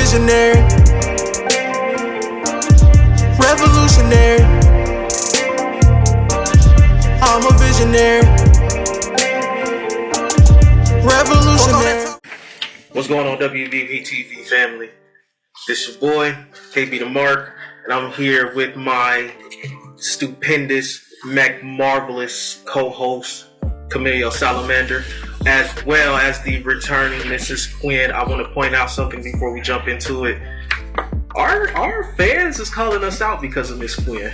visionary, revolutionary. I'm a visionary, revolutionary. What's going on, WWE TV family? This your boy, KB the Mark, and I'm here with my stupendous, marvelous co-host, Camille Salamander, as well as the returning Mrs. Quinn. I want to point out something before we jump into it. Our fans is calling us out because of Miss Quinn.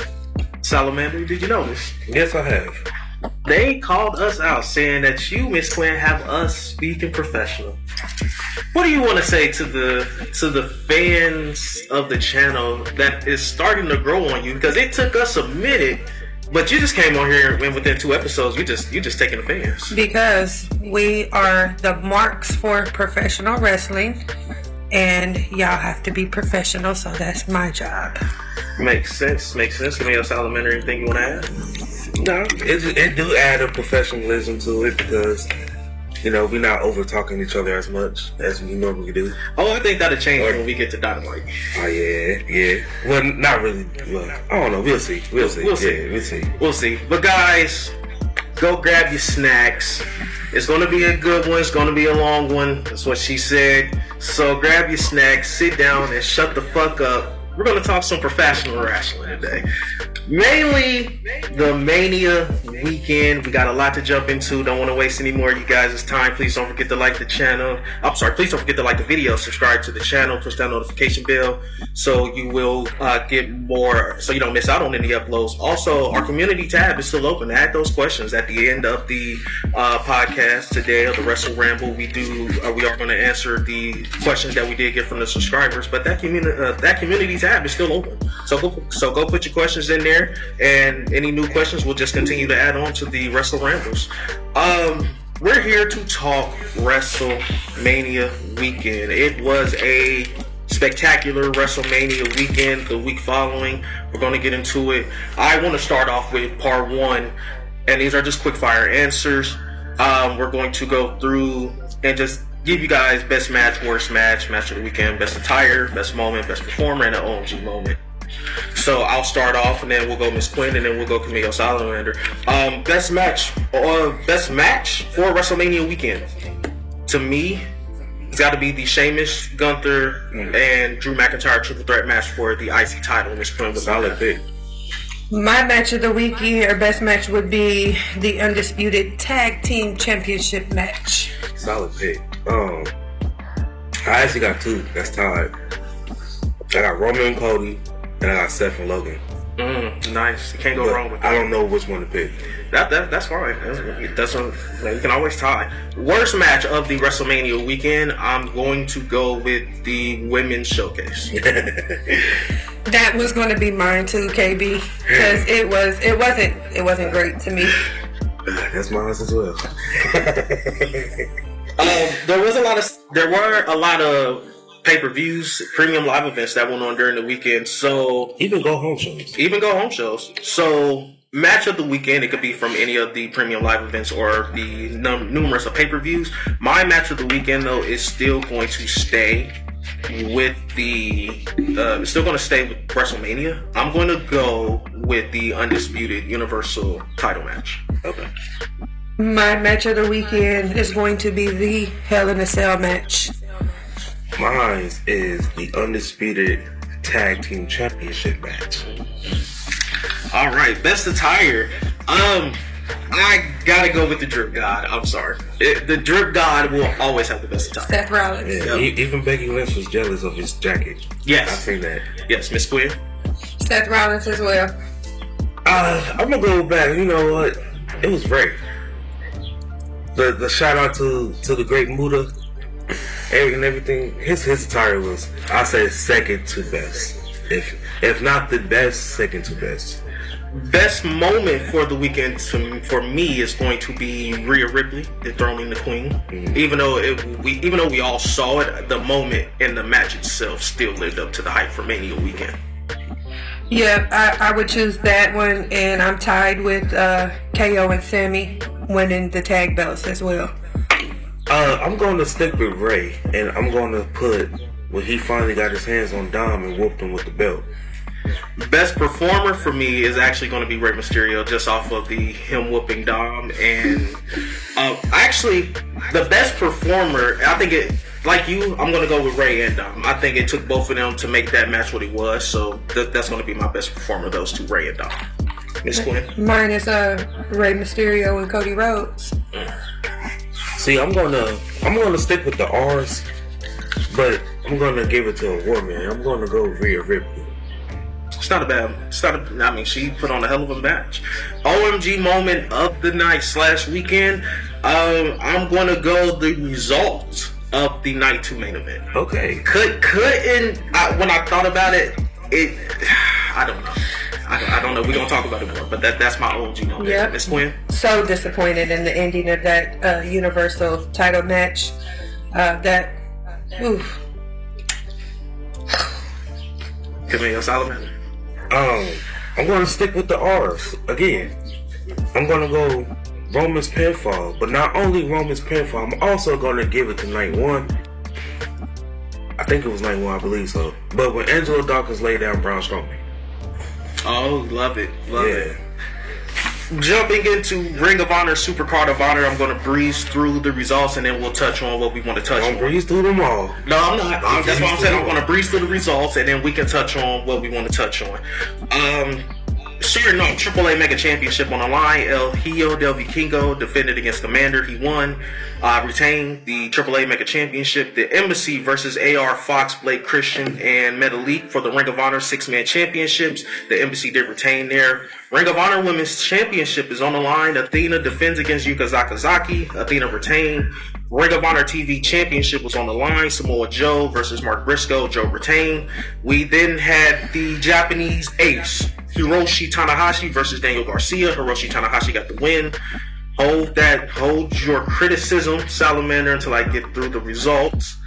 Salamander, did you know this? Yes, I have. They called us out saying that you, Miss Quinn, have us speaking professional. What do you want to say to the fans of the channel that is starting to grow on you? Because it took us a minute, but you just came on here and within 2 episodes, you just taking the fans. Because we are the marks for professional wrestling, and y'all have to be professional, so that's my job. Makes sense. Camille Salamander, anything you want to add? No, it do add a professionalism to it because, you know, we're not over talking each other as much as we normally do. Oh, I think that'll change when we get to Dynamite. Oh yeah. Well, not really. Well, I don't know. We'll see. We'll see. But guys, go grab your snacks. It's going to be a good one. It's going to be a long one. That's what she said. So grab your snacks, sit down, and shut the fuck up. We're going to talk some professional wrestling today. Mainly the Mania weekend. We got a lot to jump into. Don't want to waste any more of you guys' time. Please don't forget to like the channel. Please don't forget to like the video, subscribe to the channel, push that notification bell so you will get more, so you don't miss out on any uploads. Also, our community tab is still open. Add those questions at the end of the podcast today of the WrestleRamble. We are going to answer the questions that we did get from the subscribers, but that community tab is still open. So go put your questions in there, and any new questions we'll just continue to add on to the WrestleRambles. We're here to talk WrestleMania weekend. It was a spectacular WrestleMania weekend. The week following, we're going to get into it. I want to start off with part 1, and these are just quick fire answers. We're going to go through and just give you guys best match, worst match of the weekend, best attire, best moment, best performer, and an OMG moment. So I'll start off, and then we'll go Miss Quinn, and then we'll go Camille Salamander. Best match for WrestleMania weekend. To me, it's got to be the Sheamus, Gunther, and Drew McIntyre triple threat match for the IC title. Miss Quinn, solid pick. My match of the weekend, or best match, would be the Undisputed Tag Team Championship match. Solid pick. I actually got 2. That's tied. I got Roman and Cody, and I got Seth and Logan. Nice. You can't go wrong with that. I don't know which one to pick. That's fine. You can always tie. Worst match of the WrestleMania weekend, I'm going to go with the women's showcase. That was going to be mine too, KB, because it wasn't great to me. That's mine as well. There were a lot of pay-per-views, premium live events that went on during the weekend. So even go home shows. So match of the weekend, it could be from any of the premium live events or the numerous of pay-per-views. My match of the weekend, though, is still going to stay with WrestleMania. I'm going to go with the Undisputed Universal title match. Okay. My match of the weekend is going to be the Hell in a Cell match. Mine is the Undisputed Tag Team Championship match. All right, best attire. I gotta go with the Drip God. I'm sorry. The Drip God will always have the best attire. Seth Rollins. Yeah, even Becky Lynch was jealous of his jacket. Yes. I think that. Yes, Miss Quinn. Seth Rollins as well. I'm gonna go back. You know what? It was great. The shout out to the great Muda and everything. His attire was, I say, second to best. If not the best, second to best. Best moment for the weekend for me is going to be Rhea Ripley dethroning the Queen. Mm-hmm. Even though we all saw it, the moment and the match itself still lived up to the hype for Mania weekend. Yeah, I would choose that one, and I'm tied with KO and Sammy winning the tag belts as well. I'm going to stick with Ray, and I'm going to put when he finally got his hands on Dom and whooped him with the belt. Best performer for me is actually going to be Rey Mysterio, just off of him whooping Dom. And actually, the best performer, I think it, like you, I'm going to go with Rey and Dom. I think it took both of them to make that match what it was. So that's going to be my best performer, those two, Rey and Dom. Miss Quinn? Mine is Rey Mysterio and Cody Rhodes. See, I'm gonna stick with the R's, but I'm gonna give it to a woman. I'm gonna go Rhea Ripley. It's not a bad. I mean, she put on a hell of a match. OMG moment of the night / weekend. I'm gonna go the results of the night 2 main event. Okay. When I thought about it, I don't know. I don't know. We're gonna talk about it more, but that's my OG moment. Yep. Miss Quinn? So disappointed in the ending of that Universal title match. Camille Solomon. I'm gonna stick with the R's again. I'm gonna go Roman's pinfall, but not only Roman's pinfall, I'm also gonna give it to night 1. I think it was night 1, I believe so. But when Angelo Dawkins laid down Braun Strowman. Oh, love it. Jumping into Ring of Honor, Supercard of Honor, I'm going to breeze through the results and then we'll touch on what we want to touch on. Don't breeze through them all. No, I'm not. That's what I'm saying. I'm going to breeze through the results and then we can touch on what we want to touch on. AAA Mega Championship on the line. El Hijo del Vikingo defended against Commander. He won, retained the AAA Mega Championship. The Embassy versus AR Fox, Blake Christian, and Metalik for the Ring of Honor 6-man championships. The Embassy did retain there. Ring of Honor Women's Championship is on the line. Athena defends against Yuka Sakazaki. Athena retained. Ring of Honor TV Championship was on the line. Samoa Joe versus Mark Briscoe. Joe retained. We then had the Japanese ace, Hiroshi Tanahashi versus Daniel Garcia. Hiroshi Tanahashi got the win. Hold your criticism, Salamander, until I get through the results.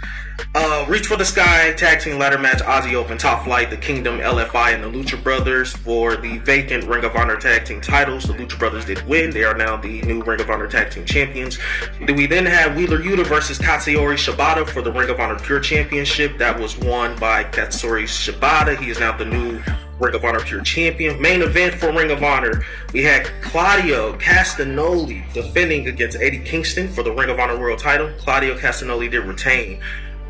Reach for the Sky tag team ladder match. Aussie Open, Top Flight, The Kingdom, LFI, and the Lucha Brothers for the vacant Ring of Honor tag team titles. The Lucha Brothers did win. They are now the new Ring of Honor tag team champions. We then have Wheeler Yuta versus Katsuyori Shibata for the Ring of Honor Pure Championship. That was won by Katsuyori Shibata. He is now the new Ring of Honor Pure Champion. Main event for Ring of Honor, we had Claudio Castagnoli defending against Eddie Kingston for the Ring of Honor World title. Claudio Castagnoli did retain.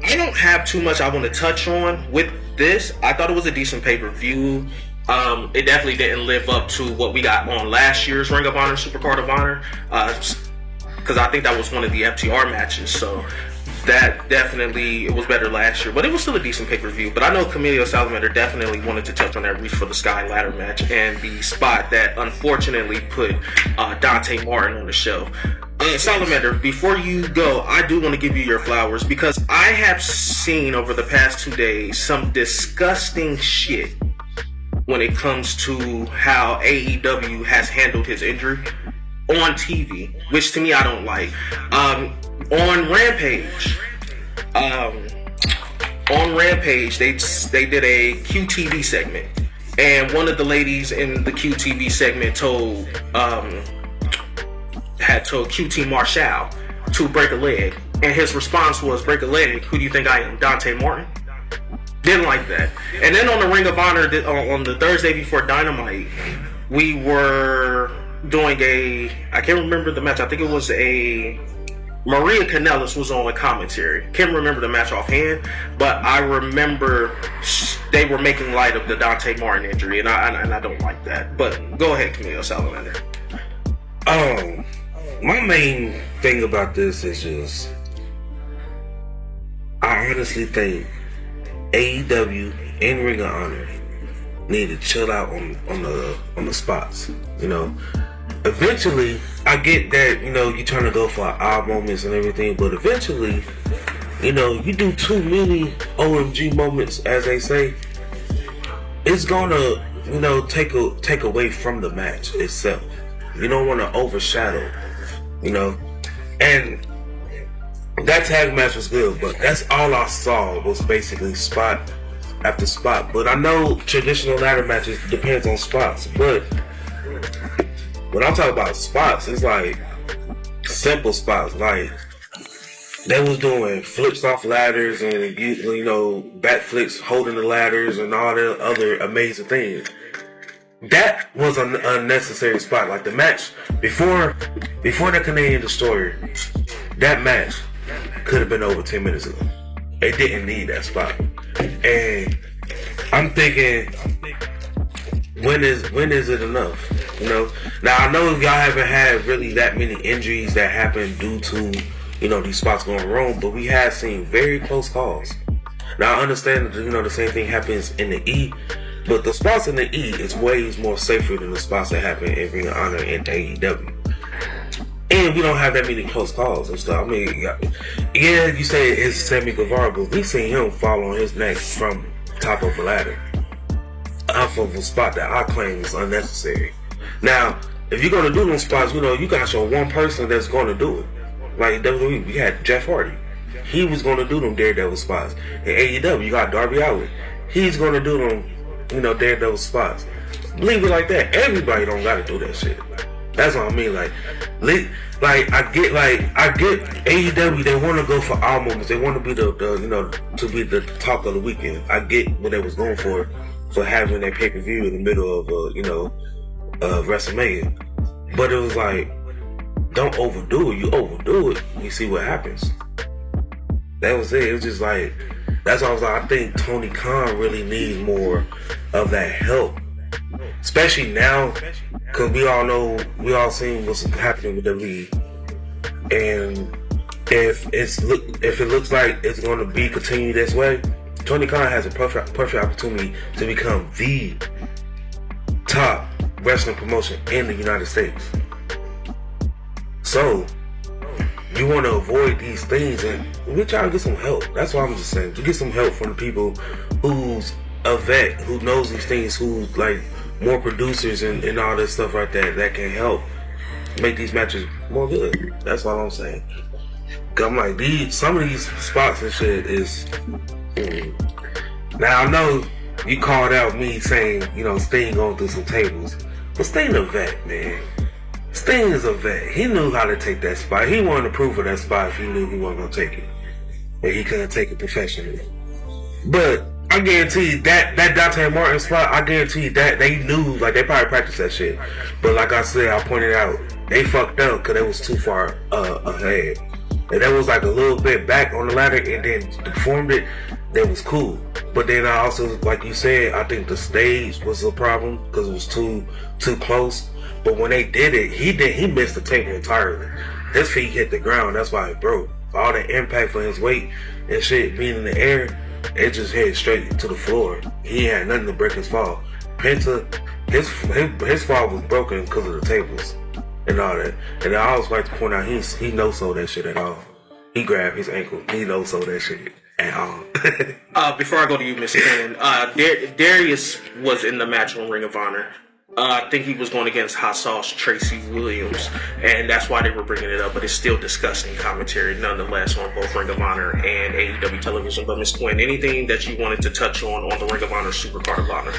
I don't have too much I want to touch on with this. I thought it was a decent pay-per-view. It definitely didn't live up to what we got on last year's Ring of Honor, Supercard of Honor, because I think that was one of the FTR matches. So that definitely, it was better last year, but it was still a decent pay-per-view. But I know Camilo Salamander definitely wanted to touch on that Reach for the Sky ladder match and the spot that unfortunately put Dante Martin on the show. Salamander, before you go, I do want to give you your flowers because I have seen over the past 2 days some disgusting shit when it comes to how AEW has handled his injury on TV, which to me I don't like. On Rampage, they did a QTV segment, and one of the ladies in the QTV segment had told QT Marshall to break a leg, and his response was, "Break a leg? Who do you think I am, Dante Martin?" Didn't like that. And then on the Ring of Honor, on the Thursday before Dynamite, we were doing I can't remember the match. I think it was Maria Kanellis was on a commentary. Can't remember the match offhand, but I remember they were making light of the Dante Martin injury, and I don't like that. But go ahead, Camilo Salamander. My main thing about this is just, I honestly think AEW and Ring of Honor need to chill out on the spots. You know, eventually, I get that, you know, you're trying to go for odd moments and everything, but eventually, you know, you do too many OMG moments, as they say, it's gonna, you know, take away from the match itself. You don't want to overshadow, you know. And that tag match was good, but that's all I saw was basically spot after spot. But I know traditional ladder matches depends on spots, but when I'm talking about spots, it's like simple spots. Like they was doing flips off ladders and you know back flips holding the ladders and all the other amazing things. That was an unnecessary spot. Like the match before the Canadian Destroyer, that match could have been over 10 minutes ago. It didn't need that spot. And I'm thinking, when is it enough? You know. Now I know y'all haven't had really that many injuries that happen due to these spots going wrong, but we have seen very close calls. Now I understand that the same thing happens in the E. But the spots in the E is ways more safer than the spots that happen in Ring of Honor and AEW. And we don't have that many close calls and stuff. I mean, yeah, you say it's Sammy Guevara, but we seen him fall on his neck from top of a ladder off of a spot that I claim is unnecessary. Now, if you're going to do those spots, you got your one person that's going to do it. Like WWE, we had Jeff Hardy. He was going to do them Daredevil spots. In AEW, you got Darby Allin. He's going to do them Daredevil spots. Leave it like that. Everybody don't gotta do that shit. That's what I mean. Like I get AEW. They want to go for all moments. They want to be to be the talk of the weekend. I get what they was going for having that pay per view in the middle of WrestleMania. But it was like, don't overdo it. You overdo it, you see what happens. That was it. It was just like. That's why I was like, I think Tony Khan really needs more of that help. Especially now, because we all seen what's happening with WWE. And if it looks like it's going to be continued this way, Tony Khan has a perfect opportunity to become the top wrestling promotion in the United States. So, you want to avoid these things, and we try to get some help. That's what I'm just saying. To get some help from the people who's a vet, who knows these things, who's like more producers and all this stuff right there that can help make these matches more good. That's all I'm saying. Cause I'm like, some of these spots and shit is. Now I know you called out me saying, Sting going through some tables, but Sting a vet, man. Sting is a vet. He knew how to take that spot. He wanted to prove for that spot if he knew he wasn't going to take it. And he couldn't take it professionally. But I guarantee you that Dante Martin spot, I guarantee you that they knew, like they probably practiced that shit. But like I said, I pointed out, they fucked up because they was too far ahead. And that was like a little bit back on the ladder and then performed it, that was cool. But then I also, like you said, I think the stage was a problem because it was too close. But when they did it, he missed the table entirely. His feet hit the ground. That's why it broke. All the impact for his weight and shit being in the air, it just hit straight to the floor. He had nothing to break his fall. Penta, his fall was broken because of the tables and all that. And I always like to point out, he no-sold that shit at all. He grabbed his ankle. He no-sold that shit at all. Before I go to you, Mr. Ken, Darius was in the match on Ring of Honor. I think he was going against Hot Sauce Tracy Williams, and that's why they were bringing it up, but it's still disgusting commentary nonetheless on both Ring of Honor and AEW television. But Ms. Quinn, anything that you wanted to touch on the Ring of Honor Supercard of Honor?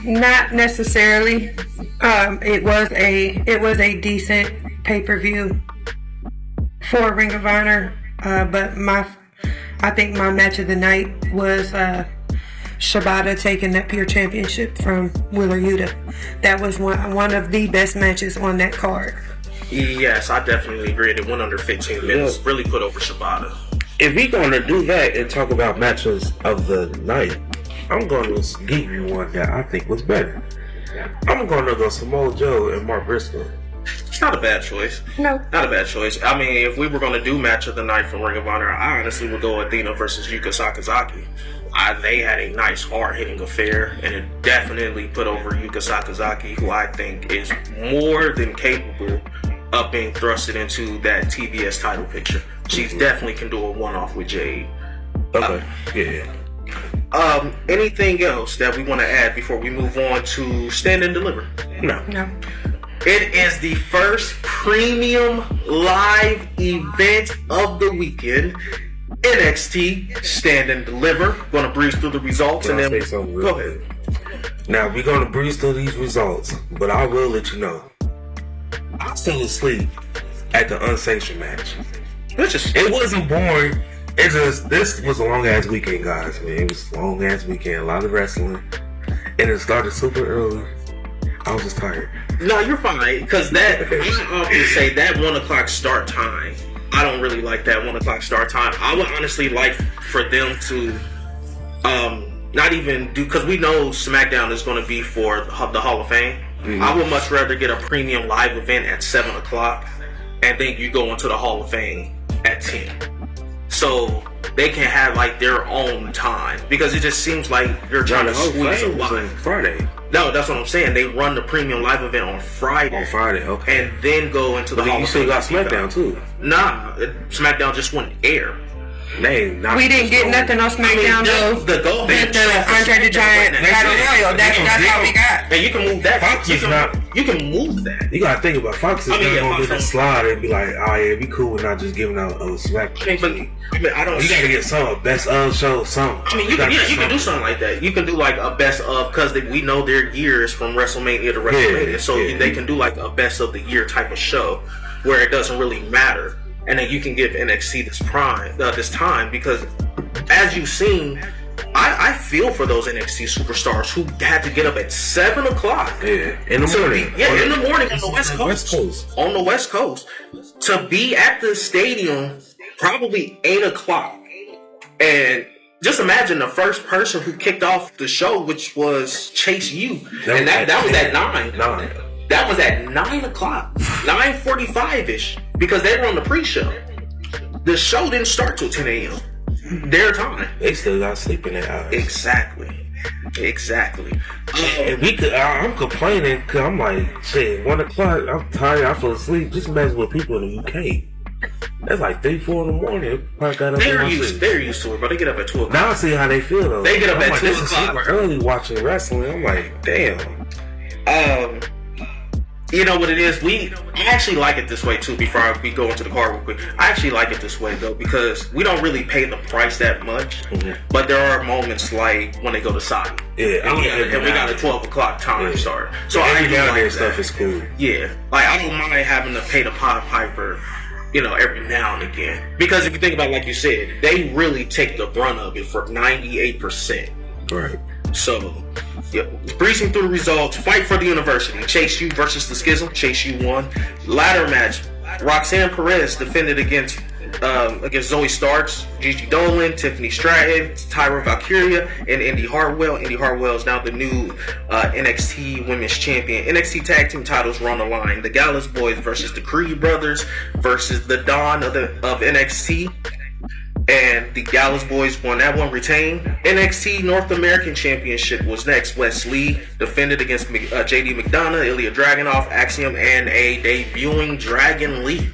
Not necessarily. It was a decent pay-per-view for Ring of Honor, but I think my match of the night was Shibata taking that pure championship from Wheeler Yuta. That was one of the best matches on that card. Yes, I definitely agree. It went under 15 minutes. Yeah. Really put over Shibata. If we're going to do that and talk about matches of the night, I'm going to give you one that I think was better. I'm going to go Samoa Joe and Mark Briscoe. It's not a bad choice. No. Not a bad choice. I mean, if we were going to do match of the night from Ring of Honor, I honestly would go Athena versus Yuka Sakazaki. They had a nice hard-hitting affair, and it definitely put over Yuka Sakazaki, who I think is more than capable of being thrusted into that TBS title picture. She definitely can do a one-off with Jade. Okay. Yeah. Anything else that we want to add before we move on to Stand and Deliver? No. It is the first premium live event of the weekend. NXT Stand and Deliver. Going to breeze through the results and then go ahead. Now we're going to breeze through these results, but I will let you know. I fell asleep at the unsanctioned match. It wasn't boring. This was a long ass weekend, guys. Man, it was a long ass weekend. A lot of wrestling, and it started super early. I was just tired. No, you're fine, because I often say that 1 o'clock start time. I don't really like that 1 o'clock start time. I would honestly like for them to not even do, because we know SmackDown is going to be for the Hall of Fame. Mm-hmm. I would much rather get a premium live event at 7 o'clock, and then you go into the Hall of Fame at 10. So they can have like their own time, because it just seems like you're trying to squeeze a lot. Friday. No, that's what I'm saying. They run the premium live event on Friday. On Friday, okay. And then go into the Hall of Fame. You still got SmackDown too. Nah, SmackDown just wouldn't air. We didn't get nothing on SmackDown though. The goal with the Andre the Giant Battle Royal. That's all we got. And you can move that. Fox is not. You can move that. You gotta think about Fox is not gonna do the slide and be like, oh yeah, be cool with not just giving out a SmackDown. I don't. You gotta get some best of show, something. I mean, you can do something like that. You can do like a best of, because we know their years from WrestleMania to WrestleMania, so they can do like a best of the year type of show where it doesn't really matter, and then you can give NXT this time, because as you've seen, I feel for those NXT superstars who had to get up at 7 o'clock. Yeah, in the morning. In the morning on the West Coast. On the West Coast. To be at the stadium probably 8 o'clock. And just imagine the first person who kicked off the show, which was Chase U. And that was at 9. That was at 9 o'clock. 9:45-ish. Because they were on the pre-show. The show didn't start till 10 a.m. Their time. They still got sleep in their hours. Exactly. I'm complaining because I'm like, shit, 1 o'clock, I'm tired, I fell asleep. Just imagine what people in the UK. That's like 3, 4 in the morning. They're used to it, but they get up at 2 o'clock. Now I see how they feel though. They get up at 2 this o'clock. Is super early watching wrestling. I'm like, damn. You know what it is? I actually like it this way too. Before we go into the car real quick, I actually like it this way though, because we don't really pay the price that much. Mm-hmm. But there are moments like when they go to Saudi. And we got a 12 o'clock time start. So every now and then stuff is cool. Yeah, like I don't mind having to pay the Pied Piper, every now and again, because if you think about it, like you said, they really take the brunt of it for 98%. Right. So, breezing through the results. Fight for the University. Chase U versus the Schism. Chase U won. Ladder match. Roxanne Perez defended against Zoe Starks, Gigi Dolan, Tiffany Stratton, Tyra Valkyria, and Indy Hartwell. Indy Hartwell is now the new NXT Women's Champion. NXT Tag Team titles were on the line. The Gallus Boys versus the Creed Brothers versus the Dawn of NXT. And the Gallus Boys won that one, retained. NXT North American Championship was next. Wes Lee defended against JD McDonough, Ilya Dragunov, Axiom, and a debuting Dragon Lee.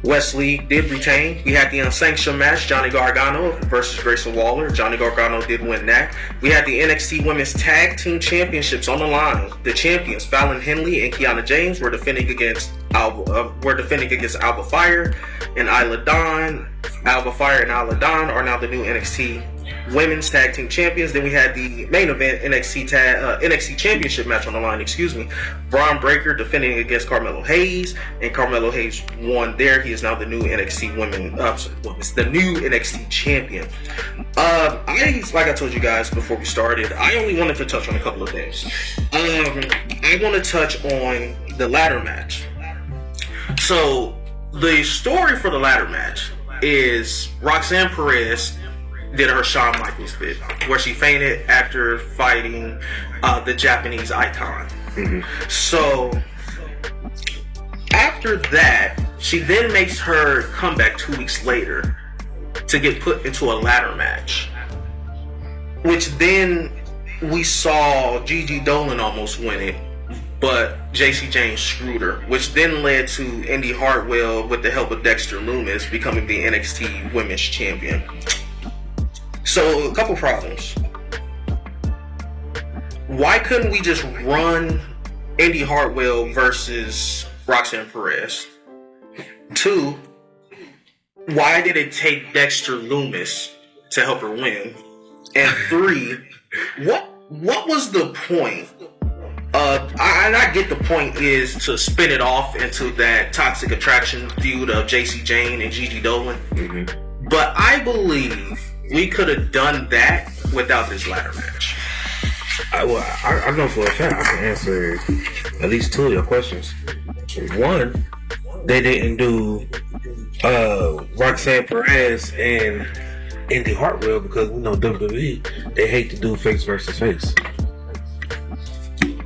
Wes Lee did retain. We had the unsanctioned match, Johnny Gargano versus Grayson Waller. Johnny Gargano did win that. We had the NXT Women's Tag Team Championships on the line. The champions, Fallon Henley and Kiana James, were defending against Alba Fire and Isla Dawn. Alba Fire and Isla Dawn are now the new NXT Women's Tag Team Champions. Then we had the main event NXT Championship match on the line. Braun Breaker defending against Carmelo Hayes, and Carmelo Hayes won there. He is now the new NXT the new NXT champion. Like I told you guys before we started, I only wanted to touch on a couple of things. I want to touch on the ladder match. So the story for the ladder match is Roxanne Perez did her Shawn Michaels bit, where she fainted after fighting the Japanese icon. Mm-hmm. So after that, she then makes her comeback 2 weeks later to get put into a ladder match, which then we saw Gigi Dolan almost win it, but JC James screwed her, which then led to Indy Hartwell, with the help of Dexter Lumis, becoming the NXT Women's Champion. So, a couple problems. Why couldn't we just run Indy Hartwell versus Roxanne Perez? 2, why did it take Dexter Lumis to help her win? And 3, what was the point I get the point is to spin it off into that toxic attraction feud of JC Jane and Gigi Dolan. Mm-hmm. But I believe we could have done that without this ladder match. I know for a fact I can answer at least two of your questions. One, they didn't do Roxanne Perez and Indy Hartwell because we know WWE, they hate to do face versus face.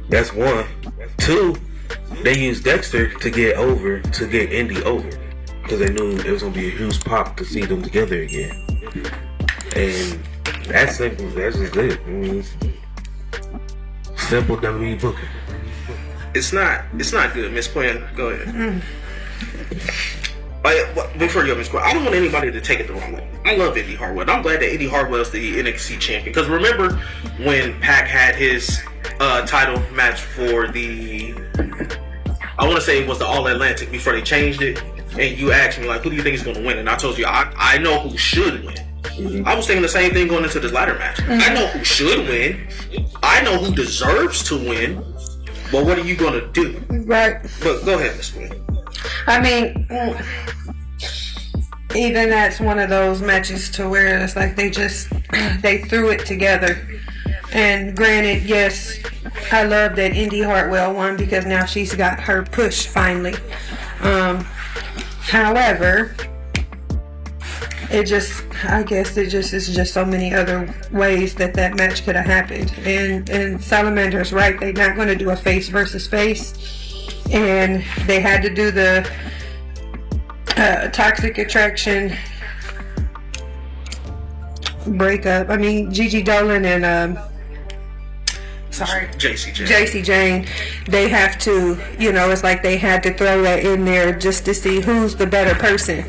That's one. Two, they used Dexter to get Indy over because they knew it was gonna be a huge pop to see them together again. And that's simple. That's just it. I mean, simple WWE booking. It's not good, Miss Quinn. Go ahead. Before you go, Miss Quinn, I don't want anybody to take it the wrong way. I love Indy Hartwell. I'm glad that Indy Hartwell's the NXT champion. Because remember when Pac had his title match for the, I want to say it was the All Atlantic before they changed it, and you asked me like, who do you think is going to win? And I told you I know who should win. Mm-hmm. I was thinking the same thing going into this ladder match. Mm-hmm. I know who should win. I know who deserves to win. But what are you going to do? Right. But go ahead, Miss Quinn. I mean, even that's one of those matches to where it's like they threw it together. And granted, yes, I love that Indy Hartwell won because now she's got her push finally. However, I guess it is just so many other ways that match could have happened. And Salamander's right, they're not going to do a face versus face. And they had to do the toxic attraction breakup. I mean, Gigi Dolan and JC Jane, they have to, it's like they had to throw that in there just to see who's the better person.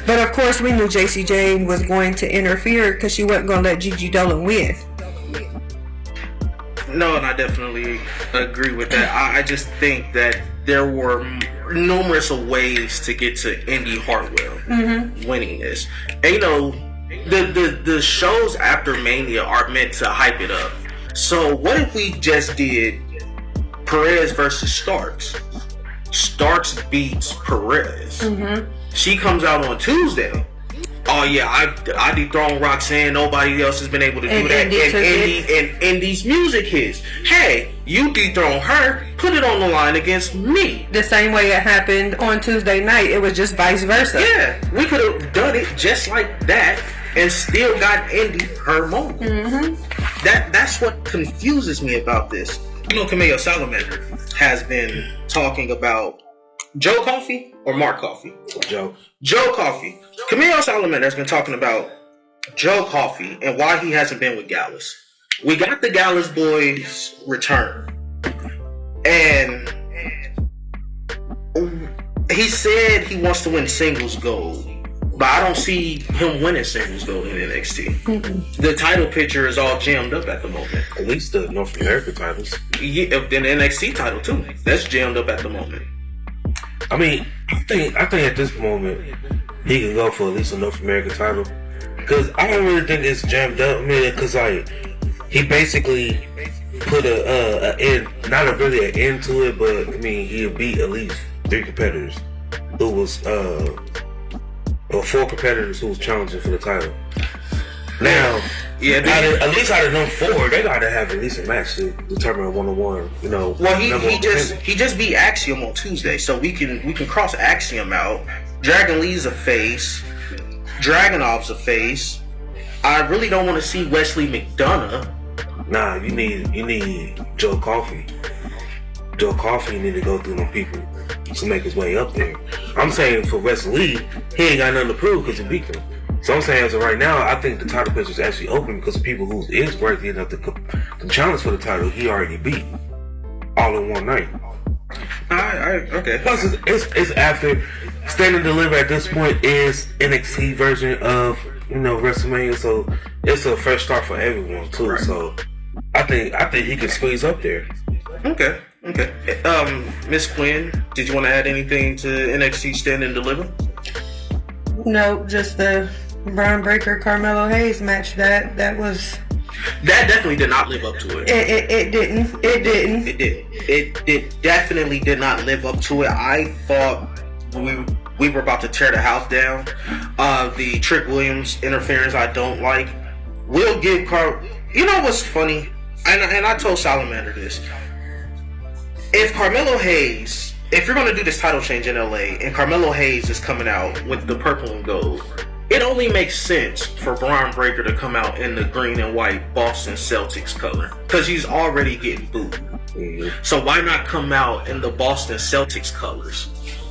But of course we knew JC Jane was going to interfere because she wasn't going to let Gigi Dolan win. No, and I definitely agree with that. I just think that there were numerous ways to get to Indy Hartwell winning this. And the shows after Mania are meant to hype it up. So what if we just did Perez versus Starks? Starks beats Perez. Mm-hmm. She comes out on Tuesday. Oh yeah, I dethroned Roxanne. Nobody else has been able to do that. And Indy's music hits. Hey, you dethrone her. Put it on the line against me. The same way it happened on Tuesday night. It was just vice versa. Yeah, we could have done it just like that and still got Indy her moment. Mm-hmm. That's what confuses me about this. Camille Salamander has been talking about Joe Coffey or Mark Coffey? Joe Coffey. Camille Salamander has been talking about Joe Coffey and why he hasn't been with Gallus. We got the Gallus boys return. And he said he wants to win singles gold. But I don't see him winning singles gold in NXT. Mm-hmm. The title picture is all jammed up at the moment. At least the North American titles. Yeah, then the NXT title too. That's jammed up at the moment. I mean, I think at this moment he can go for at least a North American title because I don't really think it's jammed up. I mean, because he basically put a end, not really an end to it, but I mean he beat at least 3 competitors who was or 4 competitors who was challenging for the title. Now, yeah, at least out of them 4, they gotta have at least a match to determine a 1-on-1. Well, he just beat Axiom on Tuesday, so we can cross Axiom out. Dragon Lee's a face. Dragunov's a face. I really don't want to see Wesley McDonough. Nah, you need Joe Coffey. Joe Coffey need to go through them people to make his way up there. I'm saying for Wesley, he ain't got nothing to prove because he beat them. So I'm saying as of right now, I think the title picture is actually open because the people who is worthy enough to challenge for the title, he already beat all in one night. Okay. Plus, it's after Stand and Deliver at this point is NXT version of WrestleMania, so it's a fresh start for everyone too. Right. So I think he can squeeze up there. Okay. Miss Quinn, did you want to add anything to NXT Stand and Deliver? No, just the Braun Breaker Carmelo Hayes match. That was That definitely did not live up to it. It didn't. It didn't. It definitely did not live up to it. I thought we were about to tear the house down. The Trick Williams interference I don't like. We'll give You know what's funny? And I told Salamander this. If Carmelo Hayes, if you're going to do this title change in LA, and Carmelo Hayes is coming out with the purple and gold, it only makes sense for Braun Breaker to come out in the green and white Boston Celtics color, because he's already getting booed. Mm-hmm. So why not come out in the Boston Celtics colors?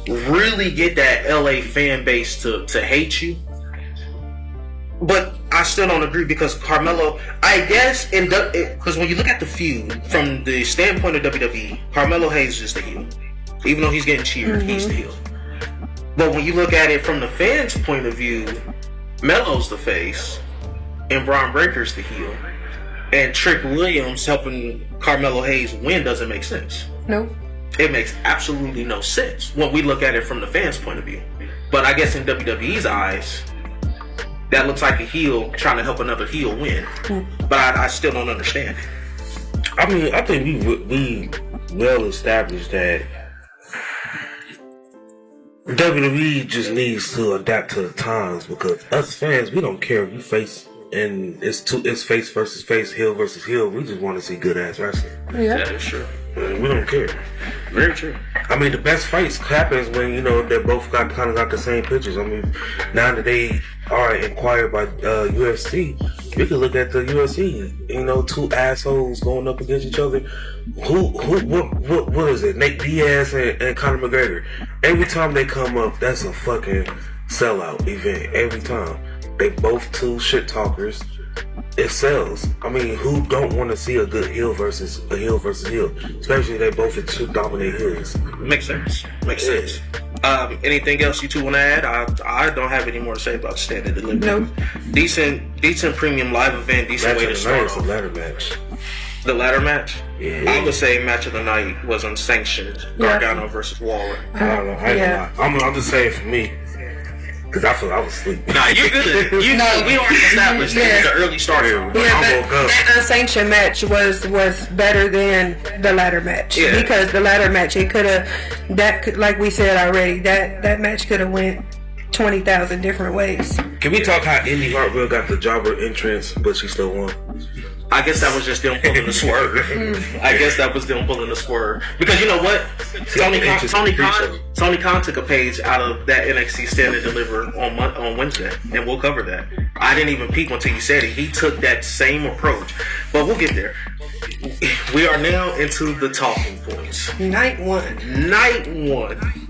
Really get that LA fan base to hate you. But I still don't agree, because Carmelo, I guess, because when you look at the feud from the standpoint of WWE, Carmelo Hayes is the heel. Even though he's getting cheered, he's the heel. But when you look at it from the fans' point of view, Melo's the face, and Braun Breaker's the heel, and Trick Williams helping Carmelo Hayes win doesn't make sense. Nope. It makes absolutely no sense when we look at it from the fans' point of view. But I guess in WWE's eyes, that looks like a heel trying to help another heel win. But I still don't understand. I mean, I think we well established that WWE just needs to adapt to the times, because us fans, we don't care if you face, and it's face versus face, heel versus heel. We just want to see good ass wrestling. Yeah, that is true. And we don't care. Very true. I mean, the best fights happens when, you know, they both got the same pictures. I mean, now that they are inquired by UFC, you can look at the UFC. You know, two assholes going up against each other. What is it? Nate Diaz and Conor McGregor. Every time they come up, that's a fucking sellout event. Every time. They both two shit talkers. It sells. I mean, who don't want to see a good heel versus heel? Especially they both are two dominant heels. Makes sense. Anything else you two want to add? I don't have any more to say about standard delivery. Nope. Decent premium live event. Decent way to start off. The ladder match. The ladder match? Yeah. I would say match of the night was unsanctioned. Gargano versus Waller. I don't know. I ain't gonna lie. I'm just saying for me. Because I was asleep. Nah, you're good. We already established that the early starter. That unsanctioned match was better than the ladder match. Yeah. Because the ladder match, like we said already, that match could have went 20,000 different ways. Can we talk how Indy Hartwell got the jobber entrance, but she still won? I guess that was just them pulling the swerve. Because you know what? Tony Khan took a page out of that NXT Stand and Deliver on Wednesday, and we'll cover that. I didn't even peep until you said it. He took that same approach. But we'll get there. We are now into the talking points. Night one.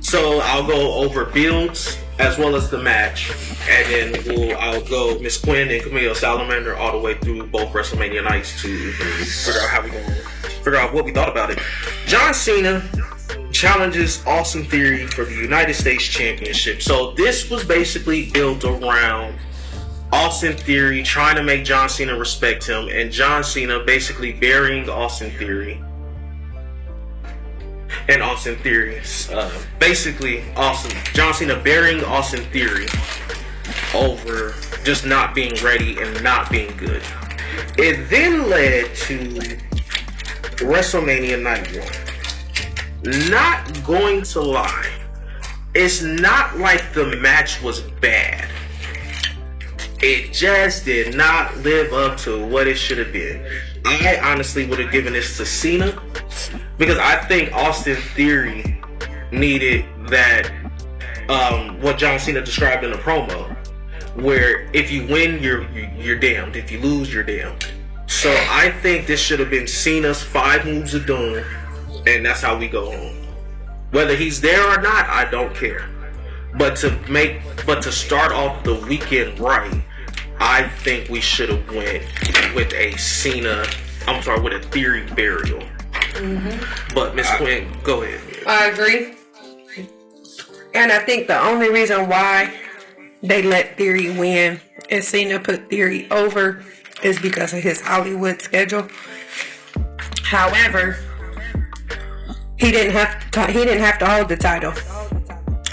So I'll go over builds as well as the match, and then I'll go Miss Quinn and Camille Salamander all the way through both WrestleMania nights to figure out what we thought about it. John Cena challenges Austin Theory for the United States Championship. So this was basically built around Austin Theory trying to make John Cena respect him, and John Cena basically burying Austin Theory. And Austin Theory, John Cena burying Austin Theory over just not being ready and not being good. It then led to WrestleMania Night 1. Not going to lie, it's not like the match was bad. It just did not live up to what it should have been. I honestly would have given this to Cena, because I think Austin Theory needed that, what John Cena described in the promo, where if you win, you're damned. If you lose, you're damned. So I think this should have been Cena's 5 moves of doom, and that's how we go home. Whether he's there or not, I don't care. But to start off the weekend right, I think we should have went with a Theory burial. Mm-hmm. But Miss Quinn, go ahead. I agree. And I think the only reason why they let Theory win and Cena put Theory over is because of his Hollywood schedule. However, he didn't have to hold the title.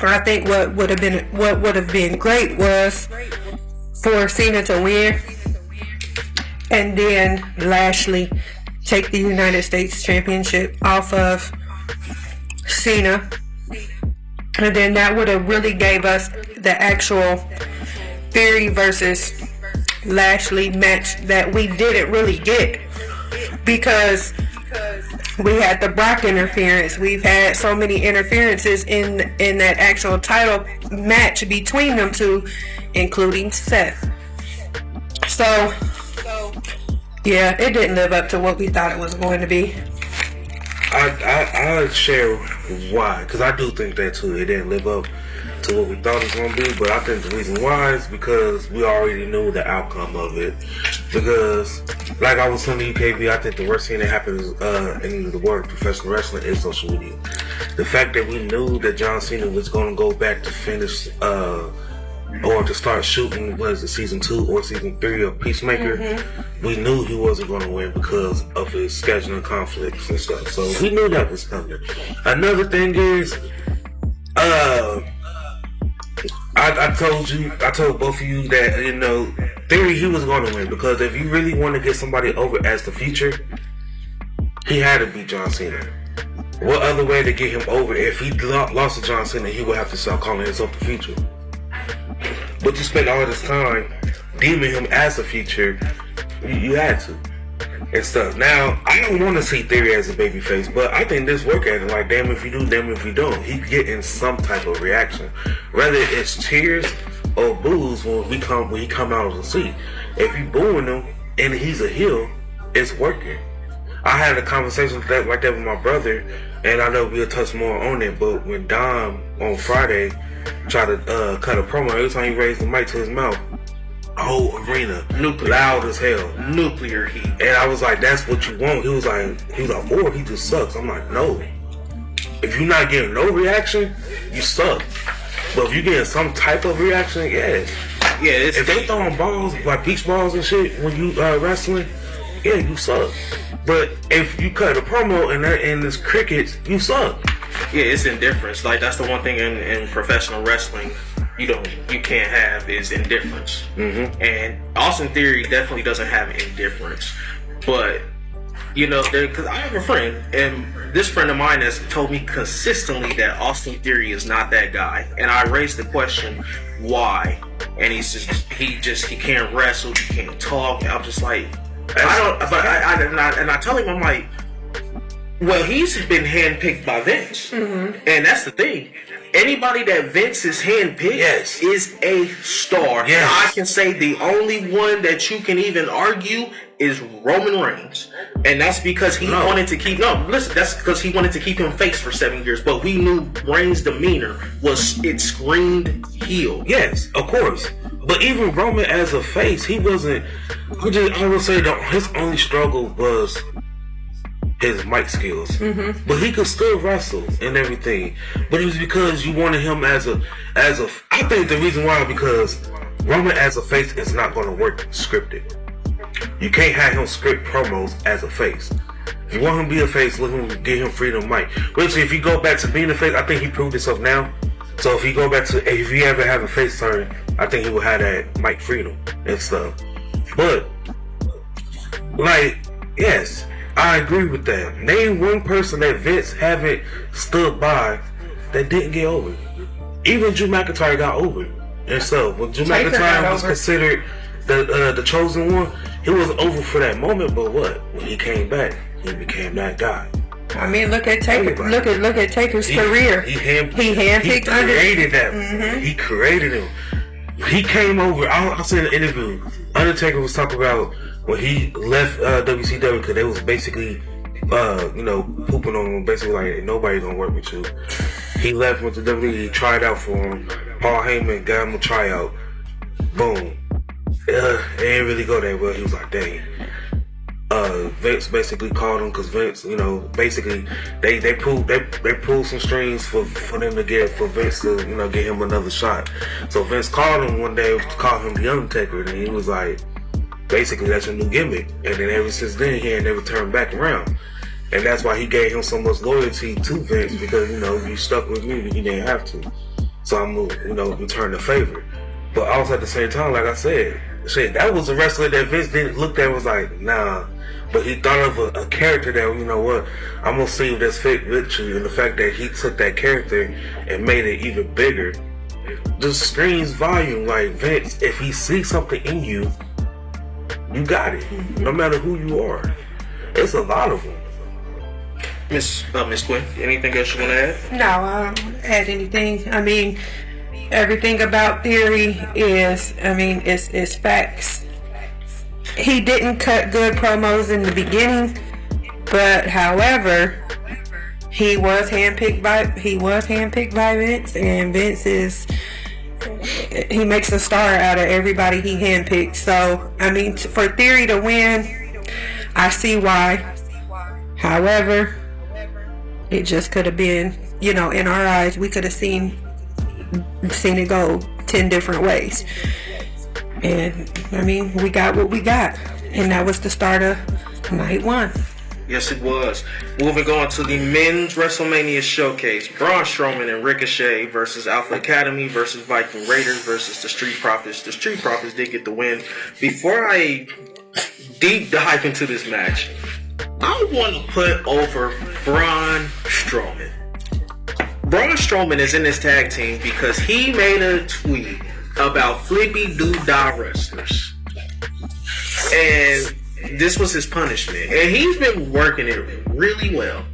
Or I think what would have been great was for Cena to win and then Lashley take the United States Championship off of Cena. And then that would have really gave us the actual Theory versus Lashley match that we didn't really get, because we had the Brock interference. We've had so many interferences in that actual title match between them two, including Seth. So, yeah, it didn't live up to what we thought it was going to be. I share why, because I do think that too. It didn't live up to what we thought it was going to be, but I think the reason why is because we already knew the outcome of it. Because, like I was telling you, KB, I think the worst thing that happens in the world of professional wrestling is social media. The fact that we knew that John Cena was going to go back to finish or to start shooting, was it season 2 or season 3 of Peacemaker, we knew he wasn't going to win because of his scheduling conflicts and stuff. So we knew that was coming. Another thing is, I told both of you that, you know, Theory, he was going to win, because if you really want to get somebody over as the future, he had to beat John Cena. What other way to get him over? If he lost to John Cena, he would have to start calling himself the future. But you spent all this time deeming him as a future, you had to. And stuff. Now, I don't want to see Theory as a babyface, but I think this work at it. Like, damn if you do, damn if you don't. He getting some type of reaction, whether it's cheers or boos when he come out of the seat. If you booing him and he's a heel, it's working. I had a conversation like that with my brother, and I know we'll touch more on it. But when Dom on Friday tried to cut a promo, every time he raised the mic to his mouth, whole arena, loud as hell, nuclear heat. And I was like, that's what you want. He was like, or he just sucks. I'm like, no. If you're not getting no reaction, you suck. But if you're getting some type of reaction, yeah. If they throwing balls, like beach balls and shit, when you wrestling, yeah, you suck. But if you cut a promo and there's crickets, you suck. Yeah, it's indifference. Like, that's the one thing in professional wrestling you can't have is indifference. And Austin Theory definitely doesn't have indifference. But, you know, because I have a friend, and this friend of mine has told me consistently that Austin Theory is not that guy. And I raised the question, why? And he can't wrestle, he can't talk. I'm just like, I tell him, I'm like, well, he's been handpicked by Vince. And that's the thing. Anybody that Vince is handpicked is a star. Yes. I can say the only one that you can even argue is Roman Reigns. And that's because he wanted to keep... No, listen, that's because he wanted to keep him face for 7 years. But we knew Reigns' demeanor it screamed heel. Yes, of course. But even Roman as a face, he wasn't... I would say that his only struggle was his mic skills, but he could still wrestle and everything. But it was because you wanted him as a. I think the reason why, because Roman as a face is not going to work scripted. You can't have him script promos as a face. If you want him to be a face, let him get him freedom mic. Which, if you go back to being a face, I think he proved himself now. So if you go back to, if he ever have a face turn, I think he will have that mic freedom and stuff. But like, yes, I agree with that. Name one person that Vince haven't stood by that didn't get over. Even Drew McIntyre got over. And so when Drew McIntyre was considered the chosen one, he was over for that moment. But what? When he came back, he became that guy. I mean, look at Taker. Look at Taker's career. He handpicked under. He created that. He created him. He came over. I saw in an interview. Undertaker was talking about when he left WCW, because they was basically, pooping on him. Basically, like, nobody gonna work with you. He left with the WWE. He tried out for him. Paul Heyman got him a tryout. Boom. It didn't really go that well. He was like, dang. Vince basically called him because Vince, basically they pulled some strings for them to get, for Vince to get him another shot. So Vince called him one day, called him the Undertaker, and he was like, basically that's your new gimmick. And then ever since then he ain't never turned back around, and that's why he gave him so much loyalty to Vince, because you stuck with me, but you didn't have to. So I'm gonna return the favor. But also at the same time, like I said, shit, that was a wrestler that Vince didn't look at and was like, nah. But he thought of a character that, you know what, I'm gonna see if that's fit victory. And the fact that he took that character and made it even bigger just screams volume. Like, Vince, if he sees something in you, you got it. No matter who you are. It's a lot of them. Miss Quinn, anything else you want to add? No, I don't add anything. I mean, everything about Theory is facts. He didn't cut good promos in the beginning, but however, he was handpicked by Vince, and Vince he makes a star out of everybody he handpicked. So, I mean, for Theory to win, I see why. However, it just could have been, in our eyes, we could have seen it go 10 different ways. And, I mean, we got what we got. And that was the start of night 1. Yes, it was. Moving on to the men's WrestleMania showcase. Braun Strowman and Ricochet versus Alpha Academy versus Viking Raiders versus the Street Profits. The Street Profits did get the win. Before I deep dive into this match, I want to put over Braun Strowman. Braun Strowman is in this tag team because he made a tweet about flippy doo-dah wrestlers. And this was his punishment. And he's been working it really well.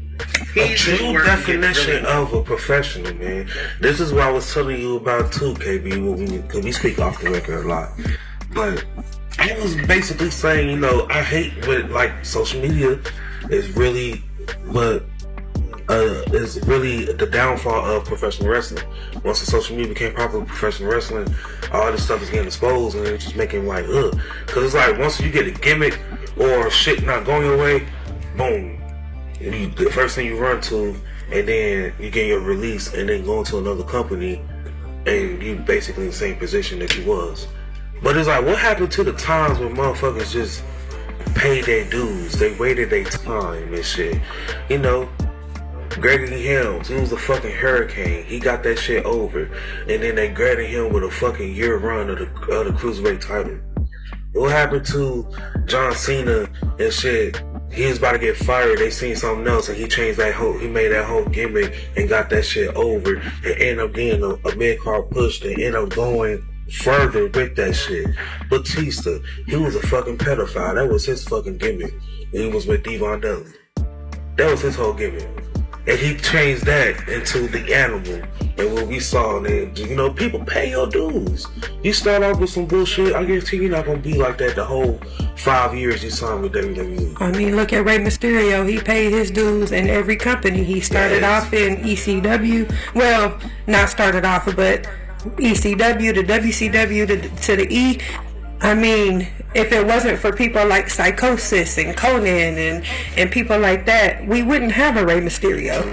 A true definition of a professional, man. This is what I was telling you about too, KB, because we speak off the record a lot. But I was basically saying, I hate what, like, social media is really is really the downfall of professional wrestling. Once the social media became popular, professional wrestling, all this stuff is getting exposed, and it's just making like, ugh. Because it's like, once you get a gimmick or shit not going your way, boom. The first thing you run to, and then you get your release, and then go into another company, and you basically in the same position that you was. But it's like, what happened to the times when motherfuckers just paid their dues? They waited their time and shit. Gregory Helms, he was a fucking hurricane. He got that shit over. And then they granted him with a fucking year run of the Cruiserweight title. What happened to John Cena and shit? He was about to get fired. They seen something else and he made that whole gimmick and got that shit over and ended up getting a mid-card push and ended up going further with that shit. Batista, he was a fucking pedophile. That was his fucking gimmick. He was with Devon Dudley. That was his whole gimmick. And he changed that into the animal. And what we saw, and people pay your dues. You start off with some bullshit, I guarantee you're not gonna be like that the whole 5 years you signed with WWE. I mean, look at Rey Mysterio. He paid his dues in every company. He started off in ECW. Well, not started off, but ECW to WCW to the E. I mean, if it wasn't for people like Psychosis and Conan and people like that, we wouldn't have a Rey Mysterio.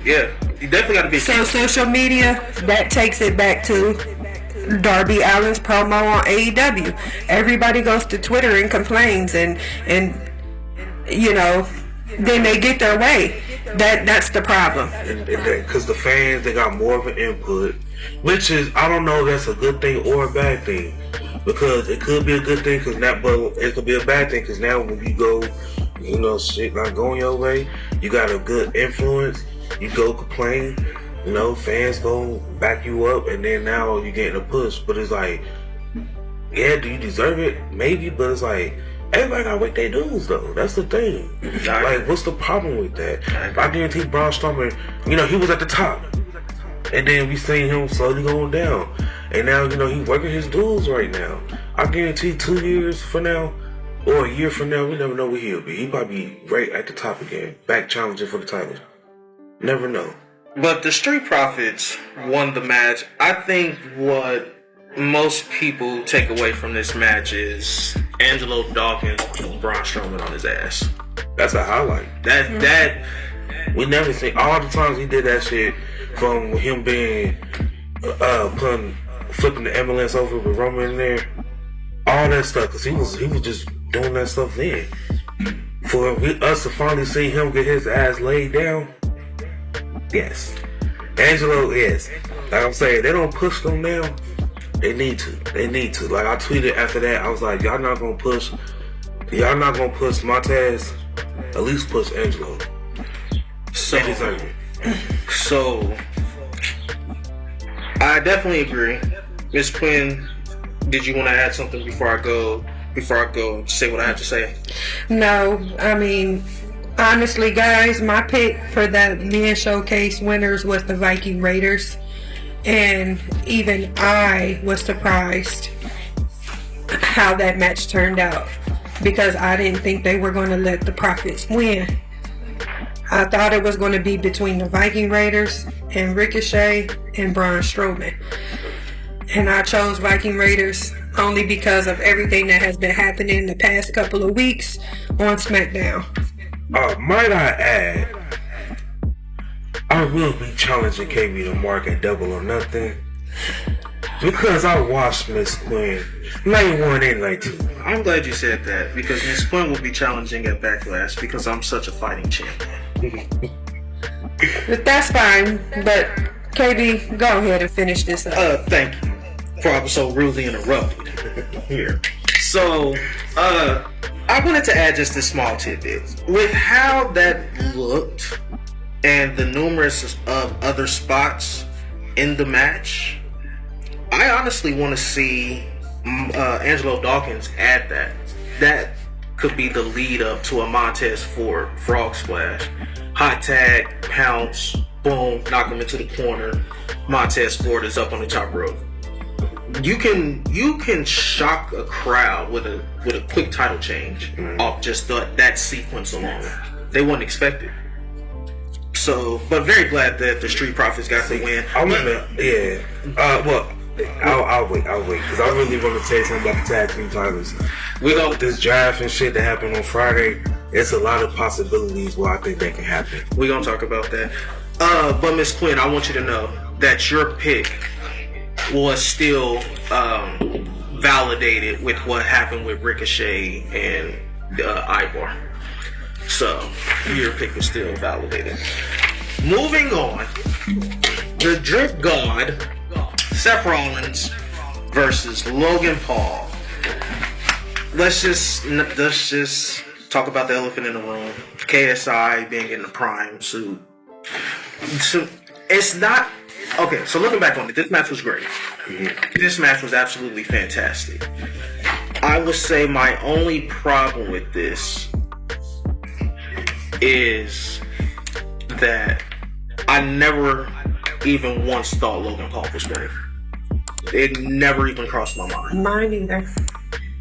Yeah, you definitely got to be. So social media, that takes it back to Darby Allin's promo on AEW. Everybody goes to Twitter and complains, and then they get their way. That's the problem. Because the fans, they got more of an input, which is, I don't know if that's a good thing or a bad thing. Because it could be a good thing, but it could be a bad thing, because now when you go, shit not going your way, you got a good influence, you go complain, fans go back you up, and then now you're getting a push. But it's like, yeah, do you deserve it? Maybe, but it's like, everybody gotta wait their dues though. That's the thing. Like, what's the problem with that? I guarantee Braun Strowman, he was at the top. And then we seen him slowly going down. And now, he's working his dues right now. I guarantee 2 years from now, or a year from now, we never know where he'll be. He probably be right at the top again, back challenging for the title. Never know. But the Street Profits won the match. I think what most people take away from this match is Angelo Dawkins putting Braun Strowman on his ass. That's a highlight. That we never seen all the times he did that shit, from him being flipping the ambulance over with Roman in there, all that stuff, because he was just doing that stuff then. For us to finally see him get his ass laid down, yes. Angelo is. Like I'm saying, they don't push them now. They need to. Like I tweeted after that, I was like, y'all not gonna push Montez. At least push Angelo. So, They deserve it. so I definitely agree. Miss Quinn, did you want to add something before I go and say what I have to say? No, I mean, honestly, guys, my pick for the Men Showcase winners was the Viking Raiders. And even I was surprised how that match turned out, because I didn't think they were going to let the Profits win. I thought it was going to be between the Viking Raiders and Ricochet and Braun Strowman. And I chose Viking Raiders only because of everything that has been happening the past couple of weeks on SmackDown. Might I add, I will be challenging KB to mark at Double or Nothing because I watched Miss Quinn night 1 and night 2. I'm glad you said that, because Miss Quinn will be challenging at Backlash because I'm such a fighting champion. But that's fine. But KB, go ahead and finish this up. Thank you for I was so rudely interrupted here. So, I wanted to add just this small tidbit. With how that looked and the numerous other spots in the match, I honestly want to see Angelo Dawkins add that. That could be the lead up to a Montez Ford frog splash. Hot tag, pounce, boom, knock him into the corner. Montez Ford is up on the top rope. You can shock a crowd with a quick title change off just that sequence alone. They wouldn't expect it. So, but very glad that the Street Profits got the win. I'll wait, because I really want to tell you something about the tag team titles. With this draft and shit that happened on Friday, it's a lot of possibilities where I think that can happen. We're gonna talk about that. But Miss Quinn, I want you to know that your pick was still validated with what happened with Ricochet and Ivar. So your pick was still validated. Moving on, the Drip God, Seth Rollins versus Logan Paul. Let's just talk about the elephant in the room. KSI being in the prime suit. So it's not okay. So looking back on it, this match was great. This match was absolutely fantastic. I would say my only problem with this is that I never even once thought Logan Paul was great. It never even crossed my mind. Mine either.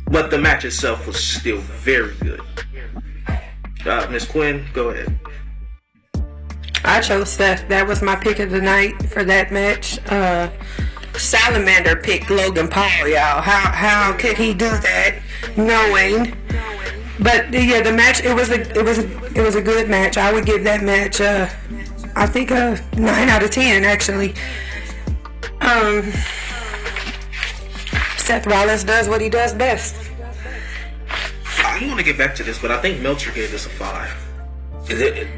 But the match itself was still very good. Miss Quinn, go ahead. I chose Seth. That was my pick of the night for that match. Salamander picked Logan Paul, y'all. How could he do that? Knowing. But yeah, the match it was a good match. I would give that match I think a 9 out of 10 actually. Seth Rollins does what he does best. I want to get back to this, but I think Meltzer gave this a 5.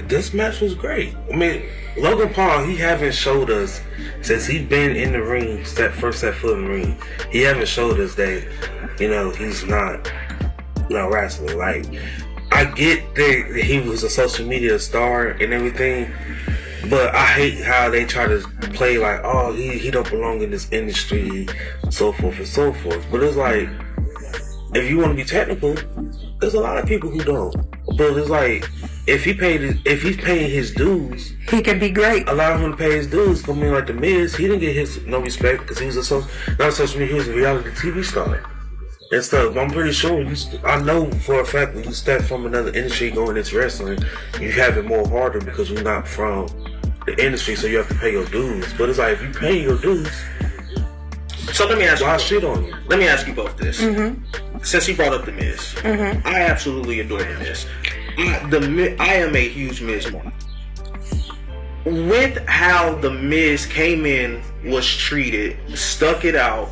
This match was great. I mean, Logan Paul, he haven't showed us since he's been in the ring, first set foot in the ring. He haven't showed us that, he's not wrestling. Like, I get that he was a social media star and everything, but I hate how they try to play like, oh, he don't belong in this industry, so forth and so forth. But it's like, if you want to be technical, there's a lot of people who don't. But it's like, if he's paying his dues, he can be great. Allow him to pay his dues. I mean, like the Miz, he didn't get no respect because he was not a social media, he was a reality TV star and stuff. I'm pretty sure I know for a fact when you step from another industry going into wrestling, you have it more harder because you're not from the industry, so you have to pay your dues. But it's like, if you pay your dues, so let me ask why you. Shit on you? Let me ask you both this. Since you brought up the Miz, I absolutely adore the Miz. I am a huge Miz man. With how the Miz came in, was treated, stuck it out,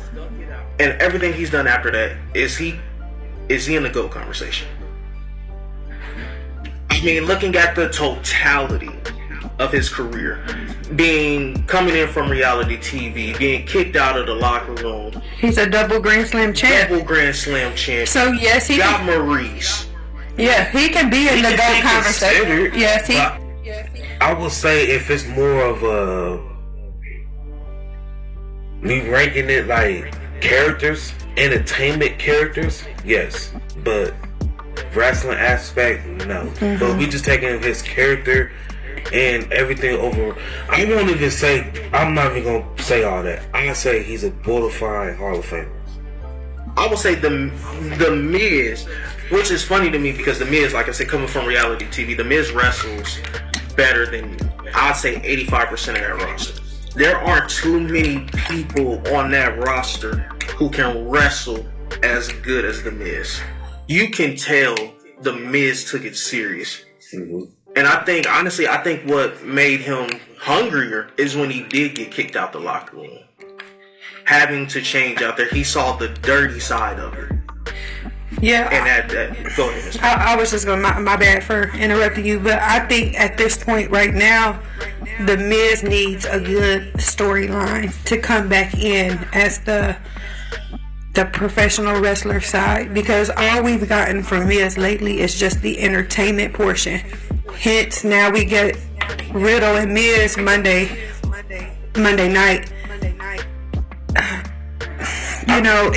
and everything he's done after that, is he in the GOAT conversation? I mean, looking at the totality of his career. Coming in from reality TV, being kicked out of the locker room. He's a double Grand Slam champ. Double Grand Slam champ. So yes, he got Maurice. Yeah, he can be in the GOAT conversation. Yes, I would say if it's more of a me ranking it like characters, entertainment characters, yes, but wrestling aspect, no. Mm-hmm. But we just taking his character and everything over. I won't even say. I'm not even gonna say all that. I say he's a bona-fide Hall of Famer. I would say the Miz, which is funny to me because the Miz, like I said, coming from reality TV, the Miz wrestles better than I'd say 85% of that roster. There aren't too many people on that roster who can wrestle as good as the Miz. You can tell the Miz took it serious. Mm-hmm. And I think what made him hungrier is when he did get kicked out the locker room. Having to change out there, he saw the dirty side of it. Yeah. And go ahead. I was just going, my bad for interrupting you, but I think at this point right now, the Miz needs a good storyline to come back in as the professional wrestler side, because all we've gotten from Miz lately is just the entertainment portion. Hence, now we get Riddle and Miz Monday night. You know,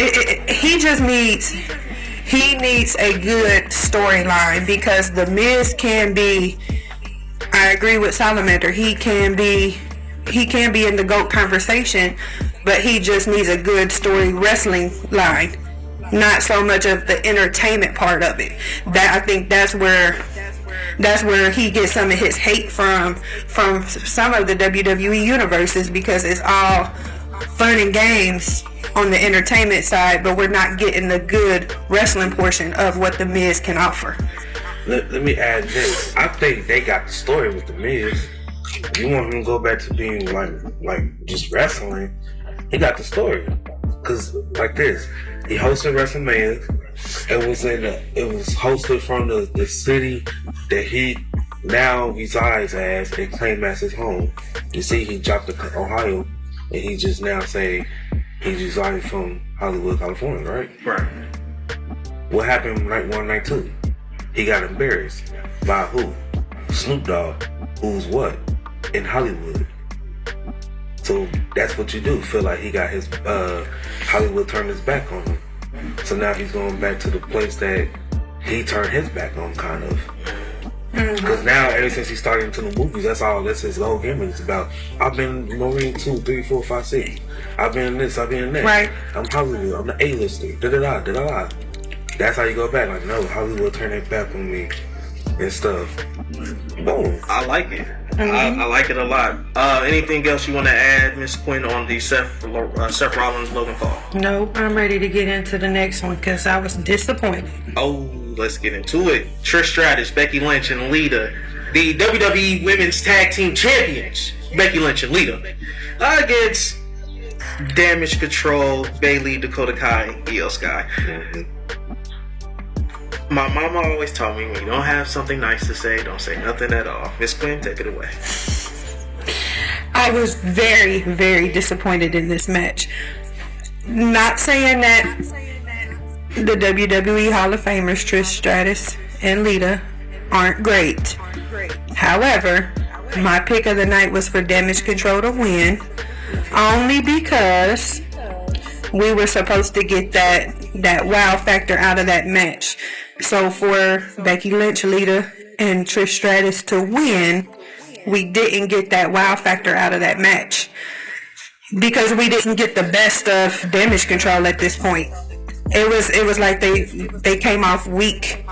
he needs a good storyline, because the Miz can be, I agree with Salamander, he can be in the GOAT conversation, but he just needs a good story wrestling line, not so much of the entertainment part of it. That, I think that's where he gets some of his hate from some of the WWE universes, because it's all fun and games on the entertainment side, but we're not getting the good wrestling portion of what the Miz can offer. Let me add this. I think they got the story with the Miz. You want him to go back to being like just wrestling? He got the story, cause like this, he hosted WrestleMania. It was hosted from the city that he now resides as and claimed as his home. You see, he dropped to Ohio, and he just now say he's residing from Hollywood, California, right? Right. What happened night 1, night 2? He got embarrassed by who? Snoop Dogg, who's what? In Hollywood. So that's what you do. Feel like he got his Hollywood turned his back on him. So now he's going back to the place that he turned his back on, kind of. Because now, ever since he started into the movies, that's his whole gimmick. It's about, I've been Marine 2, 3, 4, 5, 6. I've been in this, I've been in that. Right. I'm Hollywood, I'm the A-lister. Da-da-da. That's how you go back. Like, no, Hollywood turned their back on me and stuff. Boom. I like it. I like it a lot. Anything else you want to add, Miss Quinn, on the Seth Rollins Logan Paul? No, I'm ready to get into the next one because I was disappointed. Oh, let's get into it. Trish Stratus, Becky Lynch, and Lita, the WWE Women's Tag Team Champions, Becky Lynch and Lita, against Damage Control, Bayley, Dakota Kai, and Io Sky. My mama always told me, when you don't have something nice to say, don't say nothing at all. Miss Quinn, take it away. I was very, very disappointed in this match. Not saying that the WWE Hall of Famers Trish Stratus and Lita aren't great. However, my pick of the night was for Damage Control to win, only because we were supposed to get that wow factor out of that match. So for Becky Lynch, Lita, and Trish Stratus to win, we didn't get that wow factor out of that match, because we didn't get the best of Damage Control at this point. It was like they came off weak.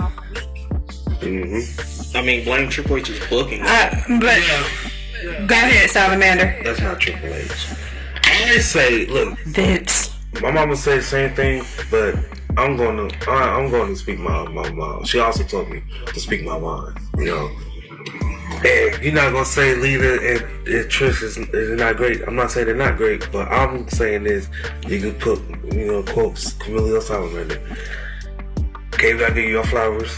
I mean, blame Triple H's booking. But go ahead, Salamander. That's not Triple H. I say, look, Vince. My mama said the same thing, but I'm going to speak my mind. She also told me to speak my mind, you know. And you're not going to say Lita and Trish is not great. I'm not saying they're not great, but I'm saying this. You could put, quotes, Camille Salamander. Okay, I give you your flowers.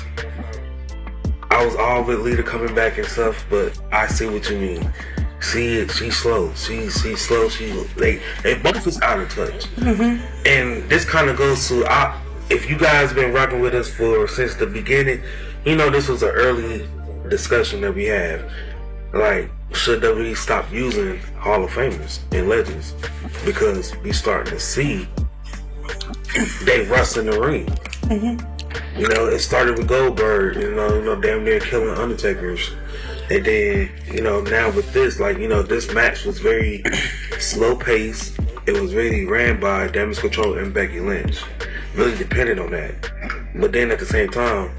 I was all with Lita coming back and stuff, but I see what you mean. She's slow. She's slow. They both is out of touch. And this kind of goes to if you guys been rocking with us since the beginning, you know this was an early discussion that we have. Like, should WWE stop using Hall of Famers and legends because we starting to see they rust in the ring. You know, it started with Goldberg, you know, damn near killing Undertakers. And then, you know, now with this, like, you know, this match was very slow paced. It was really ran by Damage Control and Becky Lynch. Really depended on that. But then at the same time,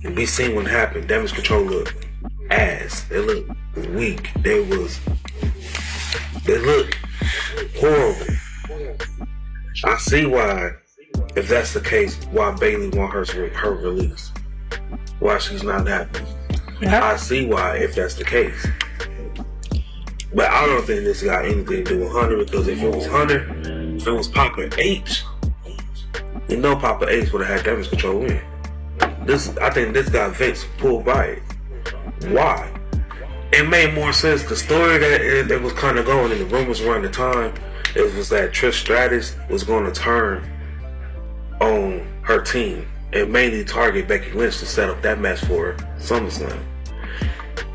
we seen what happened. Damage Control looked ass. They looked weak. They looked horrible. I see why, if that's the case, why Bayley want her release. Why she's not happy. Yep. I see why, if that's the case. But I don't think this got anything to do with Hunter, because if it was Hunter, if it was Papa H, you know Papa H would have had Damage Control win. I think this got Vince pulled by it. Why? It made more sense. The story that it was kind of going, and the rumors around the time, it was that Trish Stratus was going to turn on her team and mainly target Becky Lynch to set up that match for SummerSlam.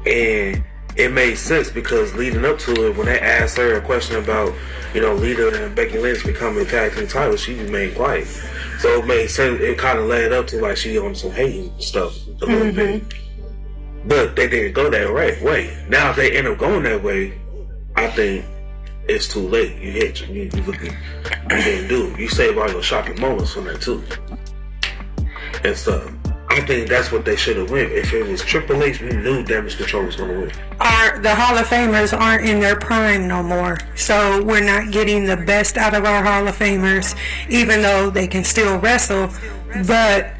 And it made sense because leading up to it, when they asked her a question about, you know, Lita and Becky Lynch becoming tag team titles, she remained quiet. So it made sense. It kind of led up to like she on some hating stuff a little bit. But they didn't go that way. Now if they end up going that way, I think it's too late. You didn't do it. You save all your shocking moments from that too. And stuff. I think that's what they should have went. If it was Triple H, we knew Damage Control was going to win. The Hall of Famers aren't in their prime no more. So we're not getting the best out of our Hall of Famers, even though they can still wrestle. But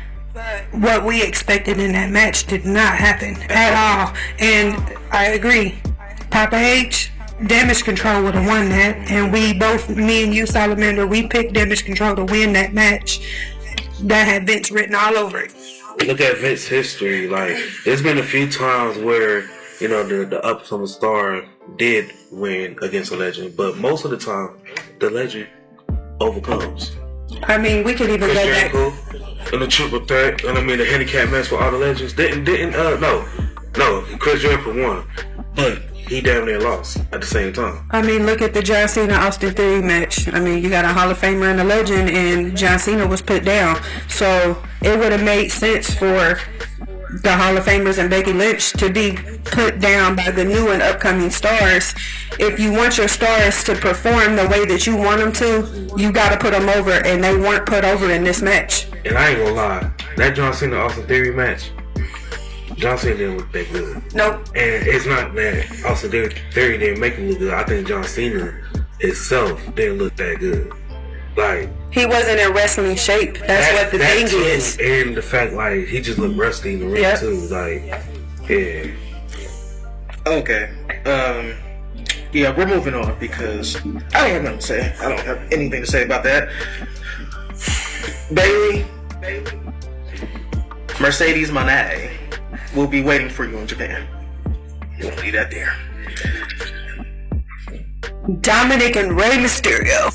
what we expected in that match did not happen at all. And I agree. Papa H, Damage Control would have won that. And me and you, Salamander, we picked Damage Control to win that match. That had Vince written all over it. Look at Vince's history. Like, there's been a few times where, you know, the upcoming star did win against a legend, but most of the time, the legend overcomes. I mean, we could even go back in the triple threat, and I mean the handicap match for all the legends. No, Chris Jericho won, but he damn near lost at the same time. I mean, look at the John Cena Austin Theory match. I mean, you got a Hall of Famer and a legend, and John Cena was put down. So it would have made sense for the Hall of Famers and Becky Lynch to be put down by the new and upcoming stars. If you want your stars to perform the way that you want them to, you got to put them over, and they weren't put over in this match. And I ain't gonna lie, that John Cena Austin Theory match, John Cena didn't look that good. Nope. And it's not that Austin Theory didn't make him look good. I think John Cena itself didn't look that good. Like, he wasn't in wrestling shape. That's what the thing too, is. And the fact, like, he just looked rusty in the ring too. Like, yeah. Okay. Yeah, we're moving on because I don't have nothing to say. I don't have anything to say about that. Bayley, Mercedes Moné will be waiting for you in Japan. You won't leave that there. Dominic and Rey Mysterio.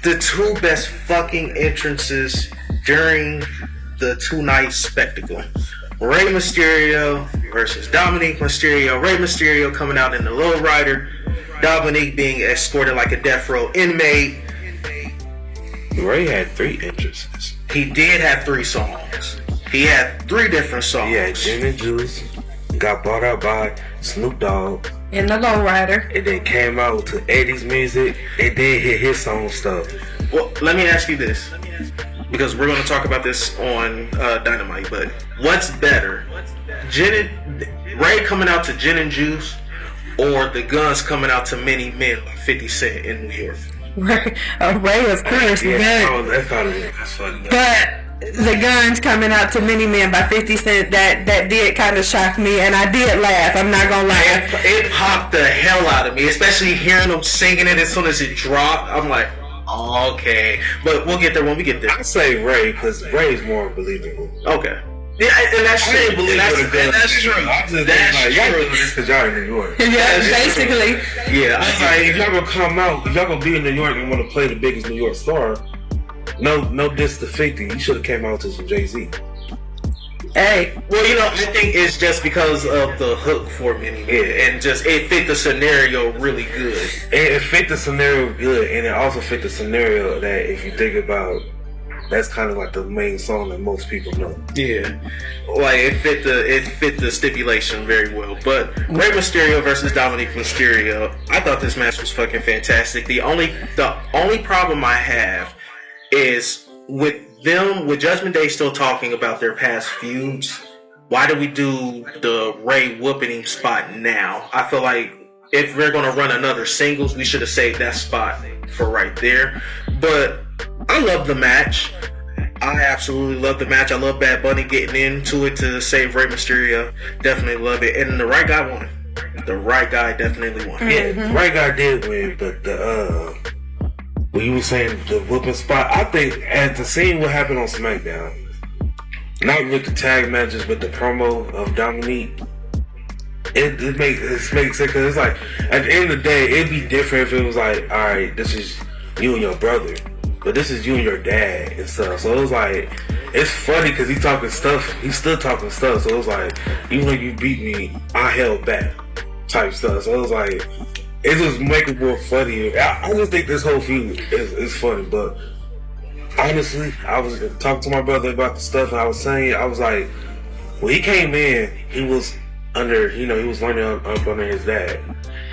The two best fucking entrances during the two-night spectacle. Rey Mysterio versus Dominic Mysterio. Rey Mysterio coming out in the lowrider. Dominic being escorted like a death row inmate. Rey had 3 entrances. He did have 3 songs. He had 3 different songs. Yeah, Gin and Juice got bought out by Snoop Dogg in the lowrider, and then came out to Eddie's music and then hit his song stuff. Well, let me ask you this, because we're going to talk about this on Dynamite, but what's better, Rey coming out to Gin and Juice, or the Guns coming out to Many Men by 50 Cent in New York? Rey, of course, that's funny. But the Guns coming out to Many Men by 50 Cent, that did kind of shock me, and I did laugh. I'm not gonna lie. It popped the hell out of me, especially hearing them singing it as soon as it dropped. I'm like, Okay, but we'll get there when we get there. I say Ray because Ray's more believable. Okay. Yeah, and that's true. That's true. I'm just like, y'all doing this because y'all in New York. Yeah, basically. Yeah, It's like, if y'all gonna come out, if y'all gonna be in New York and want to play the biggest New York star, no diss to 50. You should have came out to some Jay-Z. Hey. well, I think it's just because of the hook for many men, and just it fit the scenario really good. It fit the scenario good, and it also fit the scenario that if you think about, that's kind of like the main song that most people know. Yeah, like it fit the stipulation very well. But Rey Mysterio versus Dominic Mysterio, I thought this match was fucking fantastic. The only problem I have is with Judgment Day still talking about their past feuds. Why do we do the Ray whooping him spot now? I feel like if we're gonna run another singles, we should have saved that spot for right there. But I love the match. I absolutely love the match. I love Bad Bunny getting into it to save Rey Mysterio. Definitely love it. And the right guy won. The right guy definitely won. Yeah, the right guy did win, but when you were saying the whooping spot, I think at the scene what happened on SmackDown, not with the tag matches, but the promo of Dominique, it makes sense because it's like at the end of the day, it'd be different if it was like, all right, this is you and your brother, but this is you and your dad and stuff. So it was like, it's funny because he's talking stuff. He's still talking stuff. So it was like, even though you beat me, I held back type stuff. So it was like, it just make it more funny. I just think this whole feud is funny. But honestly, I was talking to my brother about the stuff, and I was saying, I was like, when he came in, he was under, he was learning up under his dad.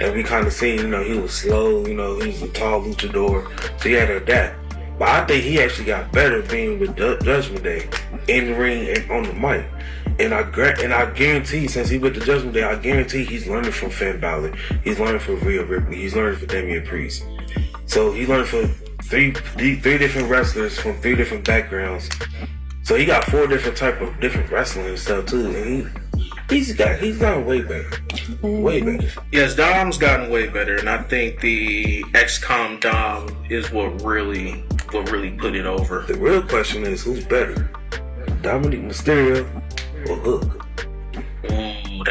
And we kind of seen, he was slow, he was a tall luchador, so he had to adapt. But I think he actually got better being with Judgment Day in the ring and on the mic. And I guarantee, since he with the Judgment Day, I guarantee he's learning from Finn Balor. He's learning from Rhea Ripley. He's learning from Damian Priest. So he learned from three different wrestlers from 3 different backgrounds. So he got 4 different wrestling and stuff too. And he's gotten way better. Way better. Yes, Dom's gotten way better, and I think the XCOM Dom is what really put it over. The real question is, who's better, Dominic Mysterio or Hook? Ooh,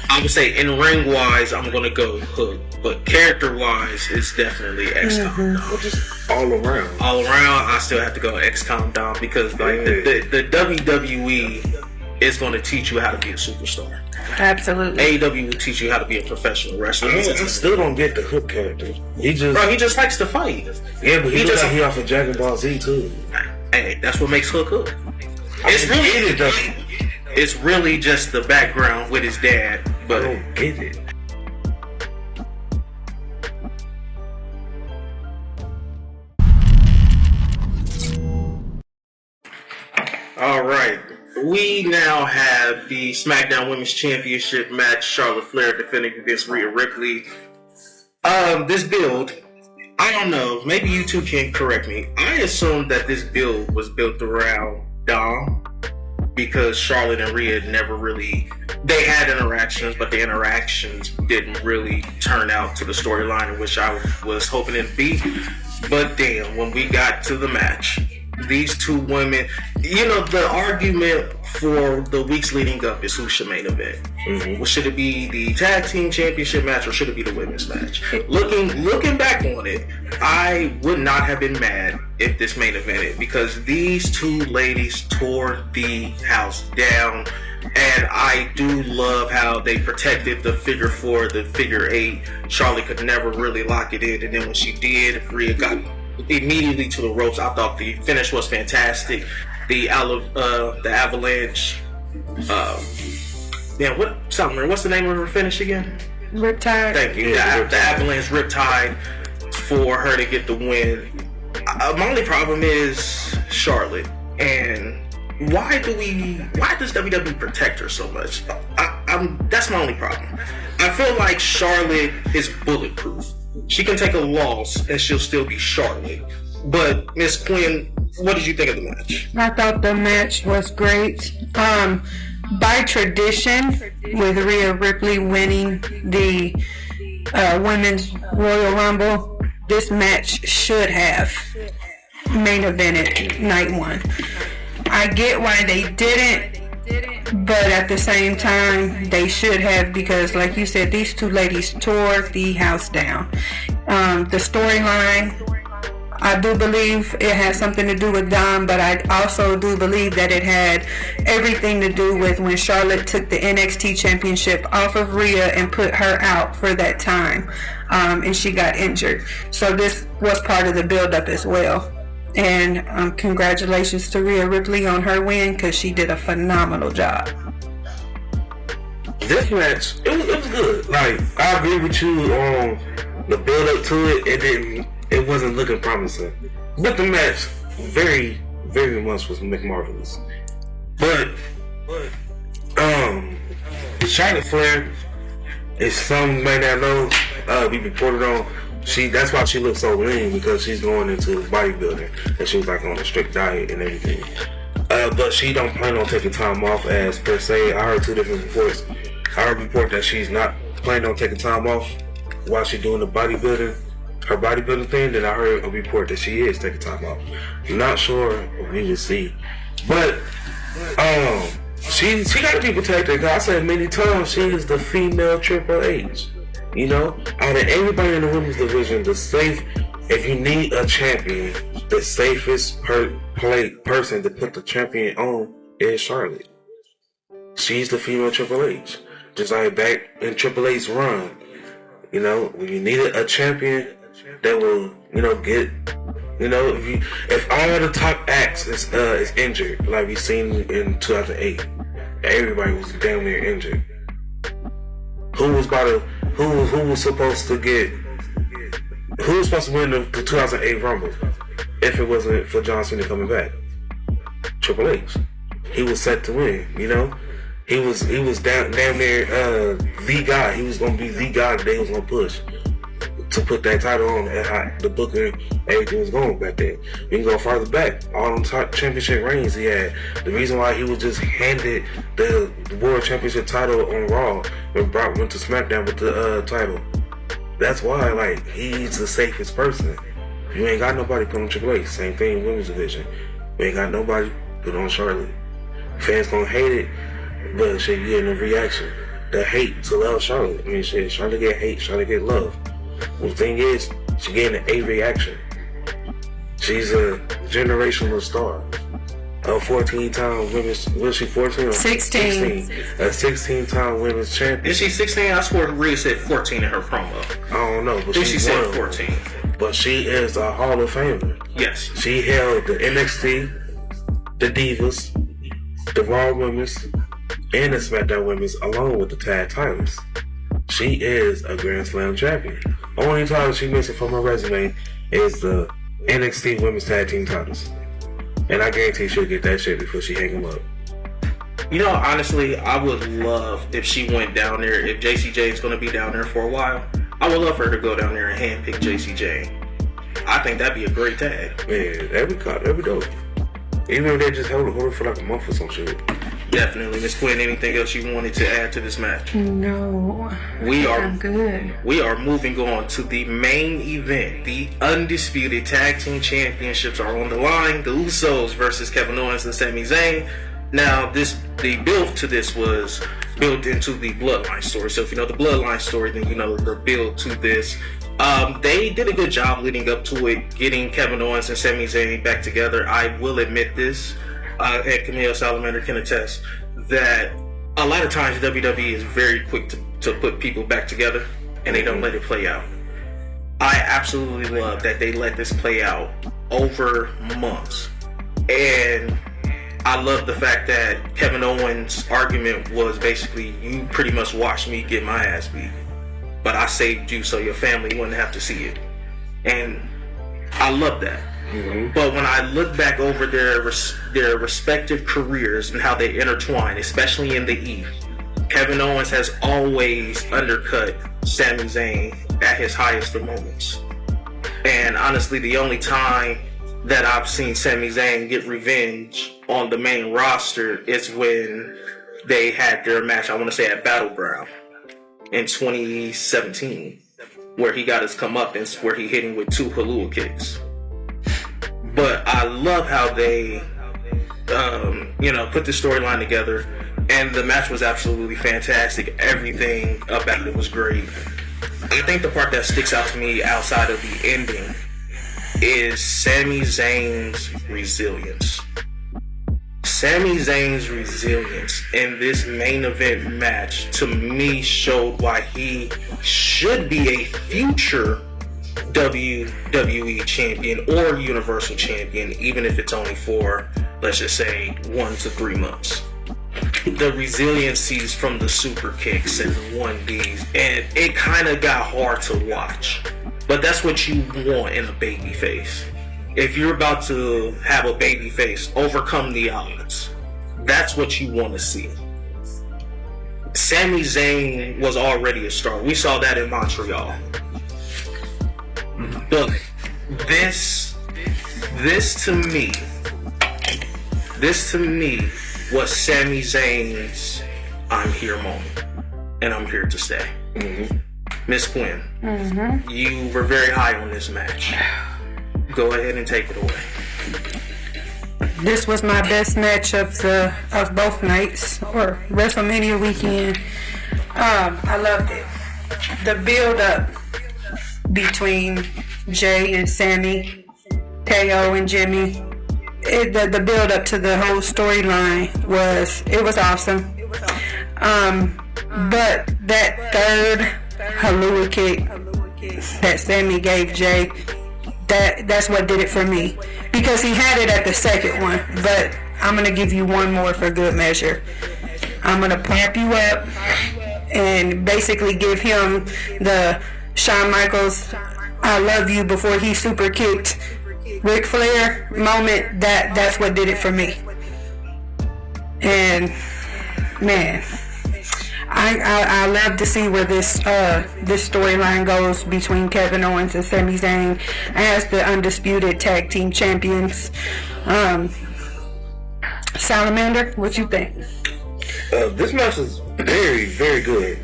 I would say in ring wise, I'm gonna go Hook, but character wise, it's definitely XCOM Dom. Or just all around. All around, I still have to go XCOM Dom because like the WWE is going to teach you how to be a superstar. Absolutely. AEW will teach you how to be a professional wrestler. I still don't get the Hook character. He just likes to fight. Yeah, but he off of Dragon Ball Z too. Hey, that's what makes Hook Hook. It's really just the background with his dad, but I don't get it. all right. We now have the SmackDown Women's Championship match. Charlotte Flair defending against Rhea Ripley. This build, I don't know. Maybe you two can correct me. I assumed that this build was built around Dom because Charlotte and Rhea they had interactions, but the interactions didn't really turn out to the storyline in which I was hoping it to be. But damn, when we got to the match, these two women, the argument for the weeks leading up is who should main event. Mm-hmm. Well, should it be the tag team championship match or should it be the women's match? Looking back on it, I would not have been mad if this main evented because these two ladies tore the house down. And I do love how they protected the figure 4, the figure 8. Charlotte could never really lock it in, and then when she did, Rhea got immediately to the ropes. I thought the finish was fantastic. The avalanche. What's the name of her finish again? Riptide. Thank you. The avalanche Riptide for her to get the win. My only problem is Charlotte, and why does WWE protect her so much? That's my only problem. I feel like Charlotte is bulletproof. She can take a loss and she'll still be Charlotte. But Miss Quinn, what did you think of the match? I thought the match was great. By tradition, with Rhea Ripley winning the Women's Royal Rumble, this match should have main evented night one. I get why they didn't, but at the same time, they should have, because like you said, these two ladies tore the house down. The storyline, I do believe it had something to do with Dom, but I also do believe that it had everything to do with when Charlotte took the NXT championship off of Rhea and put her out for that time, and she got injured. So this was part of the build-up as well. And congratulations to Rhea Ripley on her win, because she did a phenomenal job. This match, it was good. Like, I agree with you on the build-up to it. It wasn't looking promising. But the match, very, very much was marvelous. But Charlotte Flair is, some may not know, we reported on, that's why she looks so lean, because she's going into bodybuilding, and she was like on a strict diet and everything. But she don't plan on taking time off as per se. I heard two different reports. I heard a report that she's not planning on taking time off while she's doing the her bodybuilding thing. Then I heard a report that she is taking time off. I'm not sure. We will see. But she got to be protected. I said many times, she is the female Triple H. You know, out of everybody in the women's division, if you need a champion, the safest person to put the champion on is Charlotte. She's the female Triple H. Just like back in Triple H's run, you know, when you needed a champion that will, if all the top acts is injured, like we seen in 2008, everybody was damn near injured. Who was supposed to win the 2008 Rumble if it wasn't for John Cena coming back? Triple H. He was set to win, you know? He was damn near the guy. He was gonna be the guy that they was gonna push to put that title on, and how the booker, everything was going back then. We can go farther back. All them championship reigns he had. The reason why he was just handed the World Championship title on Raw when Brock went to SmackDown with the title. That's why, like, he's the safest person. You ain't got nobody put on Triple H. Same thing in women's division. We ain't got nobody put on Charlotte. Fans gonna hate it, but shit, you getting a reaction. The hate to love Charlotte. I mean, shit, Charlotte get hate, Charlotte get love. The thing is, she getting a reaction. She's a generational star. A 14-time women's, was she 14 or 16? A 16-time women's champion. Is she 16? I swear Rhea said 14 in her promo. I don't know, but she said 14. But she is a Hall of Famer. Yes. She held the NXT, the Divas, the Raw Women's, and the SmackDown Women's, along with the tag titles. She is a Grand Slam champion. Only title she missing from her resume is the NXT Women's Tag Team titles. And I guarantee she'll get that shit before she hang them up. You know, honestly, I would love if she went down there, if JCJ is going to be down there for a while, I would love for her to go down there and handpick JCJ. I think that'd be a great tag. Man, that'd be dope. Even if they just hold her for like a month or some shit. Definitely. Miss Quinn, anything else you wanted to add to this match? No. I'm good. We are moving on to the main event. The undisputed tag team championships are on the line. The Usos versus Kevin Owens and Sami Zayn. Now, the build to this was built into the Bloodline story. So if you know the Bloodline story, then you know the build to this. They did a good job leading up to it, getting Kevin Owens and Sami Zayn back together. I will admit this. And Camille Salamander can attest that a lot of times WWE is very quick to put people back together and they don't let it play out. I absolutely love that they let this play out over months. And I love the fact that Kevin Owens' argument was basically, you pretty much watched me get my ass beat, but I saved you so your family wouldn't have to see it. And I love that. Mm-hmm. But when I look back over their respective careers and how they intertwine, especially in the E, Kevin Owens has always undercut Sami Zayn at his highest of moments. And honestly, the only time that I've seen Sami Zayn get revenge on the main roster is when they had their match, I want to say at Battleground in 2017. where he got his comeuppance, where he hit him with 2 Halua kicks. But I love how they, put the storyline together, and the match was absolutely fantastic. Everything about it was great. I think the part that sticks out to me outside of the ending is Sami Zayn's resilience. Sami Zayn's resilience in this main event match, to me, showed why he should be a future WWE champion or Universal champion, even if it's only for, let's just say, 1 to 3 months. The resiliencies from the super kicks and the 1Ds, and it kind of got hard to watch. But that's what you want in a babyface. If you're about to have a babyface overcome the odds, that's what you want to see. Sami Zayn was already a star. We saw that in Montreal. But this to me was Sami Zayn's "I'm here" moment, and I'm here to stay. Miss Quinn, you were very high on this match. Go ahead and take it away. This was my best match of both nights, or WrestleMania weekend. I loved it. The build up between Jay and Sammy, KO and Jimmy, the build up to the whole storyline was awesome. But that third Halua kick that Sammy gave Jay, that's what did it for me, because he had it at the second one, but I'm gonna give you one more for good measure. I'm gonna pump you up and basically give him the Shawn Michaels "I love you" before he super kicked Ric Flair moment. That's what did it for me. And man, I love to see where this storyline goes between Kevin Owens and Sami Zayn as the undisputed tag team champions. Salamander, what you think? This match is very, very good.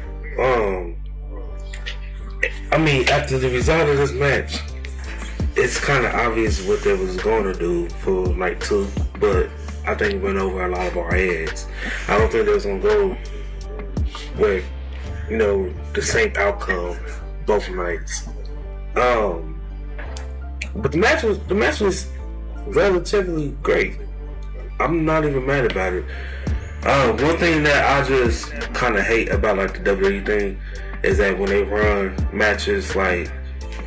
After the result of this match, it's kind of obvious what they was going to do for night 2, but I think it went over a lot of our heads. I don't think they was going to go with, the same outcome both nights. But the match was relatively great. I'm not even mad about it. One thing that I just kind of hate about the WWE thing is that when they run matches like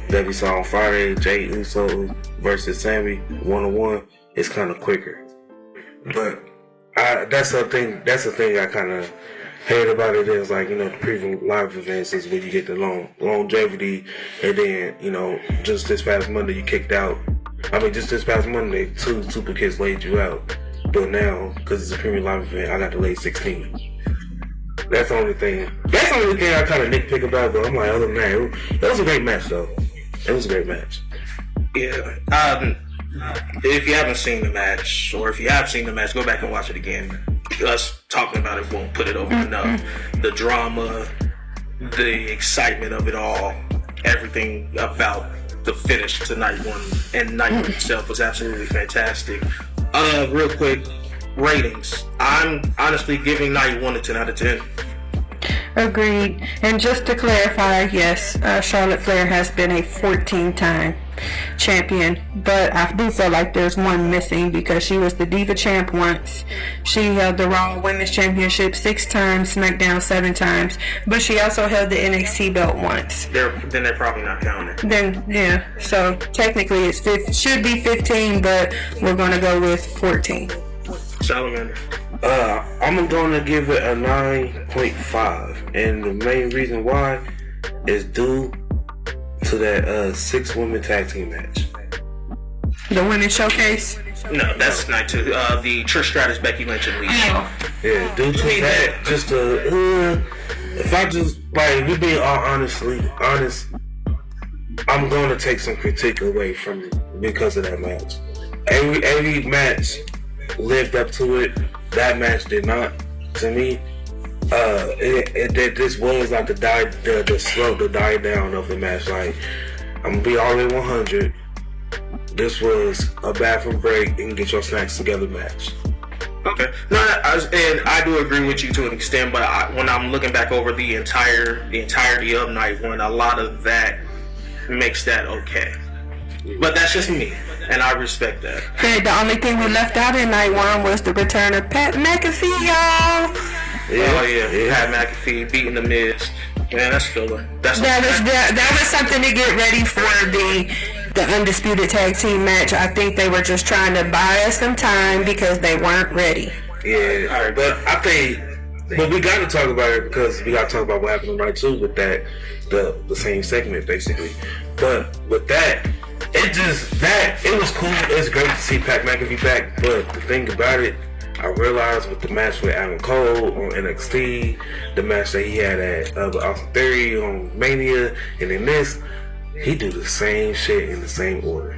that we saw on Friday, Jey Uso versus Sammy 1-on-1, it's kind of quicker. But that's the thing I kind of hate about it is the premium live events is when you get the longevity, and then just this past Monday you kicked out. Just this past Monday 2 super kicks laid you out. But now, because it's a premium live event, I got to lay 16. That's the only thing I kind of nitpick about, but I'm like, other than that, it was a great match, though. It was a great match. Yeah. If you haven't seen the match, or if you have seen the match, go back and watch it again. Us talking about it won't put it over enough. The drama, the excitement of it all, everything about the finish to night 1 and night 1 itself was absolutely fantastic. Real quick, ratings. I'm honestly giving night 1 a 10 out of 10. Agreed. And just to clarify, yes, Charlotte Flair has been a 14-time champion, but I do feel like there's one missing because she was the Diva champ once. She held the Raw Women's Championship 6 times, SmackDown 7 times, but she also held the NXT belt once. Then they're probably not counting. Then, yeah, so technically it should be 15, but we're going to go with 14. Salamander. I'm going to give it a 9.5, and the main reason why is due to that 6-woman tag team match. The women's showcase? No, that's night 2. The Trish Stratus, Becky Lynch, and Lee. Oh. Yeah, due to that, just if I just, we being all honest, I'm going to take some critique away from it because of that match. Every match lived up to it. That match did not, to me. This was like the die down of the match. Like, I'm gonna be all in 100. This was a bathroom break and get your snacks together match. Okay. No, I do agree with you to an extent, but when I'm looking back over the entirety of night one, a lot of that makes that okay. But that's just me, and I respect that. Hey, the only thing we left out in night one was the return of Pat McAfee, y'all. Pat McAfee beating the Miz. Man, that's filler. That was something to get ready for the Undisputed Tag Team match. I think they were just trying to buy us some time because they weren't ready. Yeah, all right, but I think, but we got to talk about it because we got to talk about what happened right too with that, the same segment basically. But with that, it was cool. It's great to see Pat McAfee back. But the thing about it, I realized with the match with Adam Cole on NXT, the match that he had at Austin Theory on Mania, and then this, he do the same shit in the same order.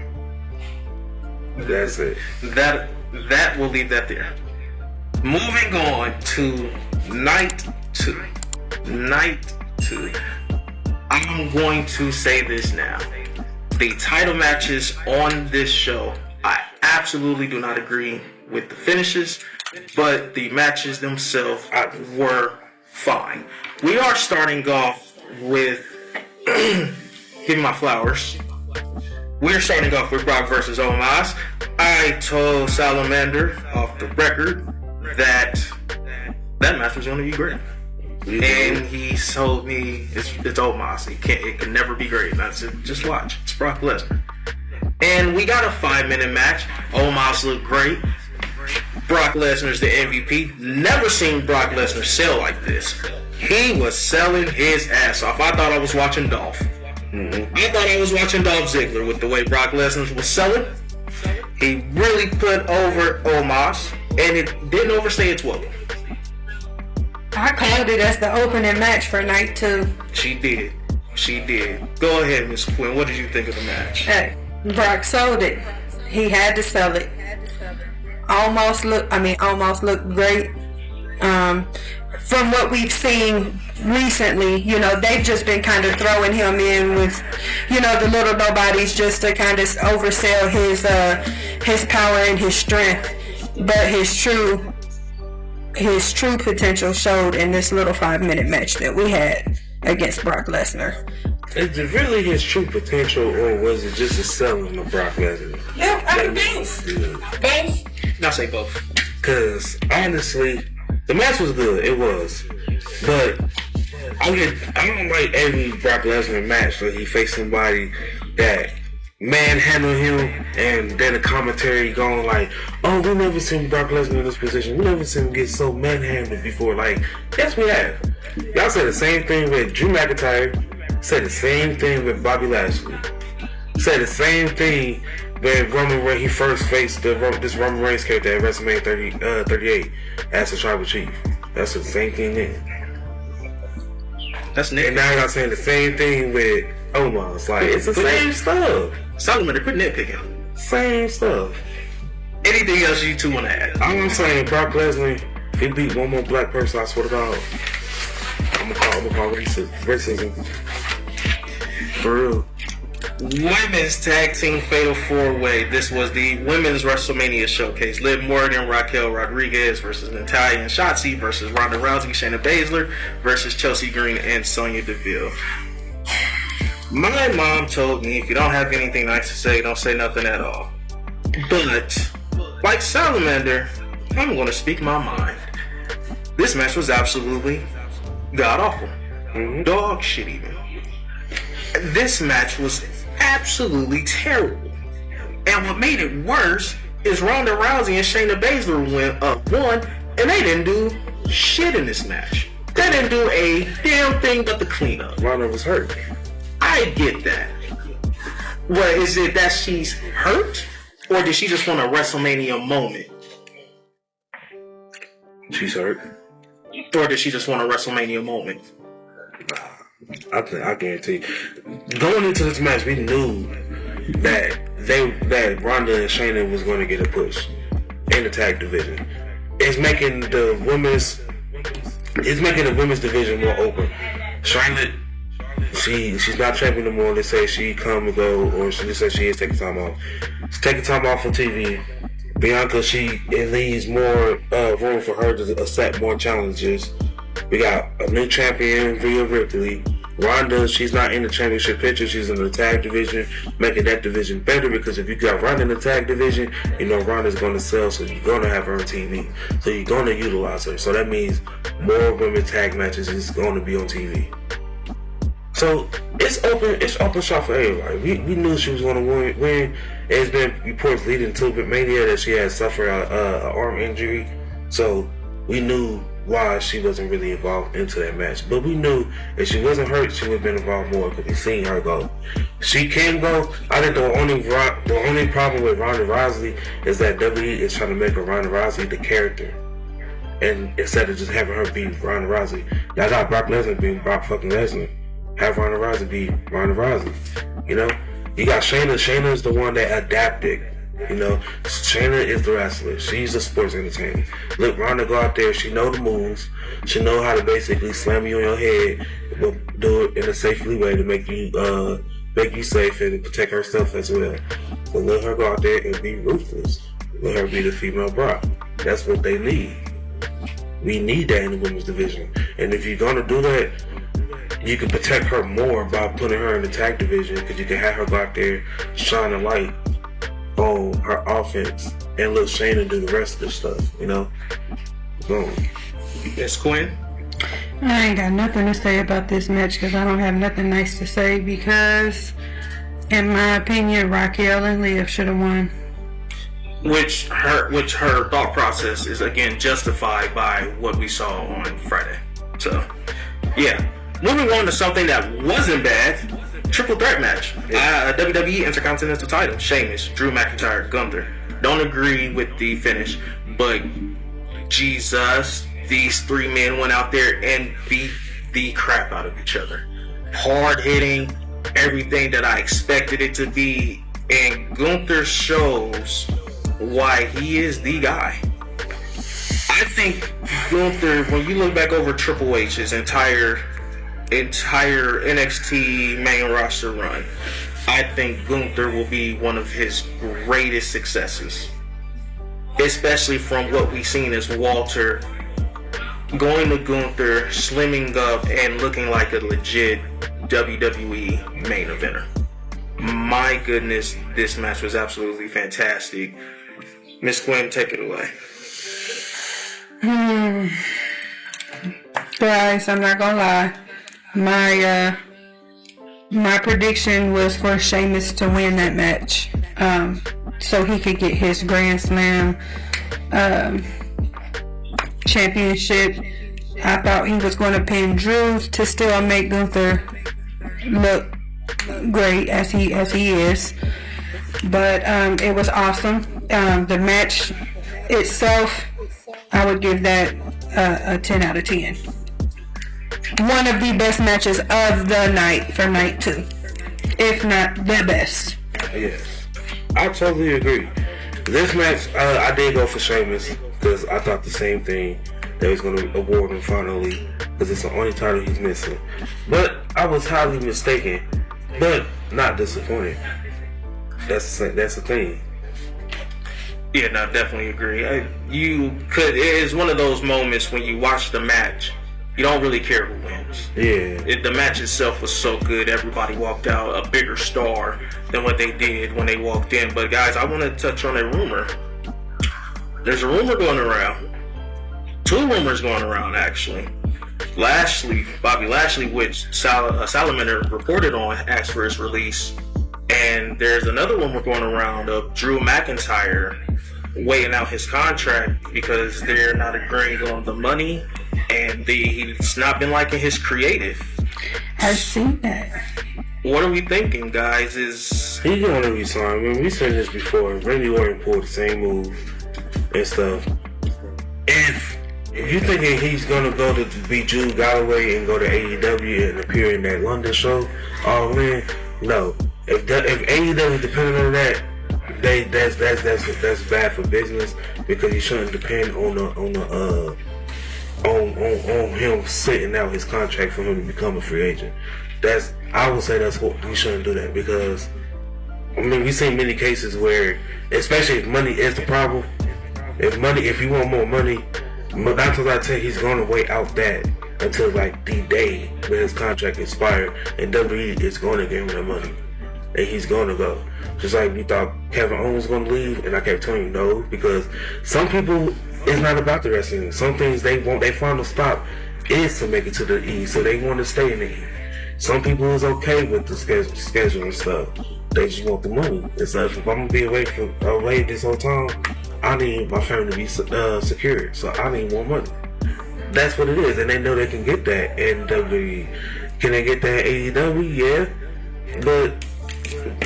That's it. That will leave that there. Moving on to night two. I'm going to say this now. The title matches on this show, I absolutely do not agree with the finishes, but the matches themselves were fine. We are starting off with give me my flowers. We're starting off with Brock versus Omos. I told Salamander off the record that match was going to be great. And he told me it's Omos. It can never be great. And I said, just watch. It's Brock Lesnar. And we got a 5-minute match. Omos looked great. Brock Lesnar's the MVP. Never seen Brock Lesnar sell like this. He was selling his ass off. I thought I was watching Dolph. I thought I was watching Dolph Ziggler with the way Brock Lesnar was selling. He really put over Omos, and it didn't overstay its welcome. I called it as the opening match for night two. She did. Go ahead, Miss Quinn. What did you think of the match? Hey, Brock sold it. He had to sell it. Almost looked great. From what we've seen recently, they've just been kind of throwing him in with, the little nobodies just to kind of oversell his power and his strength. But his true potential showed in this little 5-minute match that we had against Brock Lesnar. Is it really his true potential, or was it just a selling of Brock Lesnar? Yeah, I mean, both. I'll say both. Because honestly, the match was good. It was, but I don't like every Brock Lesnar match where he faced somebody that manhandle him, and then the commentary going like, "Oh, we never seen Brock Lesnar in this position. We never seen him get so manhandled before." Like, yes, we have. Y'all said the same thing with Drew McIntyre. Said the same thing with Bobby Lashley. Said the same thing when Roman Reigns, he first faced this Roman Reigns character at WrestleMania 38 as a Tribal Chief. That's the same thing then. That's nitpicking. And now y'all saying the same thing with Omos. Like, it's the same stuff. Salamander, quit nitpicking. Same stuff. Anything else you two want to add? All I'm saying, Brock Lesnar, if he beat one more black person, I swear to God, I'm gonna call racism. For real. Women's Tag Team Fatal 4-Way. This was the Women's WrestleMania Showcase. Liv Morgan, Raquel Rodriguez versus Natalya and Shotzi versus Ronda Rousey, Shayna Baszler versus Chelsea Green and Sonya Deville. My mom told me if you don't have anything nice to say, don't say nothing at all. But, like Salamander, I'm going to speak my mind. This match was absolutely god-awful. Dog shit even. This match was absolutely terrible. And what made it worse is Ronda Rousey and Shayna Baszler won, and they didn't do shit in this match. They didn't do a damn thing but the cleanup. Ronda was hurt. I get that. What is it that she's hurt? Or did she just want a WrestleMania moment? She's hurt. Or did she just want a WrestleMania moment? I guarantee. Going into this match, we knew that Ronda and Shayna was going to get a push in the tag division. It's making the women's it's making the women's division more open. Charlotte, she's not champion no more. They say she come and go, or she just said she is taking time off. She's taking time off on TV. Bianca, it leaves more room for her to accept more challenges. We got a new champion, Rhea Ripley. Ronda, she's not in the championship picture. She's in the tag division, making that division better, because if you got Ronda in the tag division, you know Ronda's going to sell, so you're going to have her on TV. So you're going to utilize her. So that means more women tag matches is going to be on TV. So it's open shot for everybody. We knew she was going to win. There's been reports leading to Mania that she had suffered an arm injury. So we knew why she wasn't really involved into that match. But we knew if she wasn't hurt, she would have been involved more, because we seen her go. She can go. I think the only problem with Ronda Rousey is that WWE is trying to make her Ronda Rousey the character. And instead of just having her be Ronda Rousey, y'all got Brock Lesnar being Brock fucking Lesnar. Have Ronda Rousey be Ronda Rousey. You know? You got Shayna. Shayna is the one that adapted. You know? Shayna is the wrestler. She's a sports entertainer. Look, Ronda go out there. She know the moves. She know how to basically slam you on your head, but do it in a safely way to make you safe and protect herself as well. So let her go out there and be ruthless. Let her be the female Brock. That's what they need. We need that in the women's division. And if you're gonna do that, you can protect her more by putting her in the tag division, because you can have her go out there, shine a light on her offense, and let Shayna do the rest of the stuff, you know? Boom. Yes, Quinn? I ain't got nothing to say about this match, because I don't have nothing nice to say, because in my opinion, Raquel and Liv should have won. Which her thought process is again justified by what we saw on Friday. So, yeah. Moving on to something that wasn't bad, triple threat match. WWE Intercontinental title, Sheamus, Drew McIntyre, Gunther. Don't agree with the finish, but Jesus, these three men went out there and beat the crap out of each other. Hard hitting, everything that I expected it to be, and Gunther shows why he is the guy. I think Gunther, when you look back over Triple H's entire NXT main roster run, I think Gunther will be one of his greatest successes, especially from what we've seen as Walter going to Gunther, slimming up and looking like a legit WWE main eventer. My goodness, this match was absolutely fantastic. Miss Quinn, take it away. Guys, I'm not gonna lie. My prediction was for Sheamus to win that match, so he could get his Grand Slam championship. I thought he was going to pin Drew to still make Gunther look great as he is, but it was awesome. The match itself, I would give that a 10 out of 10. One of the best matches of the night for night 2, if not the best. Yes, I totally agree. This match, I did go for Sheamus, because I thought the same thing, that he's going to award him finally, because it's the only title he's missing. But I was highly mistaken, but not disappointed. That's the thing. Yeah, no, definitely agree. It is one of those moments when you watch the match, you don't really care who wins. Yeah. The match itself was so good, everybody walked out a bigger star than what they did when they walked in. But guys, I want to touch on a rumor. There's a rumor going around. 2 rumors going around, actually. Bobby Lashley, which Salamander reported on, asked for his release. And there's another rumor going around of Drew McIntyre waiting out his contract because they're not agreeing on the money, and he's not been liking his creative. I've seen that. What are we thinking, guys? He's going to resign. I mean, we said this before. Randy Orton pulled the same move and stuff. If you thinking he's going to go to be Drew Galloway and go to AEW and appear in that London show, oh man, no. If AEW depending on that, that's bad for business, because you shouldn't depend on on him sitting out his contract for him to become a free agent. I would say that's what you shouldn't do that, because I mean we've seen many cases where, especially if money is the problem, if you want more money, 9 times out of 10 he's gonna wait out that until like the day when his contract expired, and WWE is gonna give him that money, and he's gonna go. Just like we thought Kevin Owens was gonna leave, and I kept telling you no, because some people, it's not about the wrestling. Some things they want, their final stop is to make it to the E, so they want to stay in the E. Some people is okay with the schedule and stuff. They just want the money. It's like, if I'm gonna be away this whole time, I need my family to be secured, so I need more money. That's what it is, and they know they can get that in WWE. Can they get that in AEW? Yeah, but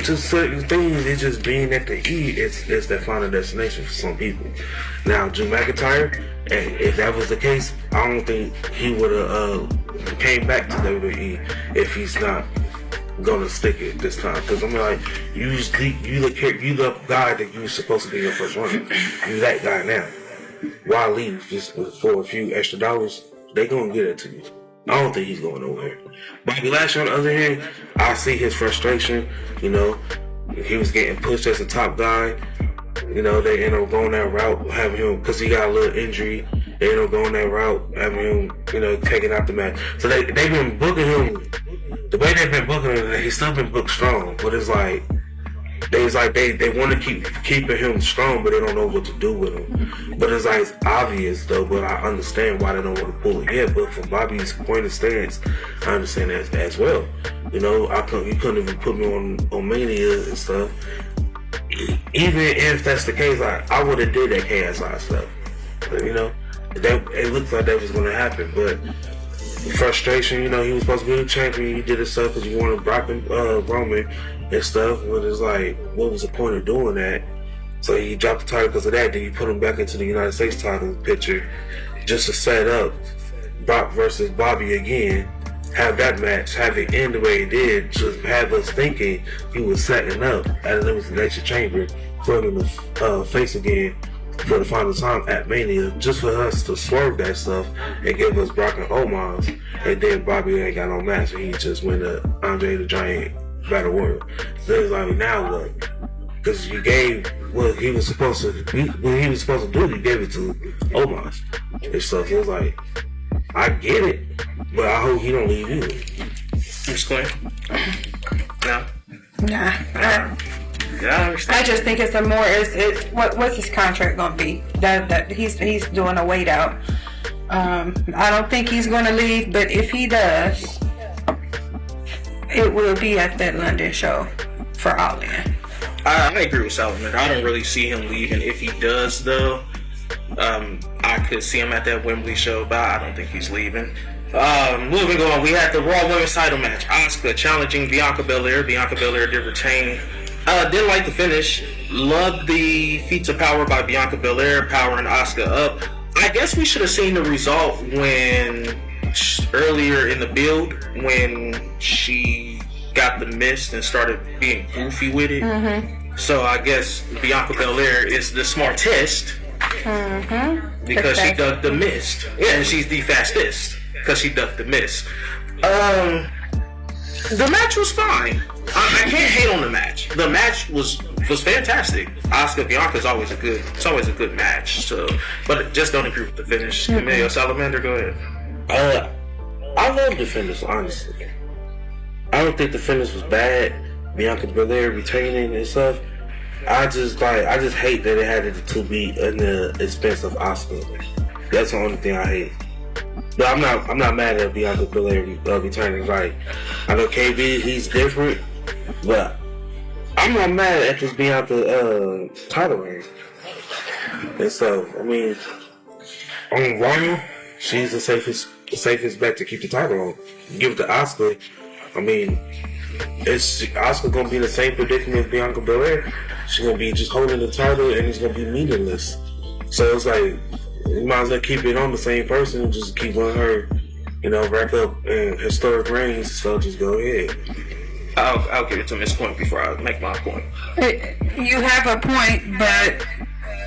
to certain things, it's just being at the E is their final destination for some people. Now, Drew McIntyre, and if that was the case, I don't think he would have came back to WWE if he's not gonna stick it this time. Because I mean, like, you the guy that you were supposed to be your first runner. You that guy now. Why leave just for a few extra dollars? They gonna get it to you. I don't think he's going nowhere. Bobby Lashley, on the other hand, I see his frustration. You know, he was getting pushed as a top guy. You know, they end up going that route, having him, because he got a little injury. They end up going that route, having him, you know, taking out the match. So they've been booking him. The way they've been booking him, he's still been booked strong. But it's like, they want to keeping him strong, but they don't know what to do with him. But it's like, it's obvious though, but I understand why they don't want to pull it yet. But from Bobby's point of stance, I understand that as well. You know, you couldn't even put me on Mania and stuff. Even if that's the case, I would have did that KSI stuff. But, you know, it looks like that was going to happen. But frustration, you know, he was supposed to be the champion. He did his stuff because he wanted Brock and Roman and stuff. But it's like, what was the point of doing that? So he dropped the title because of that. Then you put him back into the United States title picture just to set up Brock versus Bobby again. Have that match, have it end the way it did, just have us thinking he was setting up at an Elimination Chamber for him to face again for the final time at Mania, just for us to swerve that stuff and give us Brock and Omos, and then Bobby ain't got no match, and he just went to Andre the Giant Battle Royal. So it's like, now what? Because you gave what he was supposed to do, you gave it to Omos and stuff. So it's like, I get it, but I hope he don't leave either. Just clear. No. Nah. Yeah, I understand. I just think it's what's his contract gonna be? That he's doing a wait out. I don't think he's gonna leave, but if he does, it will be at that London show for All In. I agree with Solomon. I don't really see him leaving. If he does, though, I could see him at that Wembley show, but I don't think he's leaving. Moving on, we had the Raw Women's title match. Asuka challenging Bianca Belair. Bianca Belair did retain. Didn't like the finish. Loved the feats of power by Bianca Belair, powering Asuka up. I guess we should have seen the result earlier in the build when she got the mist and started being goofy with it. Mm-hmm. So I guess Bianca Belair is the smartest. Mm-hmm. Because she ducked the mist. Yeah, and she's the fastest because she ducked the mist. The match was fine. I can't hate on the match. The match was fantastic. Asuka Bianca is always a good match. So, but just don't agree with the finish. Mm-hmm. Camille Salamander, go ahead. I love the finish, honestly. I don't think the finish was bad. Bianca Belair retaining and stuff. I just hate that it had to be in the expense of Asuka. That's the only thing I hate. But I'm not mad at Bianca Belair returning. Like, I know KB, he's different, but I'm not mad at this Bianca title reign. And so, I mean, on Raw, she's the safest bet to keep the title on. Give it to Asuka. I mean, is Asuka gonna be in the same predicament as Bianca Belair? She's gonna be just holding the title and it's gonna be meaningless. So it's like, you might as well keep it on the same person and just keep letting her, you know, rack up historic reigns. So just go ahead. I'll give it to Miss Point before I make my point. You have a point, but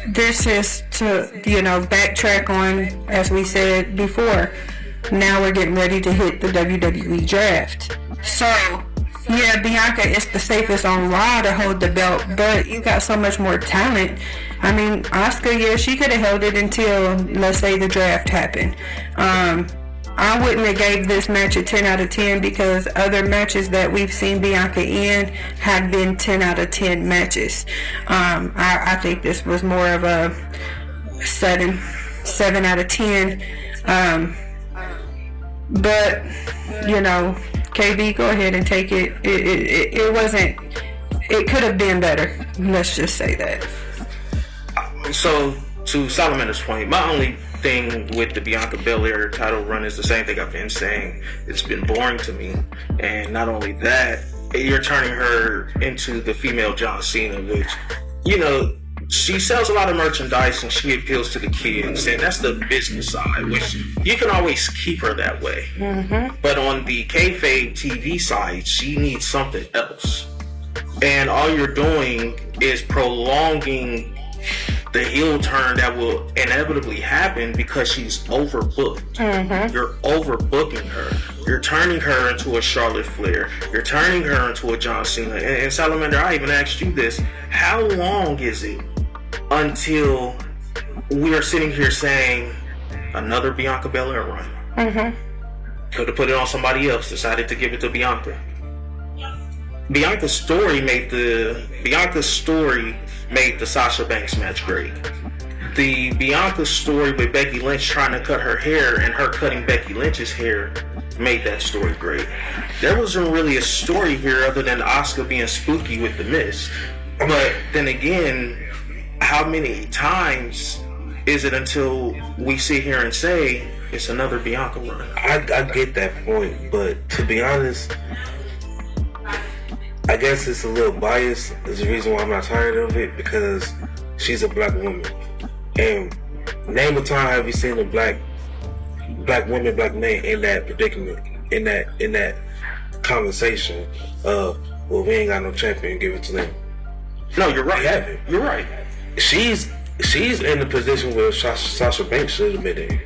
this is to, backtrack on, as we said before, now we're getting ready to hit the WWE draft. So, yeah, Bianca is the safest on Raw to hold the belt, but you got so much more talent. I mean, Asuka, yeah, she could have held it until, let's say, the draft happened. I wouldn't have gave this match a 10 out of 10 because other matches that we've seen Bianca in have been 10 out of 10 matches. I think this was more of a 7 out of 10. But, KB, go ahead and take it. It wasn't, it could have been better. Let's just say that. So, to Salamander's point, my only thing with the Bianca Belair title run is the same thing I've been saying. It's been boring to me. And not only that, you're turning her into the female John Cena, which, she sells a lot of merchandise and she appeals to the kids, and that's the business side, which you can always keep her that way. Mm-hmm. But on the kayfabe TV side, she needs something else. And all you're doing is prolonging the heel turn that will inevitably happen because she's overbooked. Mm-hmm. You're overbooking her. You're turning her into a Charlotte Flair. You're turning her into a John Cena. And Salamander, I even asked you this. How long is it until we are sitting here saying another Bianca Belair run? Mm-hmm. Could have put it on somebody else, decided to give it to Bianca. Bianca's story made the Sasha Banks match great. The Bianca story with Becky Lynch trying to cut her hair and her cutting Becky Lynch's hair made that story great. There wasn't really a story here other than Asuka being spooky with the mist. But then again, how many times is it until we sit here and say it's another Bianca run? I get that point, but to be honest, I guess it's a little biased. Is the reason why I'm not tired of it, because she's a black woman. And name a time have you seen a black woman, black man in that predicament, in that conversation of, well, we ain't got no champion, give it to them. No, you're right. You're right. She's in the position where Sasha Banks should have been in.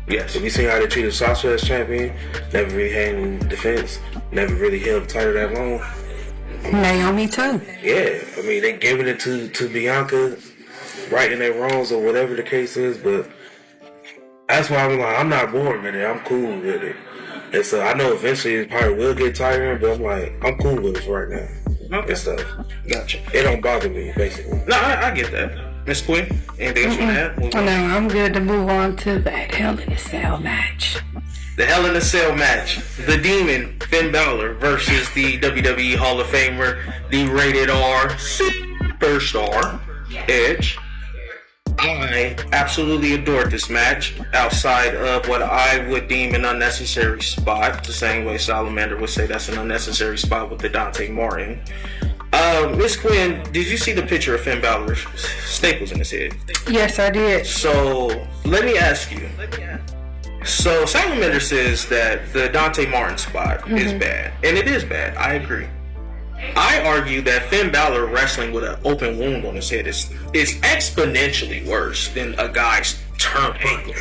Yes. Have you seen how they treated Sasha as champion? Never really had any defense. Never really held the title that long. Naomi too. Yeah, I mean, they giving it to Bianca, righting their wrongs or whatever the case is, but that's why I'm like, I'm not bored with it. I'm cool with it. And so I know eventually it probably will get tiring, but I'm like, I'm cool with it for right now. Okay. And stuff. Gotcha. It don't bother me, basically. No, I get that. Miss Quinn, anything else you want to add? No, I'm good to move on to that Hell in a Cell match. The Hell in a Cell match. The Demon, Finn Balor, versus the WWE Hall of Famer, the Rated R Superstar, Edge. I absolutely adored this match, outside of what I would deem an unnecessary spot, the same way Salamander would say that's an unnecessary spot with the Dante Martin. Miss Quinn, did you see the picture of Finn Balor's staples in his head? Yes, I did. So, let me ask you. So, Salamander says that the Dante Martin spot is bad. And it is bad. I agree. I argue that Finn Balor wrestling with an open wound on his head is exponentially worse than a guy's turned ankle.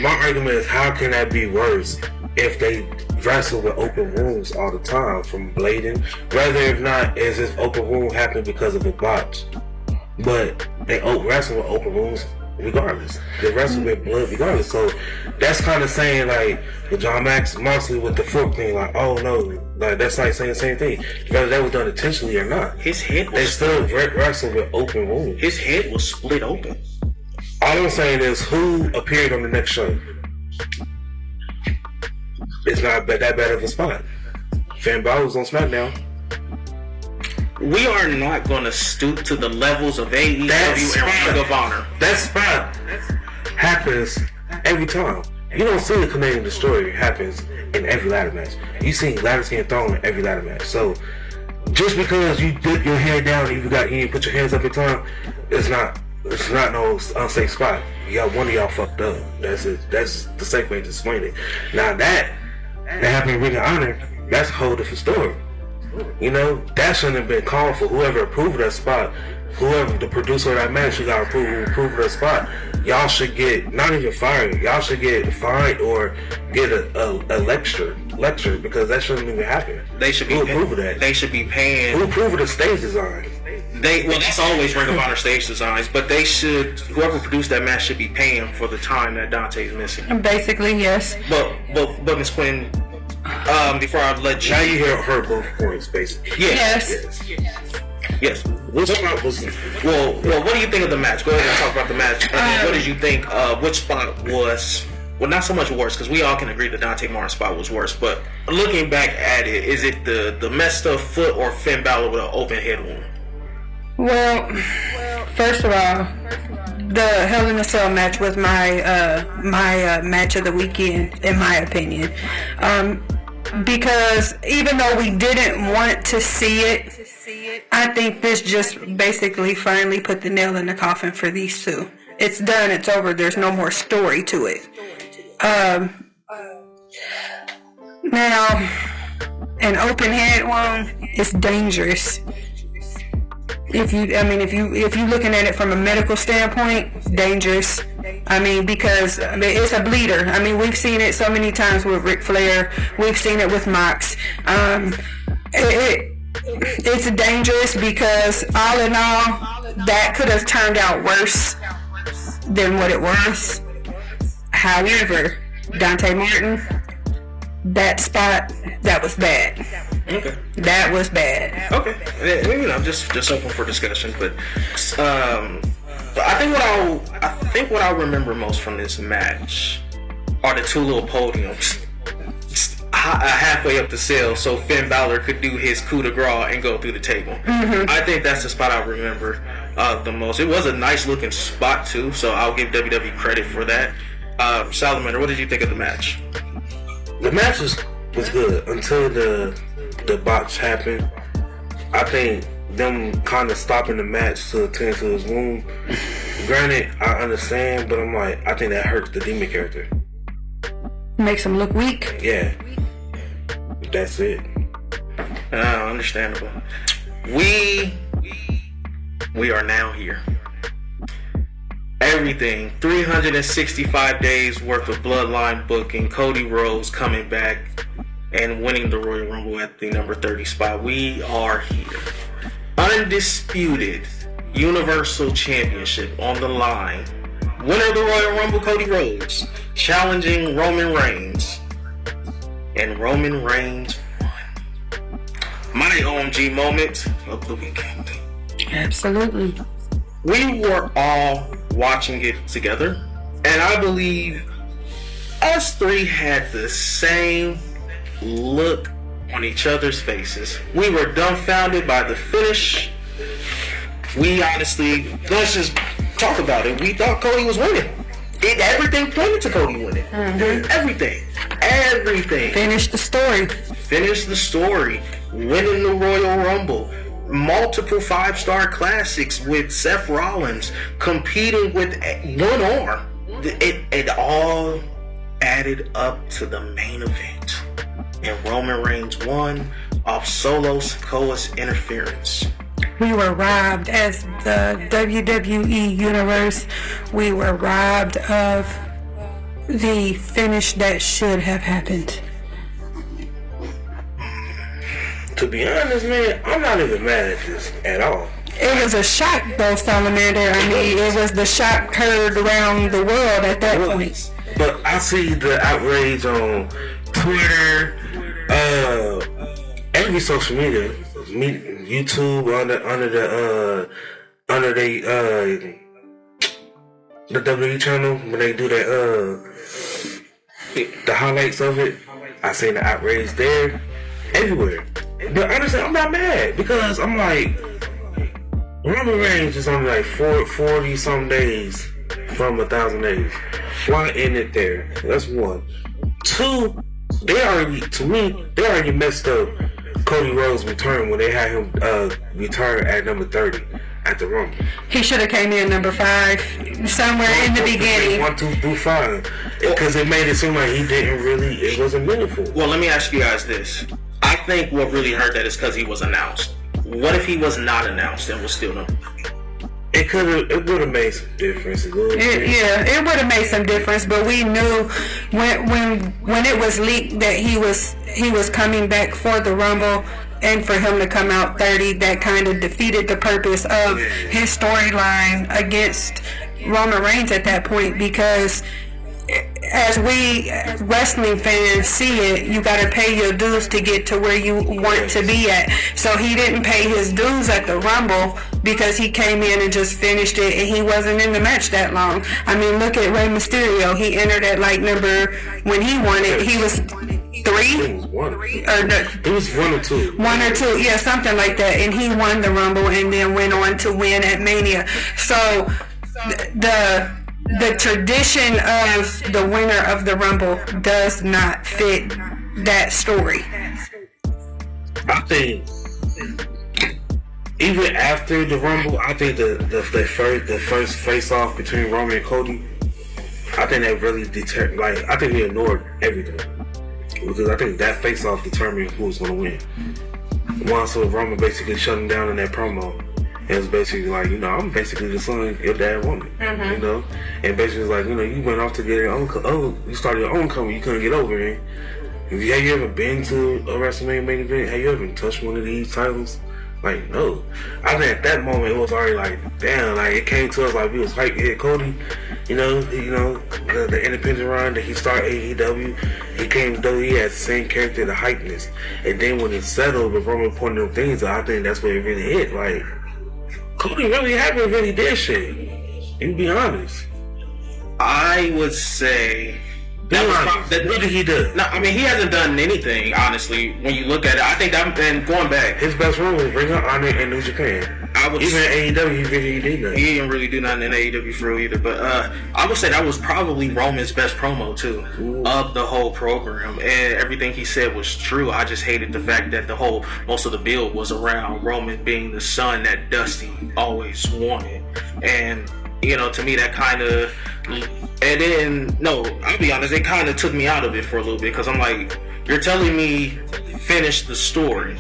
My argument is, how can that be worse if they wrestle with open wounds all the time from blading? Whether if not, is this open wound happened because of a botch? But they wrestle with open wounds regardless. They wrestle with blood regardless. So that's kind of saying, like, with John Moxley with the fork thing, like, oh no, like, that's like saying the same thing. Whether that was done intentionally or not. His head was they still wrestle with open wounds. His head was split open. All I'm saying is, who appeared on the next show? It's not that bad of a spot. Finn Balor was on SmackDown. We are not going to stoop to the levels of AEW and Ring of Honor. That spot happens every time. You don't see the Canadian Destroyer happens in every ladder match. You see ladders getting thrown in every ladder match. So just because you dip your head down and you put your hands up in time, it's not no unsafe spot. You got one of y'all fucked up. That's it. That's the safe way to explain it. Now that happened in Ring of Honor, that's a whole different story. You know, that shouldn't have been called for. Whoever approved that spot, whoever the producer of that match, you got to approve that spot. Y'all should get not even fired. Y'all should get fined or get a lecture because that shouldn't even happen. They should be Who approved that? They should be paying. Who approved the stage design? That's always Ring of Honor stage designs, but they should. Whoever produced that match should be paying for the time that Dante is missing. Basically, yes. But Miss Quinn, before I let you, Now you heard both points, basically. Yes. Which spot was? Well, what do you think of the match? Go ahead and talk about the match. And then what did you think? Which spot was? Well, not so much worse, because we all can agree the Dante Martin spot was worse. But looking back at it, is it the messed up foot or Finn Balor with an open head wound? Well, first of all, the Hell in a Cell match was my match of the weekend, in my opinion. Because even though we didn't want to see it, I think this just basically finally put the nail in the coffin for these two. It's done, it's over, there's no more story to it. Now, an open head wound is dangerous. If you looking at it from a medical standpoint, dangerous. Because it's a bleeder. We've seen it so many times with Ric Flair. We've seen it with Mox. It's dangerous because all in all, that could have turned out worse than what it was. However, Dante Martin, that spot, that was bad. Okay. That was bad. Okay. Just open for discussion, but I think what I'll remember most from this match are the two little podiums halfway up the cell, so Finn Balor could do his coup de grace and go through the table. Mm-hmm. I think that's the spot I remember the most. It was a nice looking spot too, so I'll give WWE credit for that. Salamander, what did you think of the match? The match was good until the botch happened. I think them kind of stopping the match to attend to his wound. Granted, I understand, but I'm like, I think that hurts the Demon character. Makes him look weak. Yeah. That's it. Understandable. We are now here. Everything, 365 days worth of Bloodline booking, Cody Rhodes coming back and winning the Royal Rumble at the number 30 spot. We are here. Undisputed Universal Championship on the line. Winner of the Royal Rumble, Cody Rhodes, challenging Roman Reigns. And Roman Reigns won. My OMG moment of the weekend. Absolutely. We were all watching it together, and I believe us three had the same look on each other's faces. We were dumbfounded by the finish. We honestly, let's just talk about it. We thought Cody was winning. Everything pointed to Cody winning. Mm-hmm. Everything. Finish the story. Winning the Royal Rumble. Multiple 5-star classics with Seth Rollins competing with one arm. It all added up to the main event. And Roman Reigns won off Solo Sikoa's interference. We were robbed as the WWE Universe. We were robbed of the finish that should have happened. To be honest, man, I'm not even mad at this at all. It was a shock, though, Salamander. It was the shock heard around the world at that point. But I see the outrage on Twitter, every social media, YouTube, under the WWE channel when they do the highlights of it. I seen the outrage there, everywhere. But honestly, I'm not mad because I'm like, Roman Reigns is only like 40 some days from 1,000 days. Why end it there? That's one. Two, they already messed up Cody Rhodes' return when they had him return at number 30 at the Rumble. He should have came in number 5 somewhere in the beginning. 1, 2 through 5, because it made it seem like it wasn't meaningful. Well, let me ask you guys this. I think what really hurt that is because he was announced. What if he was not announced and was still no? It would have made some difference. It would have made some difference, but we knew when it was leaked that he was coming back for the Rumble, and for him to come out 30, that kind of defeated the purpose of his storyline against Roman Reigns at that point, because as we wrestling fans see it, you got to pay your dues to get to where you want to be at. So he didn't pay his dues at the Rumble because he came in and just finished it, and he wasn't in the match that long. I mean, look at Rey Mysterio. He entered at when he won it, he was 3? It was 1. It was 1 or 2. 1 or 2, yeah, something like that. And he won the Rumble and then went on to win at Mania. So the tradition of the winner of the Rumble does not fit that story. I think even after the Rumble, I think the first face off between Roman and Cody, I think that really deterred. Like, I think we ignored everything because I think that face off determined who was going to win. Once Roman basically shut him down in that promo. It was basically like, I'm basically the son your dad wanted, and basically it's like, you went off to get your own, you started your own company, you couldn't get over it. Have you ever been to a WrestleMania main event? Have you ever touched one of these titles? Like, no. I think at that moment it was already like, damn, like it came to us like we was hyped to hit Cody, the independent run that he started AEW, he came to WWE as the same character, the hypeness, and then when it settled, the Roman pointed them things out, I think that's where it really hit, like. Cody haven't really did shit. You be honest. I would say what did he do? No, I mean he hasn't done anything. Honestly, when you look at it, I think that. And going back, his best run was Ring of Honor in New Japan. Even in AEW, he really did nothing. He didn't really do nothing in AEW for real either. But I would say that was probably Roman's best promo too of the whole program, and everything he said was true. I just hated the fact that most of the build was around Roman being the son that Dusty always wanted, and to me that kind of. And then, no, I'll be honest, it kind of took me out of it for a little bit because I'm like, you're telling me finish the story,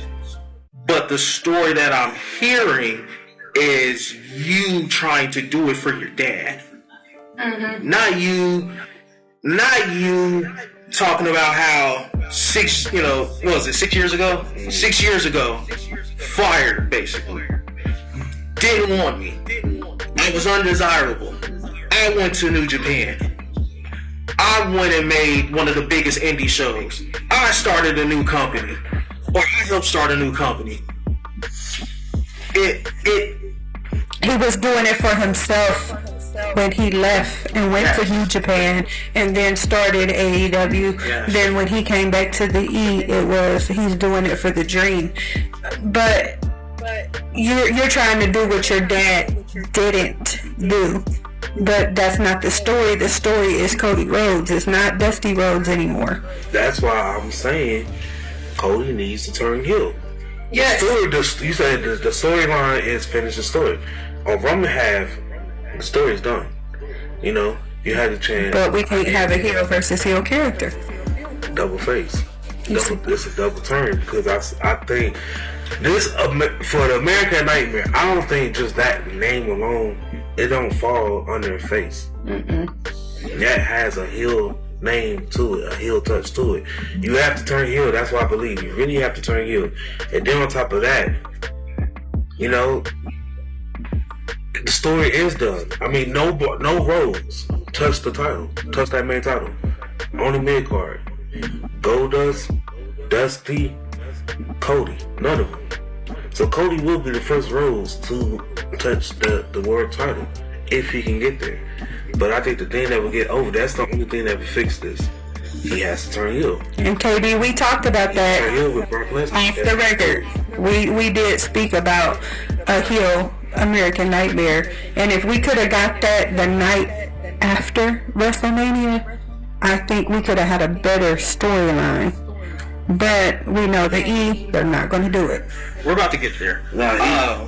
but the story that I'm hearing is you trying to do it for your dad. Mm-hmm. Not you talking about how 6 years ago? 6 years ago, fired, basically. Didn't want me. I was undesirable. I went to New Japan. I went and made one of the biggest indie shows. I started a new company. Or I helped start a new company. He was doing it for himself when he left and went to New Japan and then started AEW. Yes. Then when he came back to the he's doing it for the dream. But you're trying to do what your dad didn't do. But that's not the story. The story is Cody Rhodes. It's not Dusty Rhodes anymore. That's why I'm saying Cody needs to turn heel. Yes. You said the storyline is finish the story. On Roman half, the story is done. You had the chance. But we can't have a heel versus heel character. Double face. It's a double turn because I think this for the American Nightmare. I don't think just that name alone. It don't fall under a face. That has a heel name to it, a heel touch to it. You have to turn heel. That's why I believe you really have to turn heel. And then on top of that, the story is done. I mean, no Rhodes touch the title, touch that main title. Only mid card. Goldust, Dusty, Cody, none of them. So Cody will be the first Rhodes to touch the world title if he can get there. But I think the thing that will get over, that's the only thing that will fix this. He has to turn heel. And KB, we talked about that turn heel with Brock Lesnar. Off the record. We did speak about a heel American Nightmare, and if we could have got that the night after WrestleMania, I think we could have had a better storyline. But we know they're not going to do it. We're about to get there.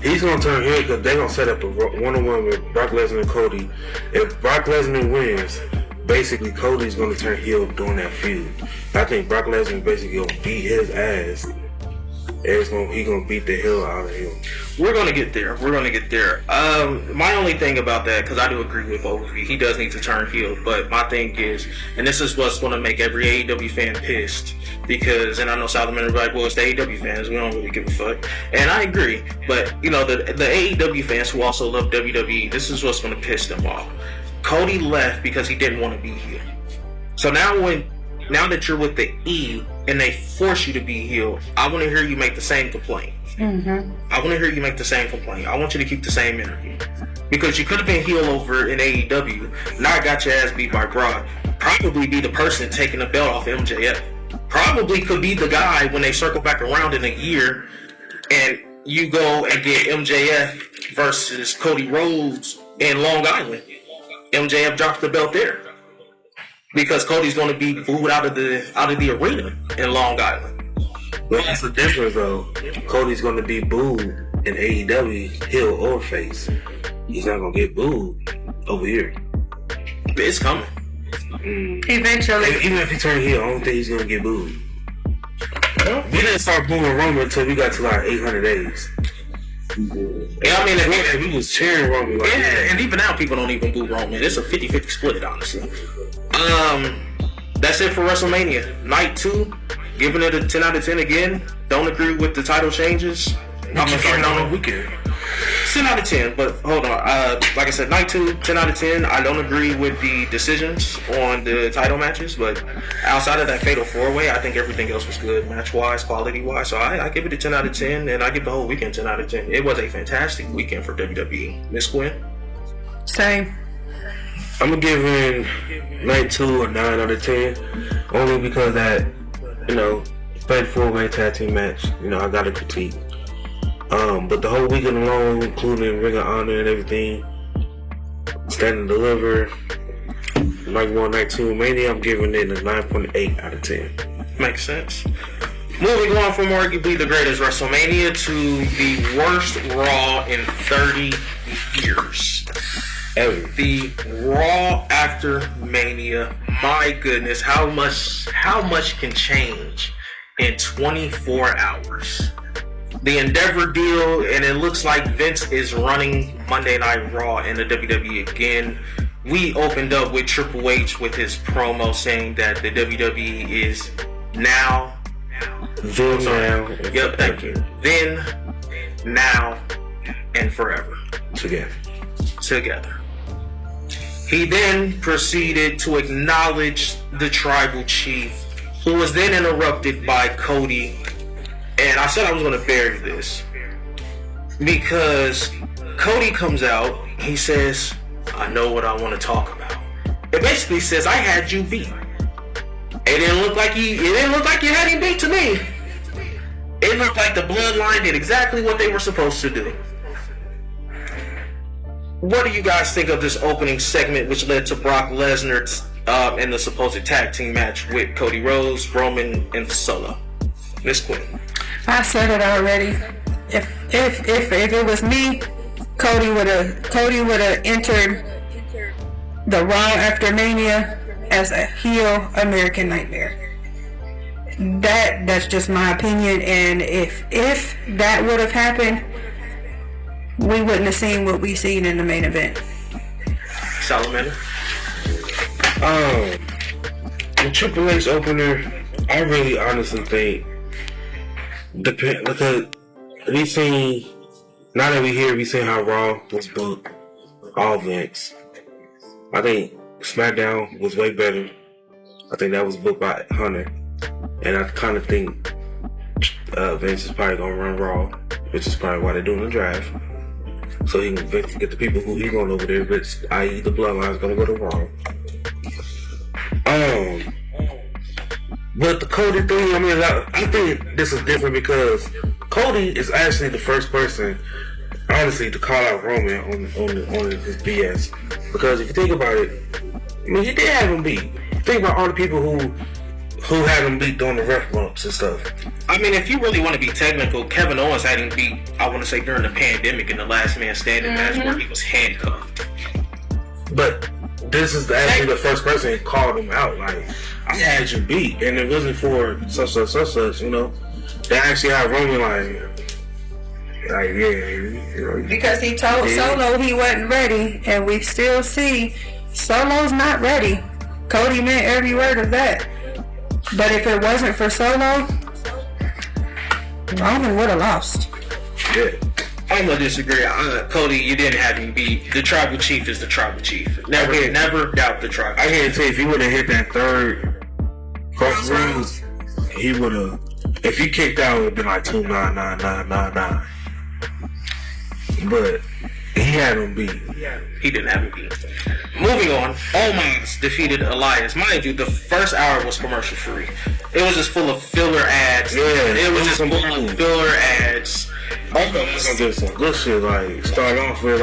He's going to turn heel because they're going to set up a one-on-one with Brock Lesnar and Cody. If Brock Lesnar wins, basically Cody's going to turn heel during that feud. I think Brock Lesnar is basically going to beat his ass He gonna beat the hell out of him. We're gonna get there. My only thing about that, because I do agree with both of you, he does need to turn heel. But my thing is, and this is what's gonna make every AEW fan pissed, because, and I know Solomon is like, well, it's the AEW fans, we don't really give a fuck, and I agree. But you know, the AEW fans who also love WWE, this is what's gonna piss them off. Cody left because he didn't want to be heel. So now that you're with the E and they force you to be heel, I want to hear you make the same complaint. Mm-hmm. I want to hear you make the same complaint. I want you to keep the same energy. Because you could have been heel over in AEW, not got your ass beat by Brock. Probably be the person taking the belt off MJF. Probably could be the guy when they circle back around in a year and you go and get MJF versus Cody Rhodes in Long Island. MJF drops the belt there. Because Cody's going to be booed out of the arena in Long Island. But that's the difference, though. Cody's going to be booed in AEW, heel or face. He's not going to get booed over here. It's coming. Eventually. Even if he turns heel, I don't think he's going to get booed. We didn't start booing Roman until we got to like 800 days. Yeah, I mean, we was cheering Roman. Like, yeah, and even now people don't even boo Roman. It's a 50-50 split, honestly. That's it for WrestleMania. Night 2, giving it a 10 out of 10 again. Don't agree with the title changes. I'm sorry, on the weekend. 10 out of 10, but hold on. Like I said, night 2, 10 out of 10. I don't agree with the decisions on the title matches, but outside of that Fatal 4-Way, I think everything else was good, match-wise, quality-wise. So I give it a 10 out of 10, and I give the whole weekend 10 out of 10. It was a fantastic weekend for WWE. Miss Gwen? Same. I'm gonna give in night 2 a 9 out of 10, only because that, Fatal 4-Way tag team match, I got to critique. But the whole weekend alone, including Ring of Honor and everything, Stand and Deliver, night 1, night 2, Mania, I'm giving it a 9.8 out of 10. Makes sense. Moving on from arguably the greatest WrestleMania to the worst Raw in 30 years. Ever. The Raw after Mania. My goodness, how much can change in 24 hours? The Endeavor deal, and it looks like Vince is running Monday Night Raw in the WWE again. We opened up with Triple H with his promo saying that the WWE is now. Then, now. Yep, thank you. Then, now, and forever. Together. He then proceeded to acknowledge the tribal chief, who was then interrupted by Cody. And I said I was going to bury this because Cody comes out. He says, "I know what I want to talk about." It basically says, "I had you beat." It didn't look like you had him beat to me. It looked like the Bloodline did exactly what they were supposed to do. What do you guys think of this opening segment, which led to Brock Lesnar and the supposed tag team match with Cody Rhodes, Roman, and Solo? Miss Quinn. I said it already. If it was me, Cody would have entered the Raw after Mania as a heel American Nightmare. That's just my opinion, and if that would have happened, we wouldn't have seen what we seen in the main event. Salamander. The Triple H opener, I really honestly think because we seen, now that we here, we seen how Raw was booked, all Vince. I think SmackDown was way better. I think that was booked by Hunter, and I kind of think Vince is probably gonna run Raw, which is probably why they're doing the draft, so he can get the people who he going over there, which i.e. the Bloodline is gonna go to Raw. But the Cody thing, I think this is different because Cody is actually the first person, honestly, to call out Roman on his BS. Because if you think about it, he did have him beat. Think about all the people who had him beat during the ref bumps and stuff. If you really want to be technical, Kevin Owens had him beat, I want to say, during the pandemic in the Last Man Standing match where he was handcuffed. But this is actually the first person who called him out. Like, I had you beat, and it wasn't for such, They actually have Roman like yeah. Because he told Solo he wasn't ready, and we still see Solo's not ready. Cody meant every word of that. But if it wasn't for Solo, Roman would have lost. Yeah. I'm gonna disagree. Cody, you didn't have him beat. The tribal chief is the tribal chief. Never doubt the tribal. I can't tell you, if he would have hit that third crossroads, he would have. If he kicked out, it would have been like 2-9-9-9-9-9. But he had him beat. He didn't have him beat. Moving on, Omos defeated Elias. Mind you, the first hour was commercial free. It was just full of filler ads. Yeah, it was just full of filler ads. Omos did some good shit. Like start off with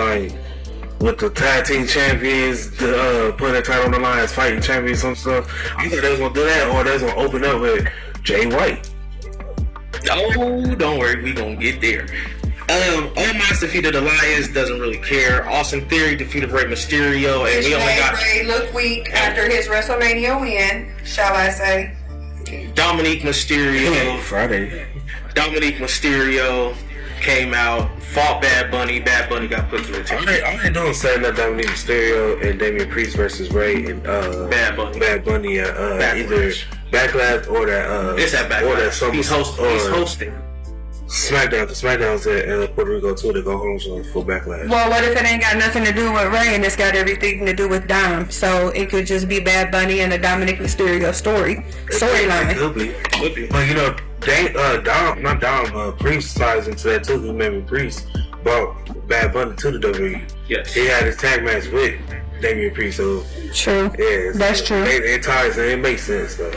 the tag team champions, putting the title on the line as fighting champions, some stuff. I thought they was gonna do that, or they was gonna open up with Jay White. Oh, don't worry, we gonna get there. Omos defeated Elias, doesn't really care. Austin Theory defeated Rey Mysterio, and we only got Rey look weak after his WrestleMania win, shall I say? Dominique Mysterio. Friday. Dominique Mysterio came out, fought Bad Bunny. Bad Bunny got put through a table. All they doing is setting up Dominique Mysterio and Damian Priest versus Ray and Bad Bunny. Either Backlash or that. It's at Backlash. Or that He's hosting. SmackDown. SmackDown's at Puerto Rico too. They go home for Backlash. Well, what if it ain't got nothing to do with Ray and it's got everything to do with Dom? So it could just be Bad Bunny and the Dominic Mysterio storyline. It could be. But you know, Priest ties into that too. He made Priest brought Bad Bunny to the WWE. Yes. He had his tag match with Damian Priest. So true. Yeah, that's true. It ties and it makes sense though.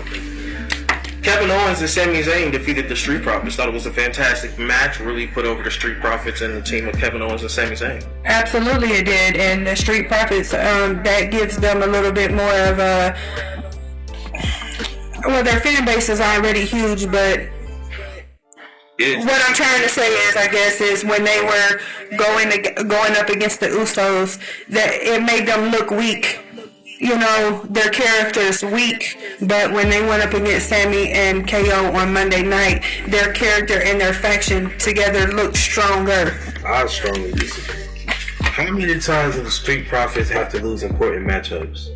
Kevin Owens and Sami Zayn defeated the Street Profits. Thought it was a fantastic match. Really put over the Street Profits and the team of Kevin Owens and Sami Zayn. Absolutely it did. And the Street Profits, that gives them a little bit more of a... Well, their fan base is already huge, but... What I'm trying to say is, I guess, is when they were going up against the Usos, that it made them look weak. You know, their characters weak, but when they went up against Sammy and KO on Monday night, their character and their faction together looked stronger. I strongly disagree. How many times do the Street Profits have to lose important matchups?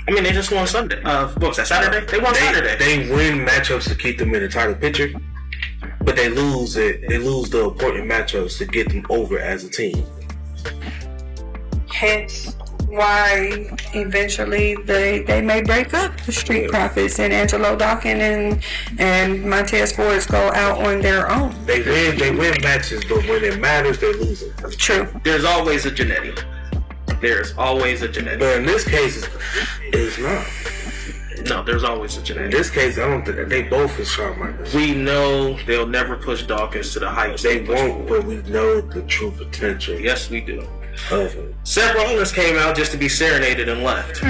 I mean, they just won Sunday. What was that, Saturday? They won Saturday. They win matchups to keep them in the title picture, but they lose it. They lose the important matchups to get them over as a team. Hence why eventually they may break up the Street Profits and Angelo Dawkins and Montez Ford go out on their own. They win matches, but when it matters, they lose it. True. There's always a Jannetty. There's always a Jannetty. But in this case, it's not. No, there's always a Jannetty. In this case, I don't think they both are Shawn Michaels. We know they'll never push Dawkins to the heights. They won't, but we know the true potential. Yes, we do. Of it. Seth Rollins came out just to be serenaded and left.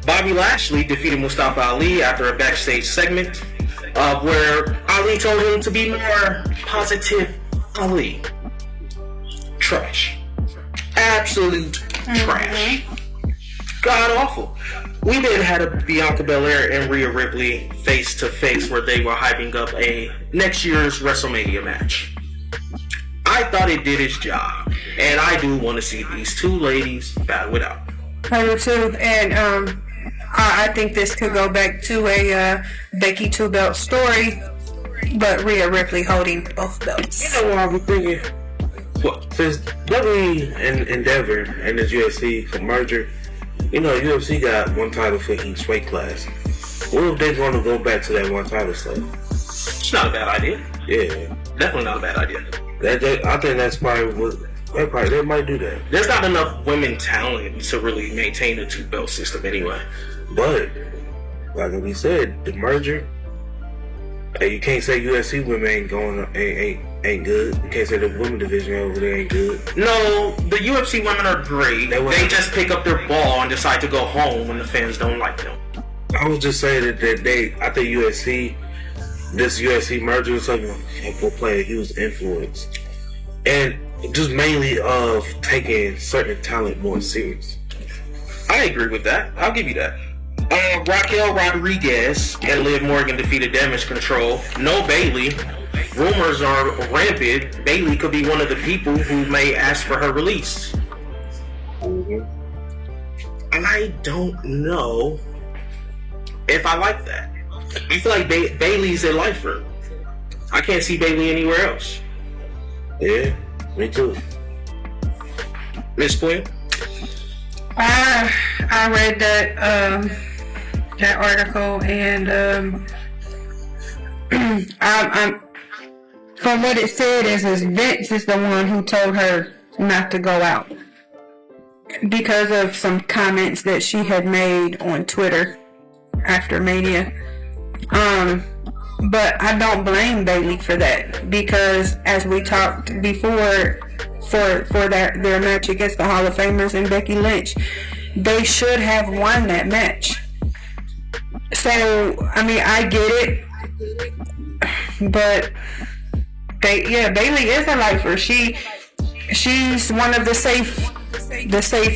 Bobby Lashley defeated Mustafa Ali after a backstage segment where Ali told him to be more positive. Ali. Trash. Absolute trash. God awful. We then had a Bianca Belair and Rhea Ripley face to face where they were hyping up a next year's WrestleMania match. I thought it did its job, and I do want to see these two ladies battle it out. I do too, and I think this could go back to a Becky 2-belt story, but Rhea Ripley holding both belts. You know what I was thinking? What? Since WWE and Endeavor and this UFC for merger, you know, UFC got one title for each weight class. What if they want to go back to that one title stuff? It's not a bad idea. Yeah. Definitely not a bad idea. I think that's probably what they might do that. There's not enough women talent to really maintain a 2-belt system anyway. But like we said, the merger. Hey, you can't say UFC women ain't good. You can't say the women division over there ain't good. No, the UFC women are great. They just pick up their ball and decide to go home when the fans don't like them. I was just saying that I think this UFC merger or something will play a huge influence, and just mainly of taking certain talent more serious. I agree with that. I'll give you that. Raquel Rodriguez and Liv Morgan defeated Damage Control. No Bailey. Rumors are rampant. Bailey could be one of the people who may ask for her release. I don't know if I like that. I feel like Bailey's a lifer. I can't see Bailey anywhere else. Yeah, me too. Miss Quinn? I read that article, and I'm from what it said is Vince is the one who told her not to go out because of some comments that she had made on Twitter after Mania. But I don't blame Bailey for that, because as we talked before, for their match against the Hall of Famers and Becky Lynch, they should have won that match. So I mean, I get it, but Bailey is a lifer. She's one of the safe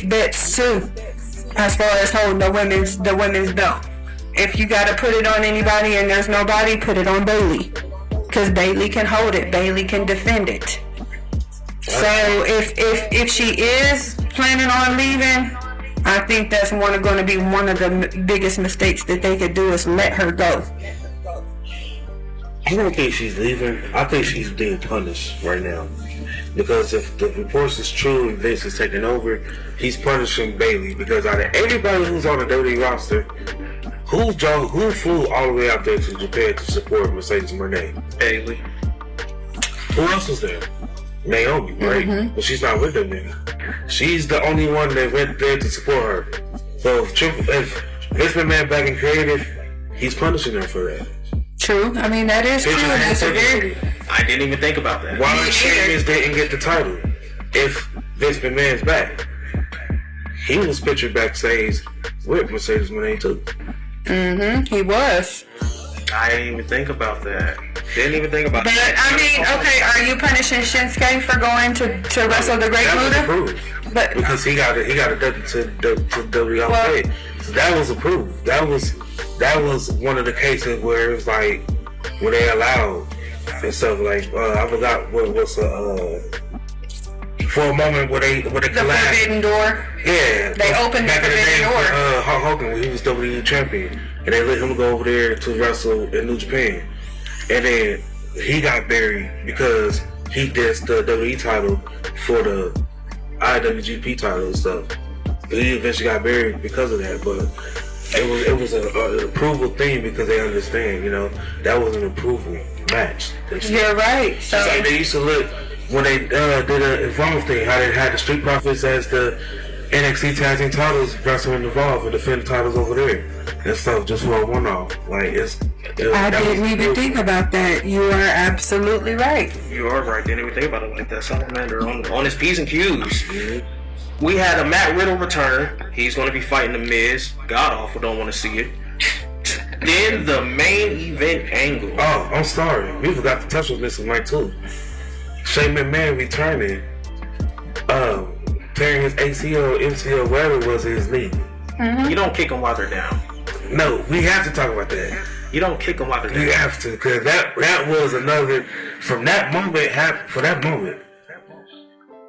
bets too, as far as holding the women's belt. If you gotta put it on anybody and there's nobody, put it on Bailey, because Bailey can hold it. Bailey can defend it. So if she is planning on leaving, I think that's going to be one of the biggest mistakes that they could do, is let her go. I don't think she's leaving. I think she's being punished right now. Because if the reports is true and Vince is taking over, he's punishing Bailey. Because out of everybody who's on the WWE roster, who flew all the way out there to Japan to support Mercedes Moné? Bailey. Who else was there? Naomi, right? Mm-hmm. But she's not with them now. She's the only one that went there to support her. So if Vince McMahon back in creative, he's punishing her for that. True. I mean, that is true. That's a very... I didn't even think about that. Why Sheamus didn't get the title if Vince McMahon's back? He was pictured backstage with Mercedes Moné too. He was. I didn't even think about that. Didn't even think about but, that. I mean, okay, are you punishing Shinsuke for going to wrestle the Great Muta? That was approved. But because he got a W to WWE Hall of Fame. So that was approved. That was one of the cases where it was like when they allowed and stuff like I forgot what was for a moment where they collapsed. The Forbidden Door. Yeah. They opened the Forbidden Door. Hulk Hogan, when he was WWE champion, and they let him go over there to wrestle in New Japan. And then he got buried because he did the WWE title for the IWGP title and stuff. He eventually got buried because of that, but it was an approval thing because they understand, that was an approval match. You're right. So it's like they used to look when they did an Evolve thing, how they had the Street Profits as the NXT Tag Team titles wrestling Evolve and defend the titles over there and stuff just for a one-off. Like I didn't even think about that. You are absolutely right. You are right. Didn't even think about it like that. Salamander on his P's and Q's. Mm-hmm. We had a Matt Riddle return. He's going to be fighting The Miz. God awful, don't want to see it. Then the main event angle. Oh, I'm sorry. We forgot to touch on this tonight too. Shane McMahon returning. Tearing his ACL, MCL, whatever it was in his knee. Mm-hmm. You don't kick them while they're down. No, we have to talk about that. You don't kick them while they're down. You have to, because that was another, from that moment,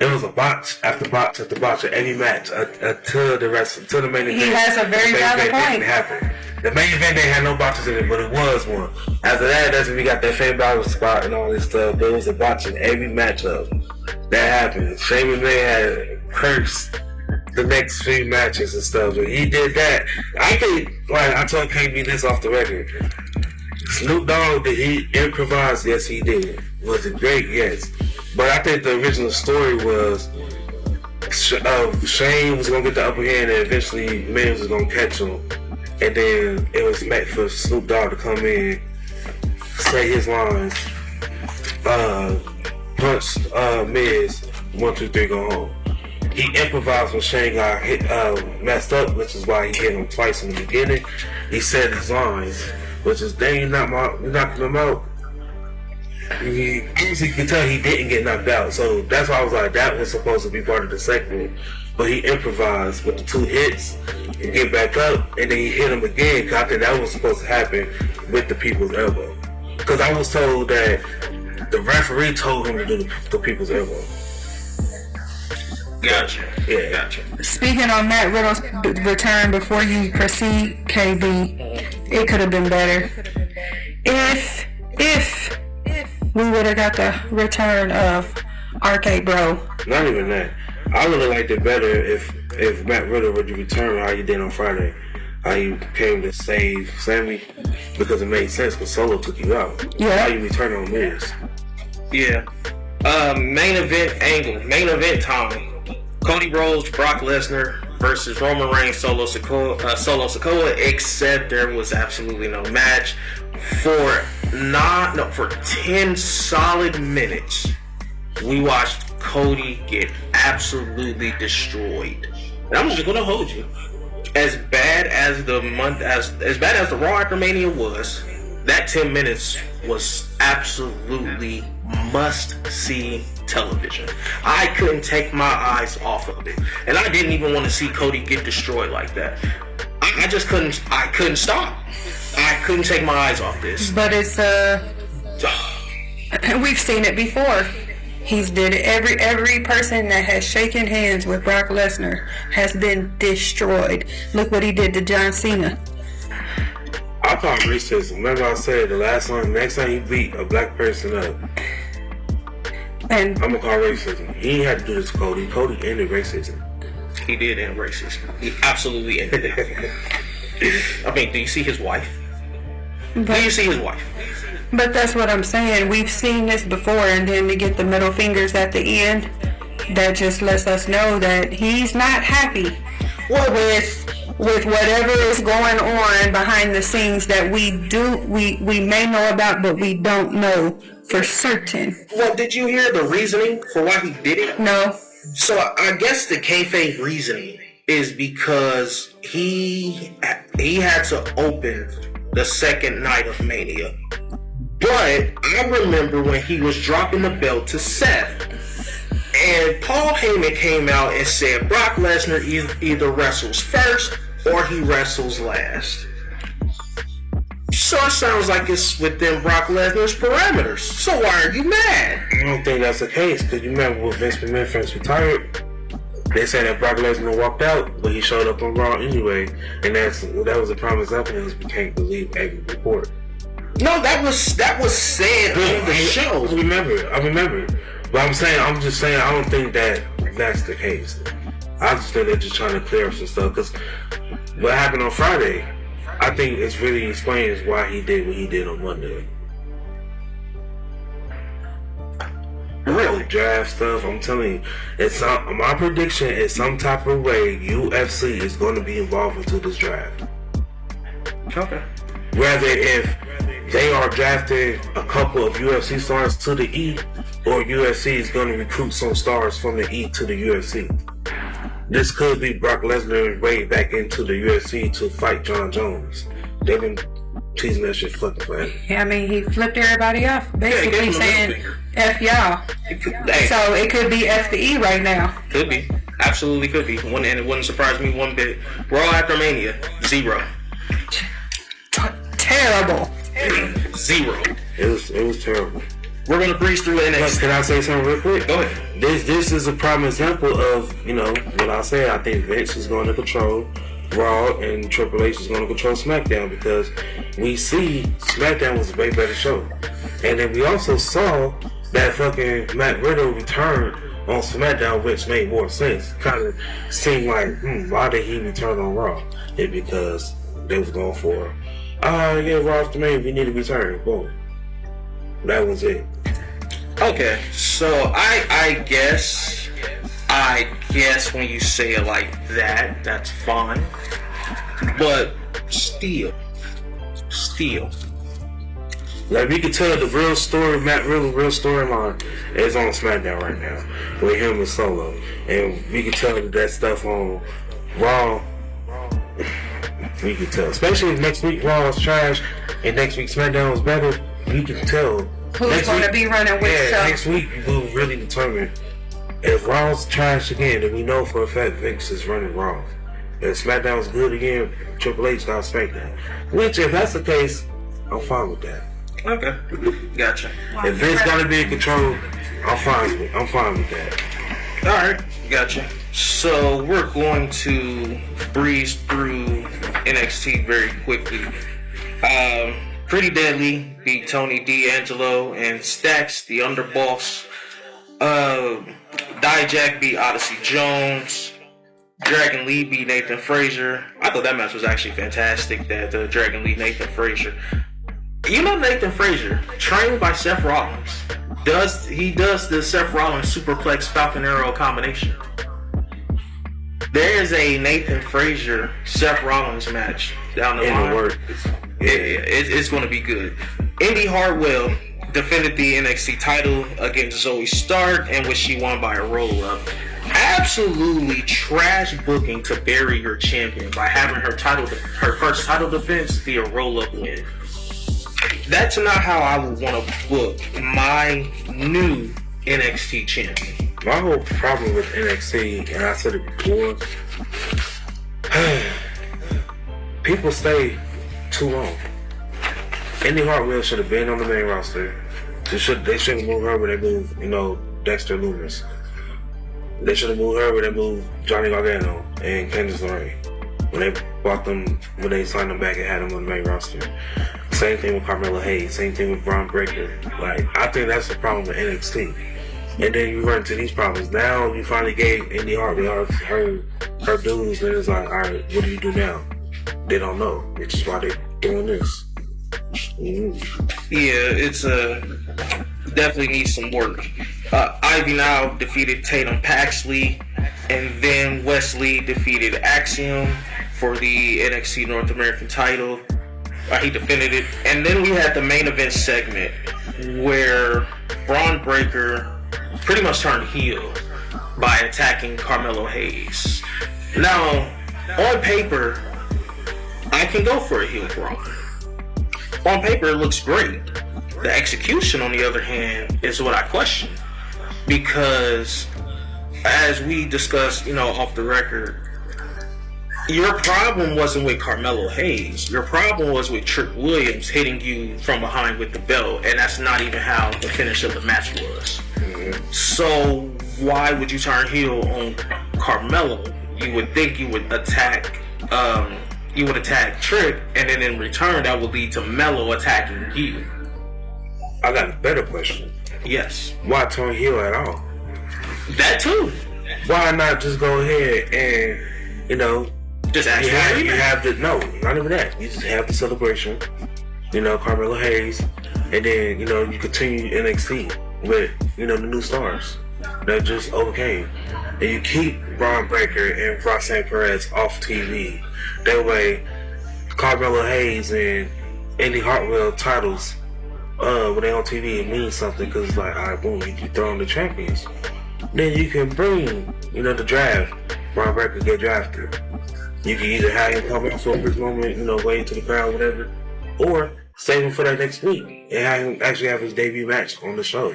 it was a botch after botch after botch of every match until the main event. He has a very valid point. Didn't happen. The main event didn't have no botches in it, but it was one. After that's when we got that Fame Balor spot and all this stuff. There was a botch in every matchup that happened. Shane McMahon had cursed the next few matches and stuff, but he did that. I think, like I told KB this off the record. Snoop Dogg, did he improvise? Yes, he did. Was it great? Yes. But I think the original story was Shane was going to get the upper hand and eventually Miz was going to catch him. And then it was meant for Snoop Dogg to come in, say his lines, punch Miz, 1, 2, 3, go home. He improvised when Shane got hit, messed up, which is why he hit him twice in the beginning. He said his lines, which is, dang, you knocking him out. Obviously, you can tell he didn't get knocked out. So that's why I was like, that was supposed to be part of the segment. But he improvised with the 2 hits and get back up, and then he hit him again. Cause I think that was supposed to happen with the people's elbow. Because I was told that the referee told him to do the people's elbow. Gotcha. Yeah. Gotcha. Speaking on Matt Riddle's return, before you proceed, KB, it could have been better if we would have got the return of RK Bro. Not even that. I would have liked it better if Matt Riddle would return how he did on Friday. How you came to save Sammy, because it made sense because Solo took you out. Yeah. How you return on Miz. Yeah. Main event time. Cody Rhodes, Brock Lesnar versus Roman Reigns, Solo Sikoa, except there was absolutely no match for 10 solid minutes. We watched Cody get absolutely destroyed. And I'm just gonna hold you. As bad as the Raw after Mania was, that 10 minutes was absolutely must-see television. I couldn't take my eyes off of it, and I didn't even want to see Cody get destroyed like that. I just couldn't. I couldn't stop. I couldn't take my eyes off this. But it's we've seen it before. He's did it. Every person that has shaken hands with Brock Lesnar has been destroyed. Look what he did to John Cena. I thought racism. Remember I said next time you beat a black person up, And I'm gonna call racism. He had to do this to Cody. Cody ended racism. He did end racism. He absolutely ended it. I mean, do you see his wife? Do you see his wife? But that's what I'm saying. We've seen this before, and then to get the middle fingers at the end, that just lets us know that he's not happy with whatever is going on behind the scenes that we may know about, but we don't know for certain. Well, did you hear the reasoning for why he did it? No. So I guess the kayfabe reasoning is because he had to open the second night of Mania. But I remember when he was dropping the belt to Seth, and Paul Heyman came out and said Brock Lesnar either wrestles first or he wrestles last. So it sounds like it's within Brock Lesnar's parameters. So why are you mad? I don't think that's the case, because you remember when Vince McMahon first retired, they said that Brock Lesnar walked out, but he showed up on Raw anyway, and that was a prime example of we can't believe every report. No, that was said on the show. I remember. But I'm just saying, I don't think that's the case. I just think they're just trying to clear up some stuff, because what happened on Friday, I think it really explains why he did what he did on Monday. Really? Draft stuff, I'm telling you. My prediction is some type of way UFC is going to be involved into this draft. Okay. Whether if they are drafting a couple of UFC stars to the E, or UFC is going to recruit some stars from the E to the UFC. This could be Brock Lesnar way back into the UFC to fight John Jones. They've been teasing that shit fucking forever. Yeah, I mean, he flipped everybody off, basically saying F y'all. So it could be F the E right now. Could be. Absolutely could be. And it wouldn't surprise me one bit. Raw after Mania, 0. Terrible. 0. It was terrible. We're gonna breeze through NXT. Can I say something real quick? Go ahead. This is a prime example of, what I say. I think Vince is going to control Raw and Triple H is going to control SmackDown, because we see SmackDown was a way better show. And then we also saw that fucking Matt Riddle return on SmackDown, which made more sense. Kind of seemed like, why did he return on Raw? It's because they was going for, Raw after Mania, we need to return. Boom. That was it. Okay, so I guess when you say it like that, that's fine. But still, like, we can tell the real story, Matt Riddle's real storyline is on SmackDown right now with him and Solo, and we can tell that stuff on Raw. We can tell, especially if next week Raw is trash and next week SmackDown is better. You can tell who's going to be running with stuff. Next week we'll really determine if Raw's trash again. Then we know for a fact Vince is running Raw. If SmackDown's good again, Triple H got SmackDown. Which, if that's the case, I'm fine with that. Okay, gotcha. If Vince gotta be in control, I'm fine with that. Alright, gotcha. So we're going to breeze through NXT very quickly. Pretty Deadly beat Tony D'Angelo and Stacks, the underboss. Dijak beat Odyssey Jones. Dragon Lee beat Nathan Frazier. I thought that match was actually fantastic, that Dragon Lee Nathan Frazier. You know Nathan Frazier, trained by Seth Rollins, does the Seth Rollins Superplex Falcon Arrow combination. There is a Nathan Frazier Seth Rollins match down the line. It's going to be good. Indy Hartwell defended the NXT title against Zoe Stark, in which she won by a roll-up. Absolutely trash booking to bury your champion by having her first title defense be a roll-up win. That's not how I would want to book my new NXT champion. My whole problem with NXT, and I said it before, people stay too long. Indy Hartwell should have been on the main roster. They shouldn't move her when they move, Dexter Lumis. They should have moved her when they moved Johnny Gargano and Candice LeRae. When they signed them back and had them on the main roster. Same thing with Carmelo Hayes. Same thing with Braun Breaker. I think that's the problem with NXT. And then you run into these problems. Now you finally gave Indy Hartwell her dues, and it's like, all right, what do you do now? They don't know, which is why they're doing this. Yeah, it's definitely needs some work. Ivy now defeated Tatum Paxley, and then Wesley defeated Axiom for the NXT North American title. He defended it, and then we had the main event segment where Braun Breaker pretty much turned heel by attacking Carmelo Hayes. Now, on paper, I can go for a heel Braun. On paper, it looks great. The execution, on the other hand, is what I question. Because, as we discussed, off the record, your problem wasn't with Carmelo Hayes. Your problem was with Trick Williams hitting you from behind with the belt, and that's not even how the finish of the match was. Mm-hmm. So, why would you turn heel on Carmelo? You would think you would attack Trick, and then in return that would lead to Melo attacking you. I got a better question. Yes. Why turn heel at all? That too. Why not just go ahead and, just ask you have no, not even that. You just have the celebration, Carmelo Hayes, and then, you continue NXT with, the new stars that just overcame. And you keep Braun Breaker and Roxanne Perez off TV. That way, Carmelo Hayes and Indy Hartwell titles, when they on TV, it means something, because it's like, all right, boom, you throw in the champions. Then you can bring, the draft. Braun Breaker get drafted. You can either have him come out for a brief moment, way into the crowd, whatever, or save him for that next week and have him actually have his debut match on the show.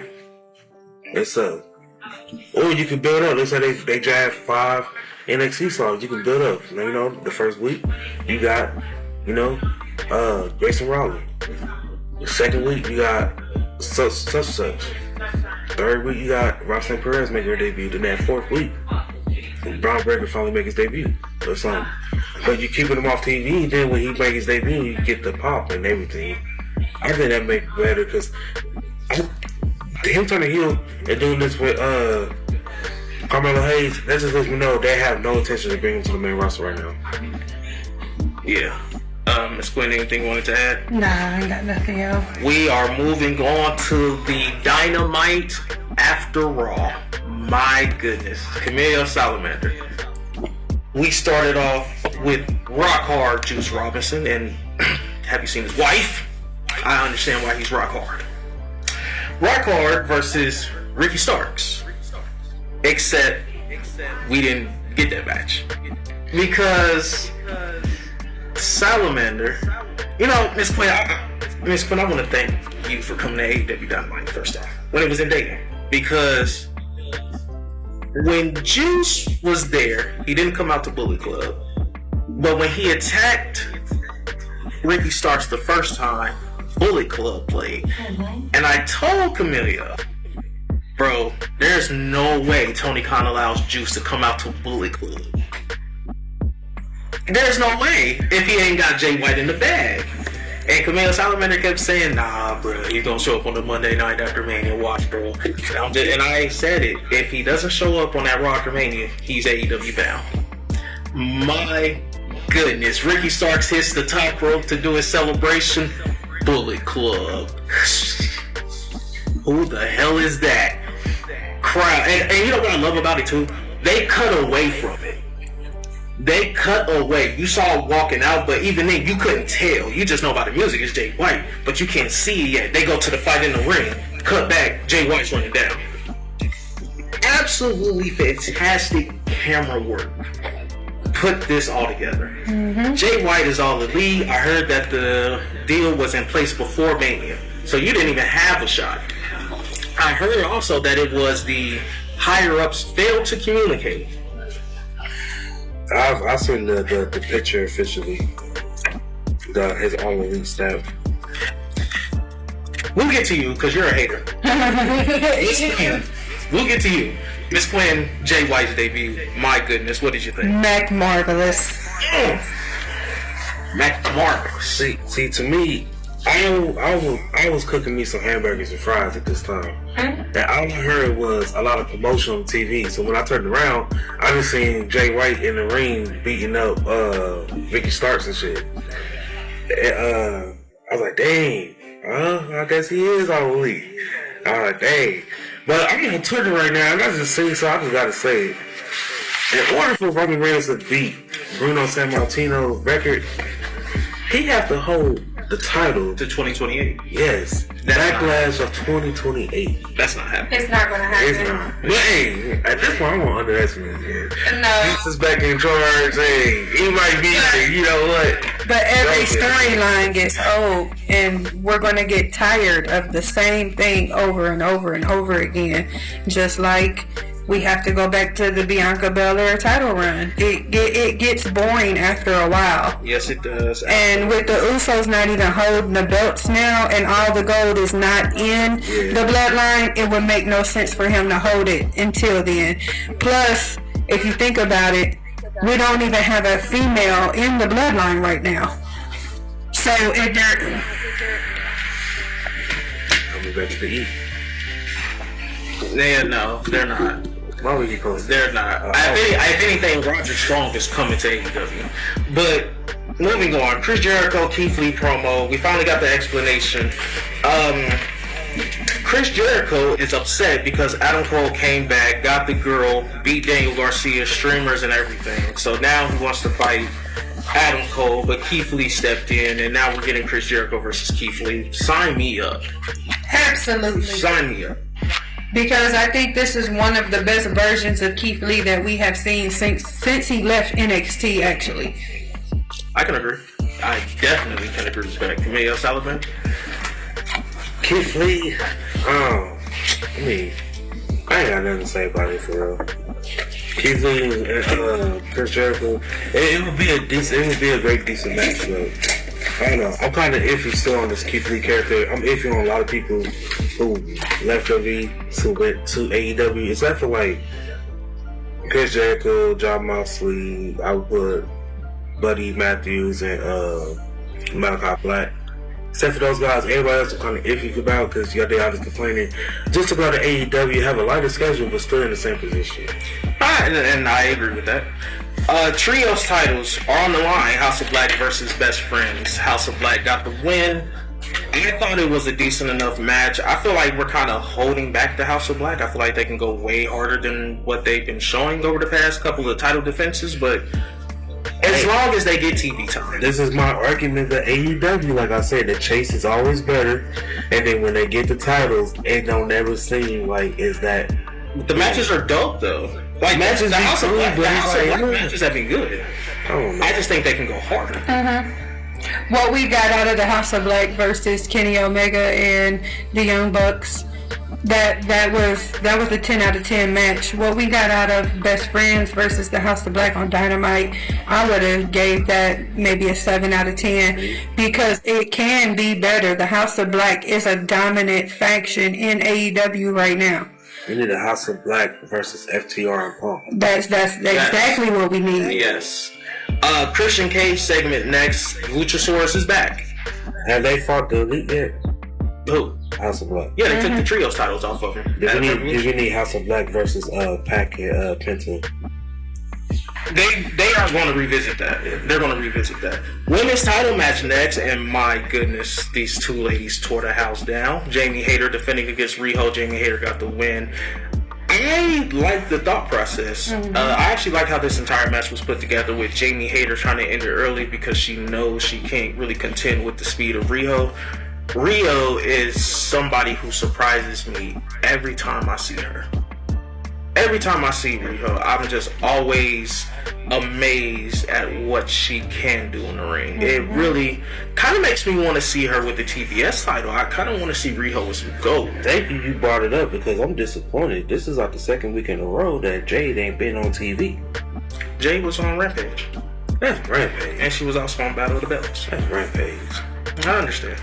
Or you can build up. Let's say they draft 5 NXT stars. You can build up. The first week you got, Grayson Waller. The second week you got such and such. Third week you got Roxanne Perez making her debut. Then that fourth week, Braun Breaker finally make his debut or something. But you keeping him off TV, then when he make his debut, you get the pop and everything. I think that make it better, because him turning heel and doing this with Carmelo Hayes, that just lets me know they have no intention to bring him to the main roster right now. Yeah. Ms. Quinn, anything you wanted to add? Nah, I ain't got nothing else. We are moving on to the Dynamite after Raw. My goodness. Camille Salamander. We started off with rock hard Juice Robinson, and have you seen his wife? I understand why he's rock hard. Rock hard versus Ricky Starks. Except we didn't get that match. Because Salamander, Miss Quinn, I want to thank you for coming to AEW Dynamite first time when it was in Dayton, because when Juice was there, he didn't come out to Bullet Club, but when he attacked Ricky Starks the first time, Bullet Club played, and I told Camellia, bro, there's no way Tony Khan allows Juice to come out to Bullet Club. There's no way if he ain't got Jay White in the bag. And Camille Salamander kept saying, nah, bro, he's gonna show up on the Monday night after Mania. Watch, bro. And I said it. If he doesn't show up on that Raw after Mania, he's AEW bound. My goodness. Ricky Starks hits the top rope to do his celebration. Bullet Club. Who the hell is that? Crowd. And you know what I love about it, too? They cut away from it. They cut away. You saw him walking out, but even then, you couldn't tell. You just know by the music it's Jay White, but you can't see it yet. They go to the fight in the ring, cut back, Jay White's running down. Absolutely fantastic camera work. Put this all together. Mm-hmm. Jay White is all elite. I heard that the deal was in place before Mania, so you didn't even have a shot. I heard also that it was the higher-ups failed to communicate. I've seen the picture officially. His own elite staff. We'll get to you because you're a hater. We'll get to you. Miss Quinn, Jay White's debut. My goodness, what did you think? Mac Marvelous. Mac Marvelous. See, to me, I was cooking me some hamburgers and fries at this time. And all I heard was a lot of promotion on TV. So when I turned around, I just seen Jay White in the ring beating up Ricky Starks and shit. And, I was like, dang, I guess he is all elite. I was like, dang. But I'm on Twitter right now, and I just see, so I just gotta say it. In order for Roman Reigns to beat Bruno Sammartino's record, he has to hold the title to 2028. Yes. Backlash of 2028. That's not happening. It's not going to happen. It's not. But hey, at this point, I won't underestimate it. No. Vince is back in charge. Hey, he might be there. You know what? But every storyline gets old, and we're going to get tired of the same thing over and over and over again. Just like we have to go back to the Bianca Belair title run. It gets boring after a while. Yes, it does. And with the Usos not even holding the belts now, and all the gold is not in the bloodline, it would make no sense for him to hold it until then. Plus, if you think about it, we don't even have a female in the bloodline right now. So if they're... Coming back to the E. No, they're not. Why would you call it? They're not. If anything, Roger Strong is coming to AEW. But moving on, Chris Jericho, Keith Lee promo. We finally got the explanation. Chris Jericho is upset because Adam Cole came back, got the girl, beat Daniel Garcia, streamers and everything. So now he wants to fight Adam Cole, but Keith Lee stepped in, and now we're getting Chris Jericho versus Keith Lee. Sign me up. Absolutely. Sign me up. Because I think this is one of the best versions of Keith Lee that we have seen since he left NXT, actually. I can agree. I definitely can agree with that. Camille Sullivan? Keith Lee, I ain't got nothing to say about it for real. Keith Lee and Chris Jericho, it would be a great decent match, but I don't know. I'm kind of iffy still on this Keith Lee character. I'm iffy on a lot of people who left WWE who went to AEW, except for like Chris Jericho, Jon Moxley, I would put Buddy Matthews and Malachi Black. Except for those guys, everybody else I'm kind of iffy about because you got the others complaining. Just about the AEW, have a lighter schedule but still in the same position. And I agree with that. Trios titles are on the line. House of Black versus Best Friends. House of Black got the win. I thought it was a decent enough match. I feel like we're kind of holding back the House of Black. I feel like they can go way harder than what they've been showing over the past couple of title defenses, but as long as they get TV time. This is my argument that AEW, like I said, the chase is always better, and then when they get the titles, it don't ever seem like it's that. The matches are dope though. Like matches, the House of Black like, matches have been good. I don't know. I just think they can go harder. What we got out of the House of Black versus Kenny Omega and the Young Bucks, that was a 10 out of 10 match. What we got out of Best Friends versus the House of Black on Dynamite, I would have gave that maybe a 7 out of 10 because it can be better. The House of Black is a dominant faction in AEW right now. We need a House of Black versus FTR and Paul. That's exactly what we need. Yes. Christian Cage segment next. Luchasaurus is back. Have they fought the Elite yet? Who? House of Black. Yeah, they took the trios titles off of him. Did we need House of Black versus Pac Penta? They are going to revisit that. They're going to revisit that. Women's title match next, and my goodness, these two ladies tore the house down. Jamie Hayter defending against Riho. Jamie Hayter got the win. I like the thought process. I actually like how this entire match was put together with Jamie Hayter trying to end it early because she knows she can't really contend with the speed of Riho. Riho is somebody who surprises me every time I see her. Every time I see Riho, I'm just always amazed at what she can do in the ring. It really kind of makes me want to see her with the TBS title. I kind of want to see Riho with some gold. Thank you brought it up because I'm disappointed. This is like the second week in a row that Jade ain't been on TV. Jade was on Rampage. That's Rampage. And she was also on Battle of the Belts. That's Rampage. I understand.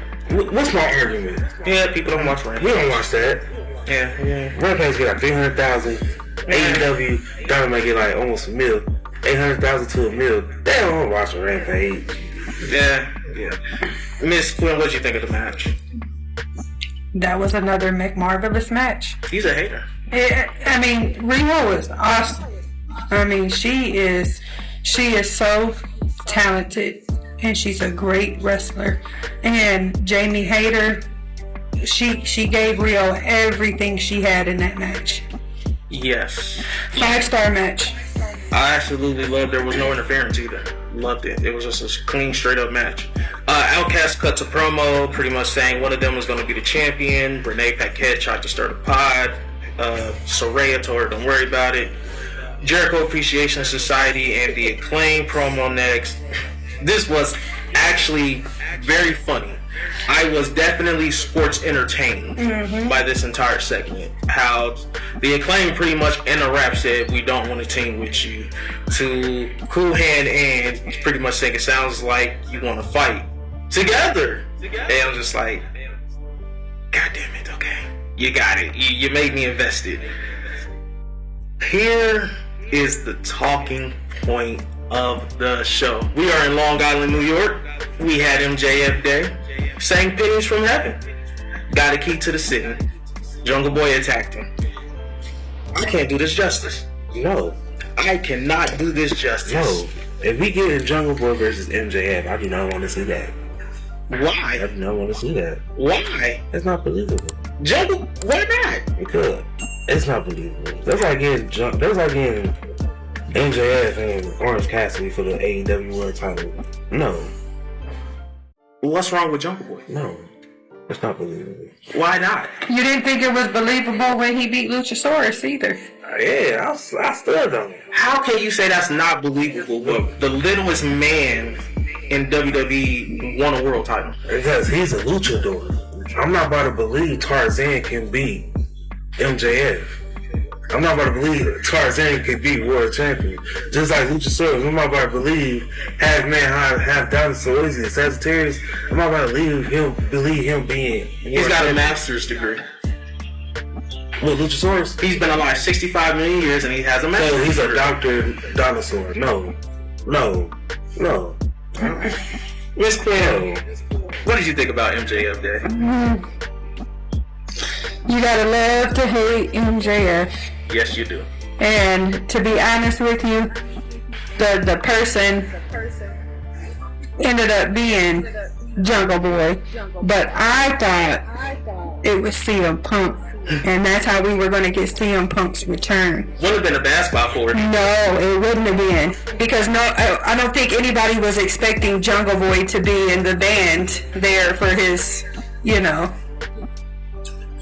What's my argument? Yeah, people don't watch Rampage. We don't watch that. Yeah. Rampage get like 300,000. AEW Dynamite get like almost a mil. 800,000 to a mil. They don't watch Rampage. Yeah. Miss Quinn, what'd you think of the match? That was another McMarvelous match. He's a hater. I mean, Riho is awesome. I mean, she is so talented, and she's a great wrestler. And Jamie Hayter, she gave Riho everything she had in that match. Yes. 5-star match. I absolutely loved it. There was no interference either. Loved it. It was just a clean, straight up match. Outcast cuts a promo pretty much saying one of them was going to be the champion. Renee Paquette tried to start a pod. Soraya told her don't worry about it. Jericho Appreciation Society and the Acclaim promo next. This was actually very funny. I was definitely sports entertained by this entire segment. How the Acclaim pretty much in a rap said, we don't want to team with you. To Cool Hand and pretty much saying it sounds like you want to fight together. And I'm just like, God damn it, okay. You got it. You made me invested. Here is the talking point of the show. We are in Long Island, New York. We had MJF Day. Sang pennies from heaven. Got a key to the city. Jungle Boy attacked him. I can't do this justice. No. I cannot do this justice. No. If we get in Jungle Boy versus MJF, I do not want to see that. Why? I do not want to see that. Why? It's not believable. Jungle? Why not? Because it's not believable. That's like getting MJF and Orange Cassidy for the AEW World Title. No. What's wrong with Jungle Boy? No. It's not believable. Why not? You didn't think it was believable when he beat Luchasaurus either. Yeah, I still don't. How can you say that's not believable when the littlest man in WWE won a world title? Because he's a luchador. I'm not about to believe Tarzan can beat MJF. I'm not about to believe Tarzan can beat world champion. Just like Luchasaurus, I'm not about to believe half man, half dinosaur. What is it, Sagittarius? I'm not about to believe him being. He's got a master's degree. What, Luchasaurus? He's been alive 65 million years and he has a master's degree. He's a doctor dinosaur. No. Miss Quinn, what did you think about MJF Day? You gotta love to hate MJF. Yes, you do. And to be honest with you, the person ended up being Jungle Boy, but I thought it was CM Punk, and that's how we were going to get CM Punk's return. Would have been a bad spot for it. No, it wouldn't have been, because I don't think anybody was expecting Jungle Boy to be in the band there for his,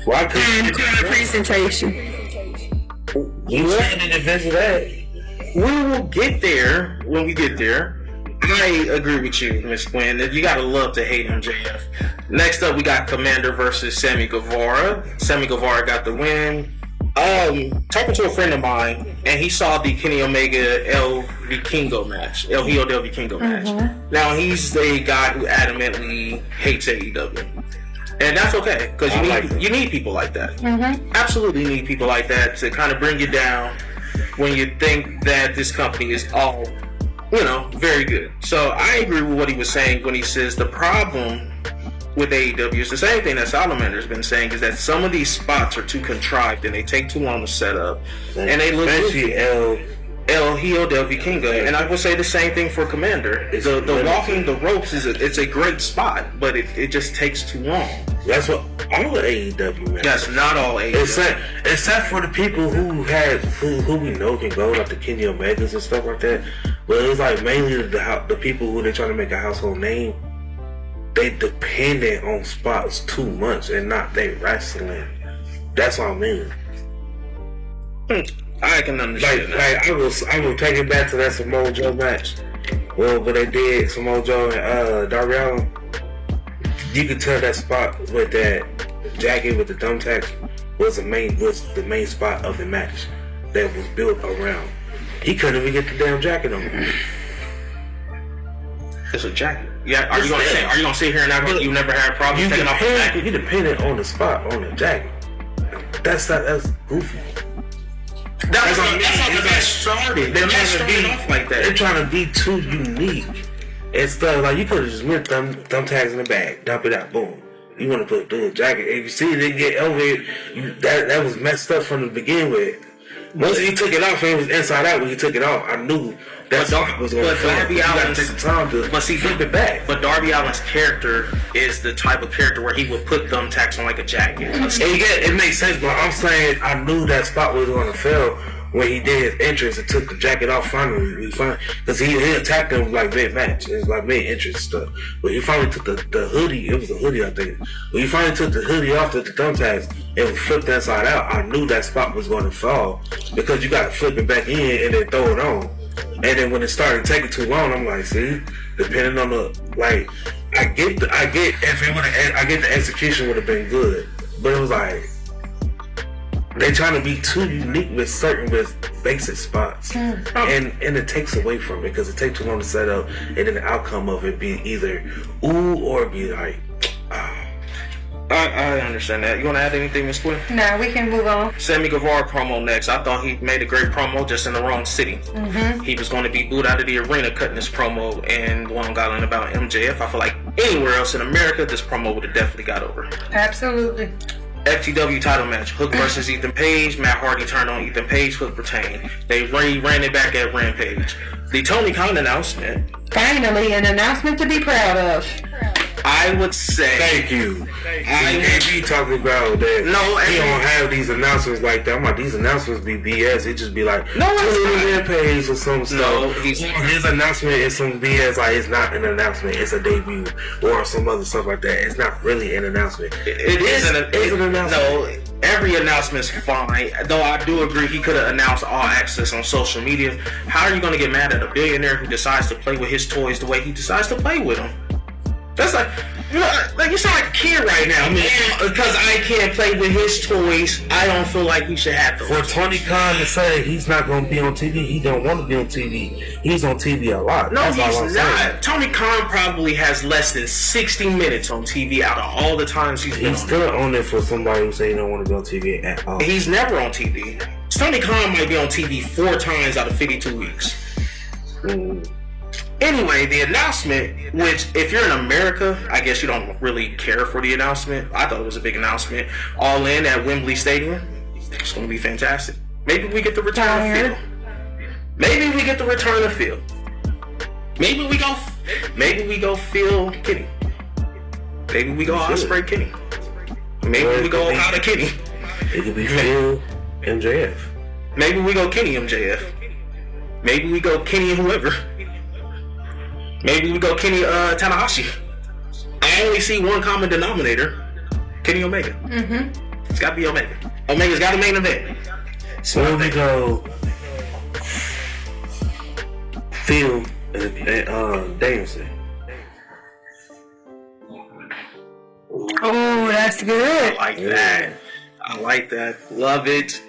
Why couldn't presentation. you didn't visit that? We will get there when we get there. I agree with you, Miss Gwen. You gotta love to hate MJF. Next up, we got Commander versus Sammy Guevara. Sammy Guevara got the win. Talking to a friend of mine, and he saw the Kenny Omega El Vikingo match, El Hijo del Vikingo match. Now, he's a guy who adamantly hates AEW. And that's okay, because you need people like that. Absolutely need people like that to kind of bring you down when you think that this company is all, very good. So I agree with what he was saying when he says the problem with AEW is the same thing that Salamander's been saying, is that some of these spots are too contrived and they take too long to set up. And they look especially El Hijo del Vikingo. And I will say the same thing for Commander. The walking the ropes it's a great spot, but it just takes too long. That's what all of AEW, man. That's not all AEW. Except for the people who we know can go, like the Kenny Omegas and stuff like that. But it's like mainly the people who they're trying to make a household name. They dependent on spots too much and not they wrestling. That's what I mean. I can understand that. I will take it back to that Samoa Joe match. Well, but they did Samoa Joe and Darby Allin. You could tell that spot with that jacket with the thumbtacks was the main spot of the match that was built around. He couldn't even get the damn jacket on. It's a jacket. Yeah, are you gonna sit here and act like you never had problems taking off the jacket? You dependent on the spot on the jacket. That's goofy. That's how the match started. They're trying to be too unique and stuff. Like you could have just went thumbtacks in the bag, dump it out, boom. You want to do a jacket? If you see it didn't get over it, that was messed up from the beginning with. Once he took it off, and it was inside out when he took it off. I knew that dog was going to fail. Darby Allin's take the time to flip it back. But Darby Allin's character is the type of character where he would put thumbtacks on like a jacket. And it makes sense, but I'm saying I knew that spot was going to fail when he did his entrance and took the jacket off finally. Because he attacked him like mid-match. It was like mid-entrance stuff. But he finally took the hoodie. It was a hoodie, I think. When he finally took the hoodie off, took the thumbtacks, and was flipped inside out, I knew that spot was going to fall. Because you got to flip it back in and then throw it on. And then when it started taking too long, I'm like, see, depending on I get the execution would have been good. But it was like, they trying to be too unique with basic spots, and it takes away from it because it takes too long to set up, and then the outcome of it be either ooh or be like, I understand that. You want to add anything, Ms. Quinn? No, we can move on. Sammy Guevara promo next. I thought he made a great promo, just in the wrong city. He was going to be booed out of the arena cutting this promo in Long Island about MJF. I feel like anywhere else in America, this promo would have definitely got over. Absolutely. FTW title match, Hook versus Ethan Page. Matt Hardy turned on Ethan Page, Hook retained. They ran it back at Rampage. The Tony Khan announcement. Finally, an announcement to be proud of. I would say. Thank you. He talking about that. No, he don't have these announcements like that. I'm like, these announcements be BS. It just be like, no, it's Rampage or some stuff. No, his announcement is some BS. Like, it's not an announcement. It's a debut or some other stuff like that. It's not really an announcement. It is an announcement. No, every announcement's fine. Though I do agree he could have announced All Access on social media. How are you going to get mad at a billionaire who decides to play with his toys the way he decides to play with them? That's like you sound like a kid right now, man. Because I can't play with his toys, I don't feel like we should have those. For Tony Khan to say he's not going to be on TV, he don't want to be on TV. He's on TV a lot. No, that's he's all I'm not. saying. Tony Khan probably has less than 60 minutes on TV out of all the times he's been He's still on it for somebody who say he don't want to be on TV at all. He's never on TV. Tony Khan might be on TV 4 times out of 52 weeks. Anyway, the announcement, which if you're in America, I guess you don't really care for the announcement. I thought it was a big announcement. All in at Wembley Stadium. It's going to be fantastic. Maybe we get the return of Phil. Maybe we get the return of Phil. Maybe we go Phil Kenny. Maybe we go Ospreay Kenny. Maybe we go Okada Kenny. It could be Phil MJF. Maybe we go Kenny MJF. Maybe we go Kenny and whoever. Maybe we go Kenny Tanahashi. I only see one common denominator. Kenny Omega. It's got to be Omega. Omega's got a main event. So we go Phil Danielson. Oh, that's good. I like that. Love it.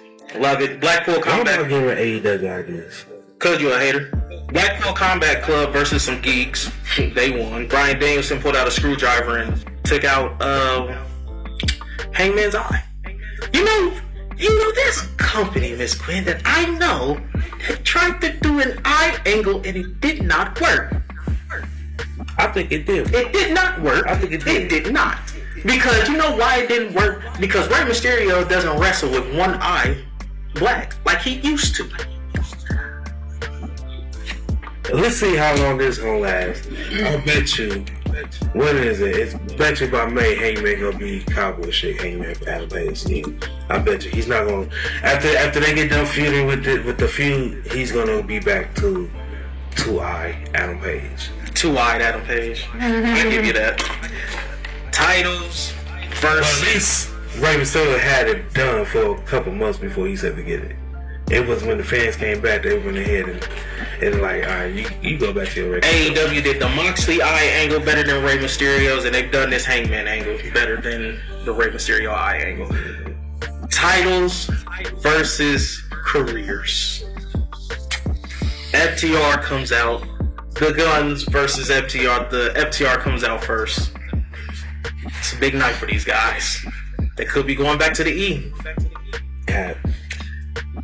Blackpool Why am I Combat. giving AEW ideas? Cause you a hater. Blackpool Combat Club versus some geeks. They won. Bryan Danielson pulled out a screwdriver and took out Hangman's eye. You know, there's a company, Miss Quinn, that I know that tried to do an eye angle and it did not work. I think it did. It did not work. I think it did. It did not. Because you know why it didn't work? Because Rey Mysterio doesn't wrestle with one eye black like he used to. Let's see how long this gonna last. I bet you. When is it? It's bet you by May Hangman gonna be cowboy shit. Hangman Adam Page. I bet you he's not gonna. After they get done feuding with the feud, he's gonna be back to two-eye Adam Page. Two-eyed Adam Page. I give you that. Titles versus. At least Rey Mysterio had it done for a couple months before he said to get it. It was when the fans came back, they went ahead and like, all right, you go back to your regular. AEW did the Moxley eye angle better than Rey Mysterio's, and they've done this Hangman angle better than the Rey Mysterio eye angle. Titles versus careers. FTR comes out. The Guns versus FTR. The FTR comes out first. It's a big night for these guys. They could be going back to the E. Cap.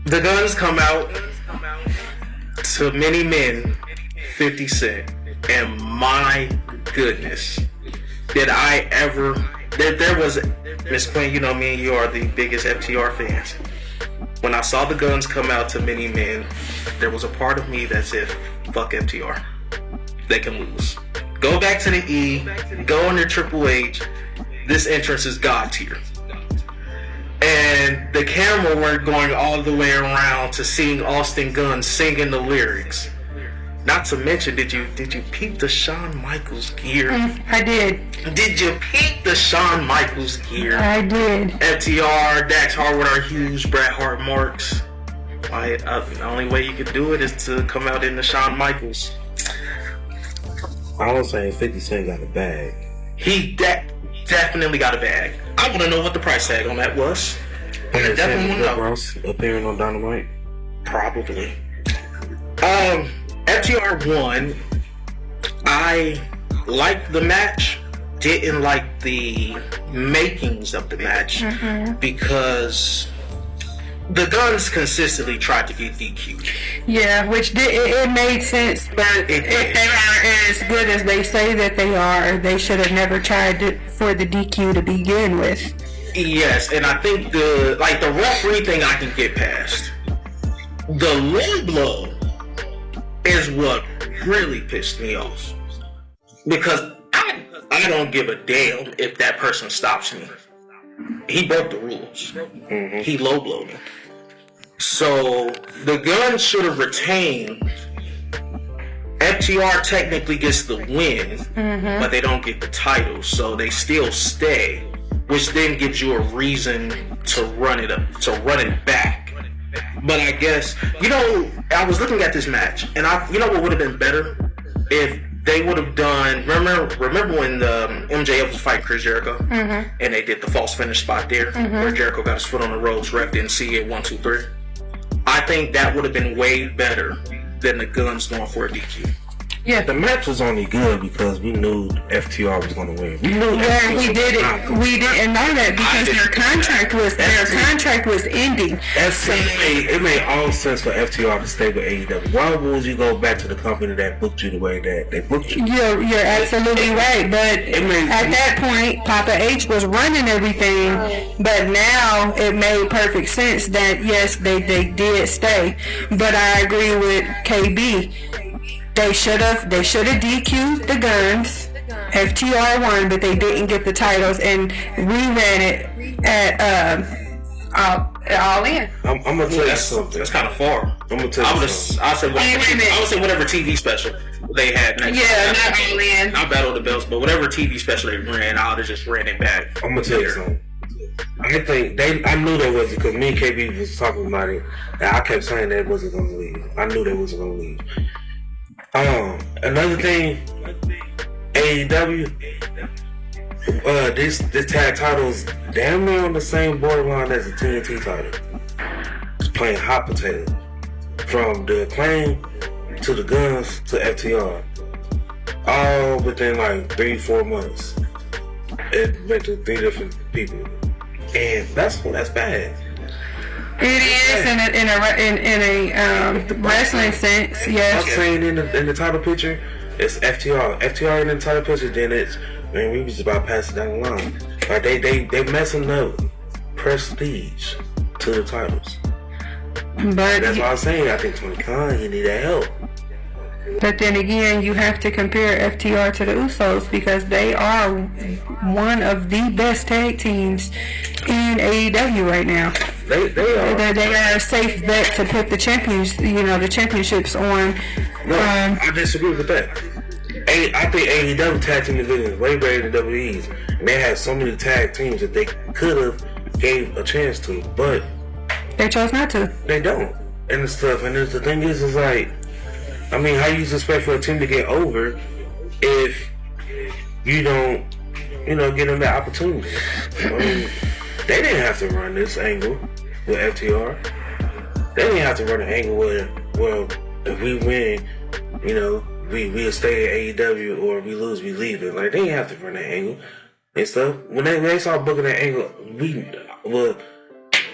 The Guns come out to many men, 50 Cent, and my goodness, did I ever? There was Miss Quinn. You know me and you are the biggest FTR fans. When I saw the Guns come out to many men, there was a part of me that said, "Fuck FTR. They can lose. Go back to the E. Go under Triple H. This entrance is God tier." And the camera work going all the way around to seeing Austin Gunn singing the lyrics. Not to mention, did you peep the Shawn Michaels gear? I did. Did you peep the Shawn Michaels gear? I did. FTR, Dax Harwood are huge, Bret Hart marks. The only way you could do it is to come out in the Shawn Michaels. I was saying 50 Cent got a bag. He definitely got a bag. I want to know what the price tag on that was. I definitely want to know. Ross appearing on Dynamite? Probably. FTR won. I liked the match. Didn't like the makings of the match because the Guns consistently tried to get DQ'd. Yeah, which it made sense, but if they are as good as they say that they are, they should have never tried for the DQ to begin with. Yes, and I think the referee thing I can get past. The low blow is what really pissed me off. Because I don't give a damn if that person stops me. He broke the rules. He low blowed me. So the Guns should have retained. FTR technically gets the win, but they don't get the title, so they still stay, which then gives you a reason to run it back. But I guess, I was looking at this match, and what would have been better if they would have done. Remember when MJF was fighting Chris Jericho, and they did the false finish spot there, where Jericho got his foot on the ropes, ref didn't see it, 1, 2, 3. I think that would have been way better than the Guns going for a DQ. Yeah, the match was only good because we knew FTR was going to win. We knew. Yeah, we didn't know that because their contract was ending. It made all sense for FTR to stay with AEW. Why would you go back to the company that booked you the way that they booked you? You're absolutely right, but at that point, Papa H was running everything, but now it made perfect sense that yes, they did stay. But I agree with KB. They should have DQ'd the Guns. FTR won, but they didn't get the titles, and reran it at All In. I'm gonna tell you something. That's kind of far. I'm gonna tell you something. I would say whatever TV special they had next. Yeah, not All In. Not Battle of the Belts, but whatever TV special they ran, I would have just ran it back. I'm gonna tell you something. I knew they wasn't, because me and KB was talking about it, and I kept saying they wasn't gonna leave. I knew they wasn't gonna leave. Another thing, AEW, this tag title's damn near on the same borderline as the TNT title. It's playing hot potato. From the Acclaim to the Guns to FTR. All within like 3-4 months. It went to 3 different people. And that's bad. It is in a wrestling sense, yes. I'm saying in the title picture, it's FTR. FTR in the title picture, then it's, man, we was about to pass it down the line. Like they messing up prestige to the titles. But that's why I'm saying I think Tony Khan, he need that help. But then again, you have to compare FTR to the Usos because they are one of the best tag teams in AEW right now. They are. They are a safe bet to put the championships on. No, I disagree with that. I think AEW tag team division is way better than WWE's. And they have so many tag teams that they could have gave a chance to, but they chose not to. They don't. And stuff. And the thing is like, I mean, how you expect for a team to get over if you don't, give them that opportunity? I mean, they didn't have to run this angle with FTR. They didn't have to run an angle where, well, if we win, we'll stay at AEW, or we lose, we leave it. Like, they didn't have to run that angle and stuff. When they started booking that angle,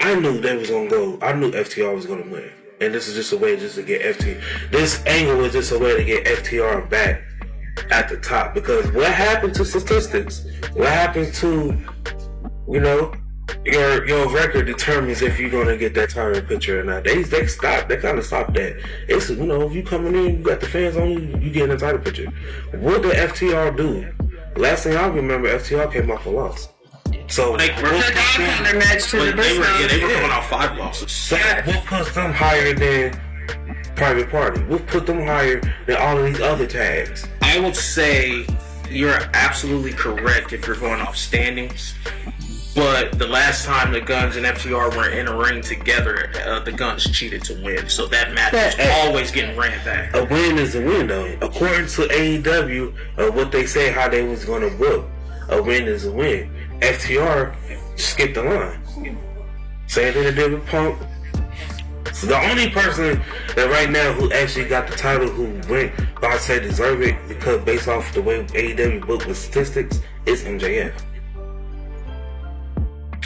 I knew they was gonna go. I knew FTR was gonna win, and this is just a way to get FTR. This angle was just a way to get FTR back at the top, because what happened to statistics? What happened to, your record determines if you're gonna get that title picture or not. They kind of stopped that. It's if you coming in, you got the fans on you getting a title picture. What did FTR do? Last thing I remember, FTR came off a loss. So they were coming off 5 losses. So what puts them higher than Private Party? What put them higher than all of these other tags? I would say you're absolutely correct if you're going off standings. But the last time the Guns and FTR were in a ring together, the Guns cheated to win. So that match was always getting ran back. A win is a win, though. According to AEW, what they say how they was going to book, a win is a win. FTR skipped the line. Same thing they did with Punk. So the only person that right now who actually got the title, who went, I say deserve it, because based off the way AEW booked with statistics, is MJF.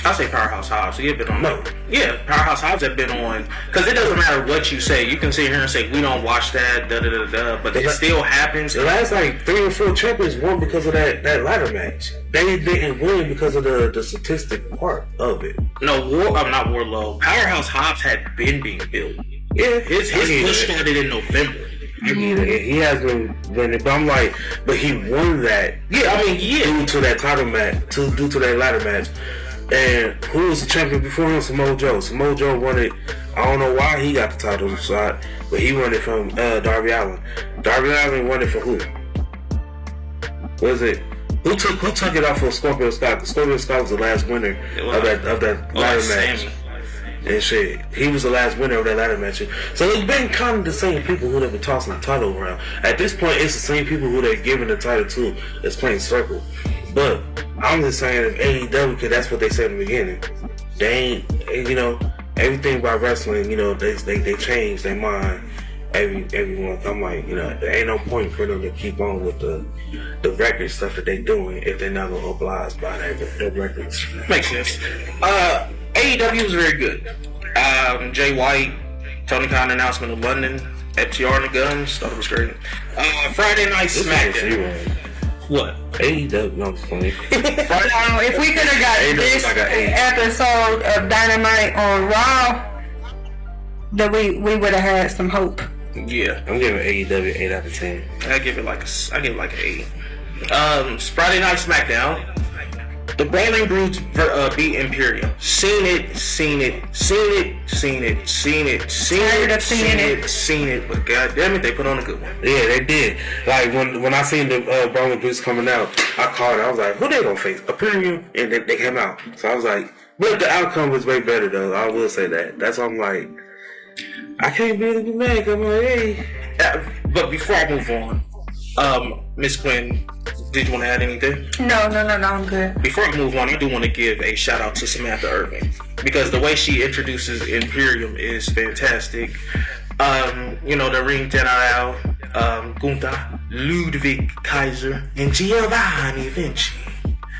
I say Powerhouse Hobbs. You've been on. No. Yeah, Powerhouse Hobbs have been on. Because it doesn't matter what you say. You can sit here and say, we don't watch that, but it still happens. The last 3 or 4 champions won because of that ladder match. They didn't win because of the statistic part of it. No, not Wardlow. Powerhouse Hobbs had been being built. Yeah. His push started in November. He has been winning, but I'm like, but he won that. Yeah, I mean, due to that title match, due to that ladder match. And who was the champion before him? Samoa Joe. Samoa Joe won it. I don't know why he got the title shot, but he won it from Darby Allin. Darby Allin won it for who? What is it? Who took it off for Scorpio Scott? Scorpio Scott was the last winner of that ladder match. Sammy. And shit, he was the last winner of that ladder match. So it's been kind of the same people who they've been tossing the title around. At this point, it's the same people who they're giving the title to. It's playing circle. But I'm just saying, if AEW, because that's what they said in the beginning, they ain't, everything about wrestling, they change their mind every month. I'm like, there ain't no point for them to keep on with the record stuff that they doing if they're not gonna oblige by their records. Makes sense. AEW was very good. Jay White, Tony Khan announcement of London, FTR and the Guns, thought it was great. Friday Night SmackDown. What? AEW, no, it's funny. If we could have got this episode of Dynamite on Raw, that we would have had some hope. Yeah, I'm giving AEW 8 out of 10. I give it like an 8. Friday Night SmackDown. The Brawling Brutes beat Imperium. Seen it. But goddamn it, they put on a good one. Yeah, they did. Like when I seen the Brawling Brutes coming out, I called it. I was like, who they gonna face? Imperium, and they came out. So I was like, but the outcome was way better though. I will say that. That's why I'm like, I can't really be mad. I'm like, hey. But before I move on, Miss Quinn, did you want to add anything? No, I'm good. Before I move on, I do want to give a shout out to Samantha Irving because the way she introduces Imperium is fantastic. The Ring General, Gunther, Ludwig Kaiser, and Giovanni Vinci.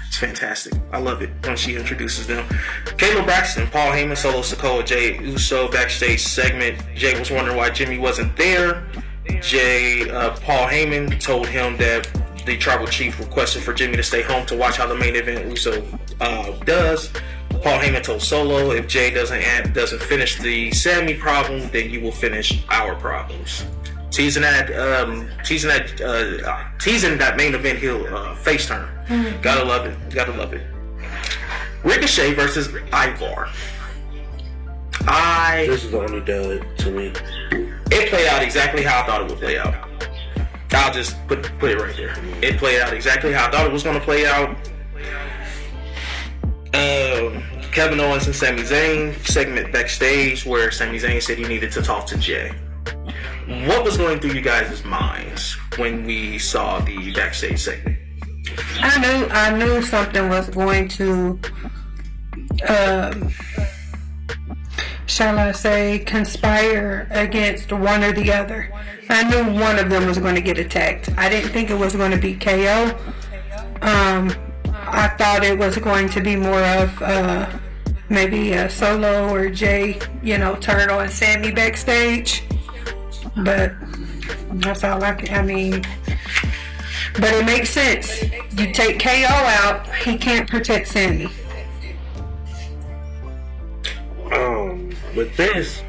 It's fantastic. I love it when she introduces them. Kayla Braxton, Paul Heyman, Solo Sikoa, Jay Uso backstage segment. Jay was wondering why Jimmy wasn't there. Paul Heyman told him that the tribal chief requested for Jimmy to stay home to watch how the main event Uso does. Paul Heyman told Solo, if Jay doesn't finish the Sammy problem, then you will finish our problems. Teasing that main event heel face turn. Mm-hmm. Gotta love it. Ricochet versus Ivar. This is the only dud to me. It played out exactly how I thought it would play out. I'll just put it right there. It played out exactly how I thought it was going to play out. Kevin Owens and Sami Zayn segment backstage where Sami Zayn said he needed to talk to Jay. What was going through you guys' minds when we saw the backstage segment? I knew something was going to, shall I say, conspire against one or the other. I knew one of them was going to get attacked. I didn't think it was going to be KO. I thought it was going to be more of maybe a Solo or Jay, turn on Sammy backstage. But that's all but it makes sense. You take KO out, he can't protect Sammy. With this,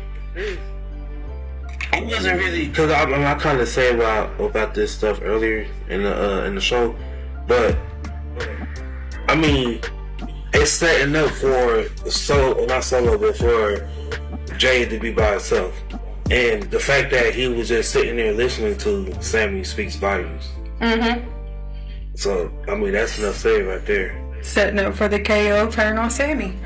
I wasn't really, because I kind of said about this stuff earlier in the show, but I mean, it's setting up for not Solo, but for Jay to be by himself. And the fact that he was just sitting there listening to Sammy speaks volumes. Mm-hmm. So, I mean, that's enough said right there. Setting up for the KO turn on Sammy.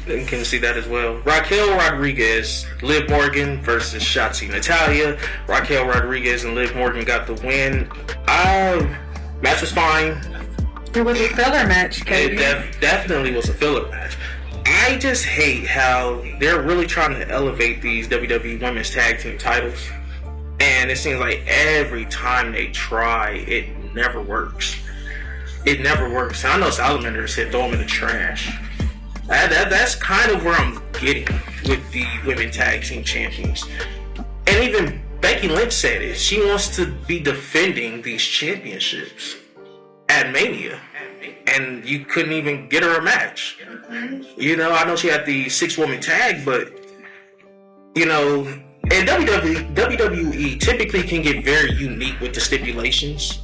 You can see that as well. Raquel Rodriguez, Liv Morgan versus Shotzi Natalya. Raquel Rodriguez and Liv Morgan got the win. Match was fine. It was a filler match, Katie. It definitely was a filler match. I just hate how they're really trying to elevate these WWE Women's Tag Team titles. And it seems like every time they try, it never works. It never works. I know Salamander said throw them in the trash. That's kind of where I'm getting with the Women Tag Team Champions. And even Becky Lynch said it. She wants to be defending these championships at Mania. And you couldn't even get her a match. I know she had the 6-woman tag, but, and WWE typically can get very unique with the stipulations.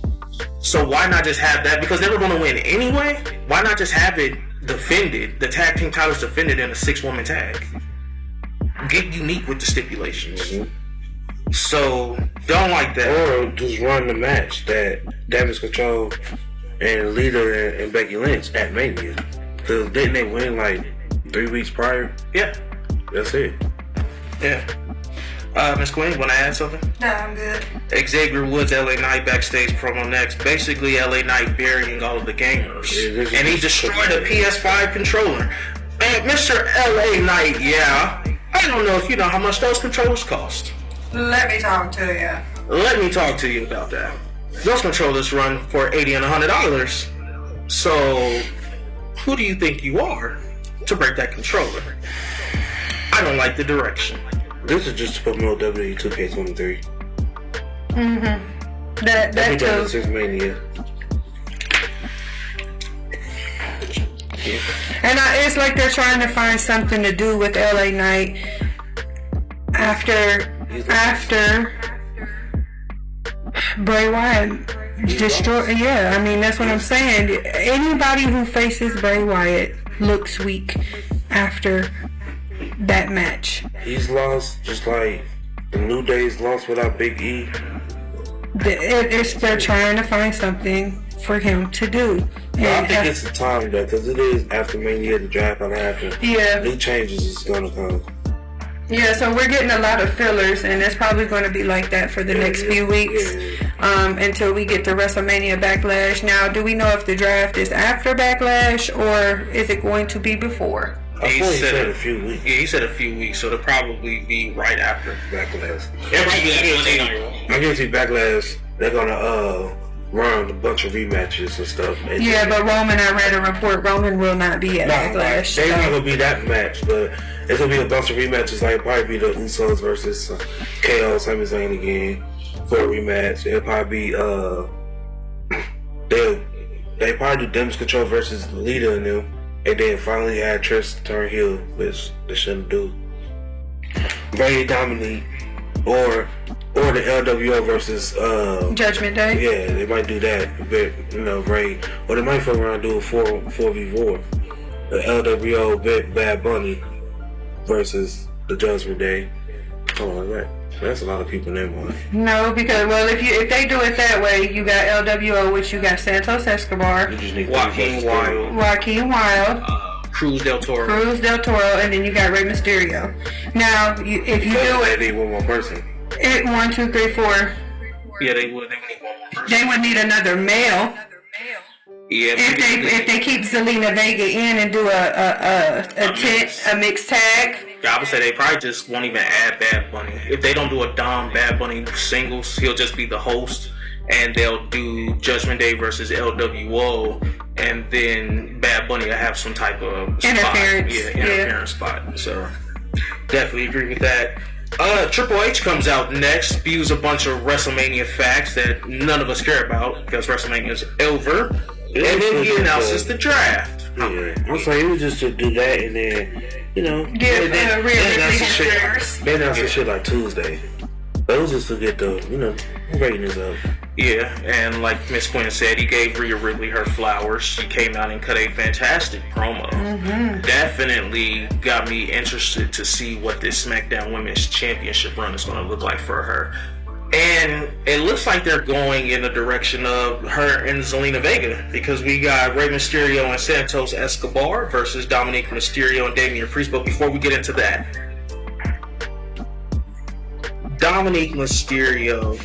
So why not just have that? Because they were going to win anyway. Why not just have it defended, the tag team titles defended in a 6-woman tag? Get unique with the stipulations. Mm-hmm. So, don't like that. Or just run the match that Damage Control and Lita and Becky Lynch at Mania. Because didn't they win like 3 weeks prior? Yeah. That's it. Yeah. Ms. Quinn, you want to add something? No, I'm good. Xavier Woods, LA Knight backstage promo next. Basically, LA Knight burying all of the gamers. Yeah, and he destroyed a PS5 controller. And Mr. LA Knight, yeah. I don't know if you know how much those controllers cost. Let me talk to you. Let me talk to you about that. Those controllers run for $80 and $100. So, who do you think you are to break that controller? I don't like the direction. This is just to promote WWE 2K23. Mm-hmm. That too. Since Mania. Yeah. And it's like they're trying to find something to do with LA Knight after Bray Wyatt destroyed. Yeah, I mean that's what I'm saying. Anybody who faces Bray Wyatt looks weak after that match. He's lost just like the New Day's lost without Big E. They're trying to find something for him to do. I think it's the time though, because it is after Mania, the draft gonna happen. Yeah. New changes is gonna come. Yeah, so we're getting a lot of fillers, and it's probably going to be like that for the next few weeks until we get to WrestleMania Backlash. Now, do we know if the draft is after Backlash or is it going to be before? He said a few weeks. Yeah, he said a few weeks, so it'll probably be right after Backlash. I I guarantee Backlash, they're gonna run a bunch of rematches and stuff. Yeah, but Roman, I read a report, Roman will not be at Backlash. They're not gonna be that match, but it's gonna be a bunch of rematches. Like it'll probably be the Usos versus KO, Sami Zayn again for a rematch. It'll probably be they probably do Damage Control versus Lita and them, and then finally add Trish turn heel, which they shouldn't do. Ray Dominique or the LWO versus Judgment Day. Yeah, they might do that. But Ray, or they might fuck around and do a 4v4. The LWO Bad Bunny versus the Judgment Day. Oh, right. That's a lot of people in that one. No, because if they do it that way, you got LWO, which you got Santos Escobar, You just need Joaquin Wild, Cruz del Toro, and then you got Rey Mysterio. Now, if you do They need one more person. it 1, 2, 3, 4. Yeah, they would. They would need one more person. They would need another male. Yeah, If they keep Zelina Vega in and do a mixed tag. I would say they probably just won't even add Bad Bunny. If they don't do a Dom Bad Bunny singles, he'll just be the host, and they'll do Judgment Day versus LWO, and then Bad Bunny will have some type of Interference. Interference spot. So definitely agree with that. Triple H comes out next, spews a bunch of WrestleMania facts that none of us care about because WrestleMania is over, and then he announces the draft. Yeah, I'm saying it was just to do that, and then Give they realistic announced the shit like Tuesday. But it was just to get the ratings up. Yeah, and like Miss Quinn said, he gave Rhea Ripley her flowers. She came out and cut a fantastic promo. Definitely got me interested to see what this SmackDown Women's Championship run is going to look like for her. And it looks like they're going in the direction of her and Zelina Vega, because we got Rey Mysterio and Santos Escobar versus Dominic Mysterio and Damian Priest. But before we get into that, Dominic Mysterio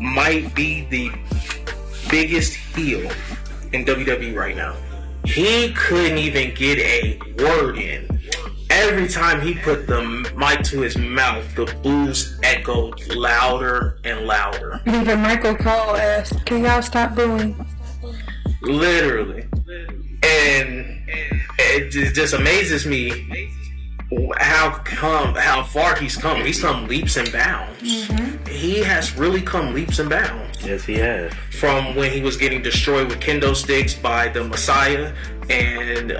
might be the biggest heel in WWE right now. He couldn't even get a word in. Every time he put the mic to his mouth, the boos echoed louder and louder. Even Michael Cole asked, "Can y'all stop booing?" Literally. And it just amazes me how far he's come. He's come leaps and bounds. He has really come leaps and bounds. Yes, he has. From when he was getting destroyed with kendo sticks by the Messiah and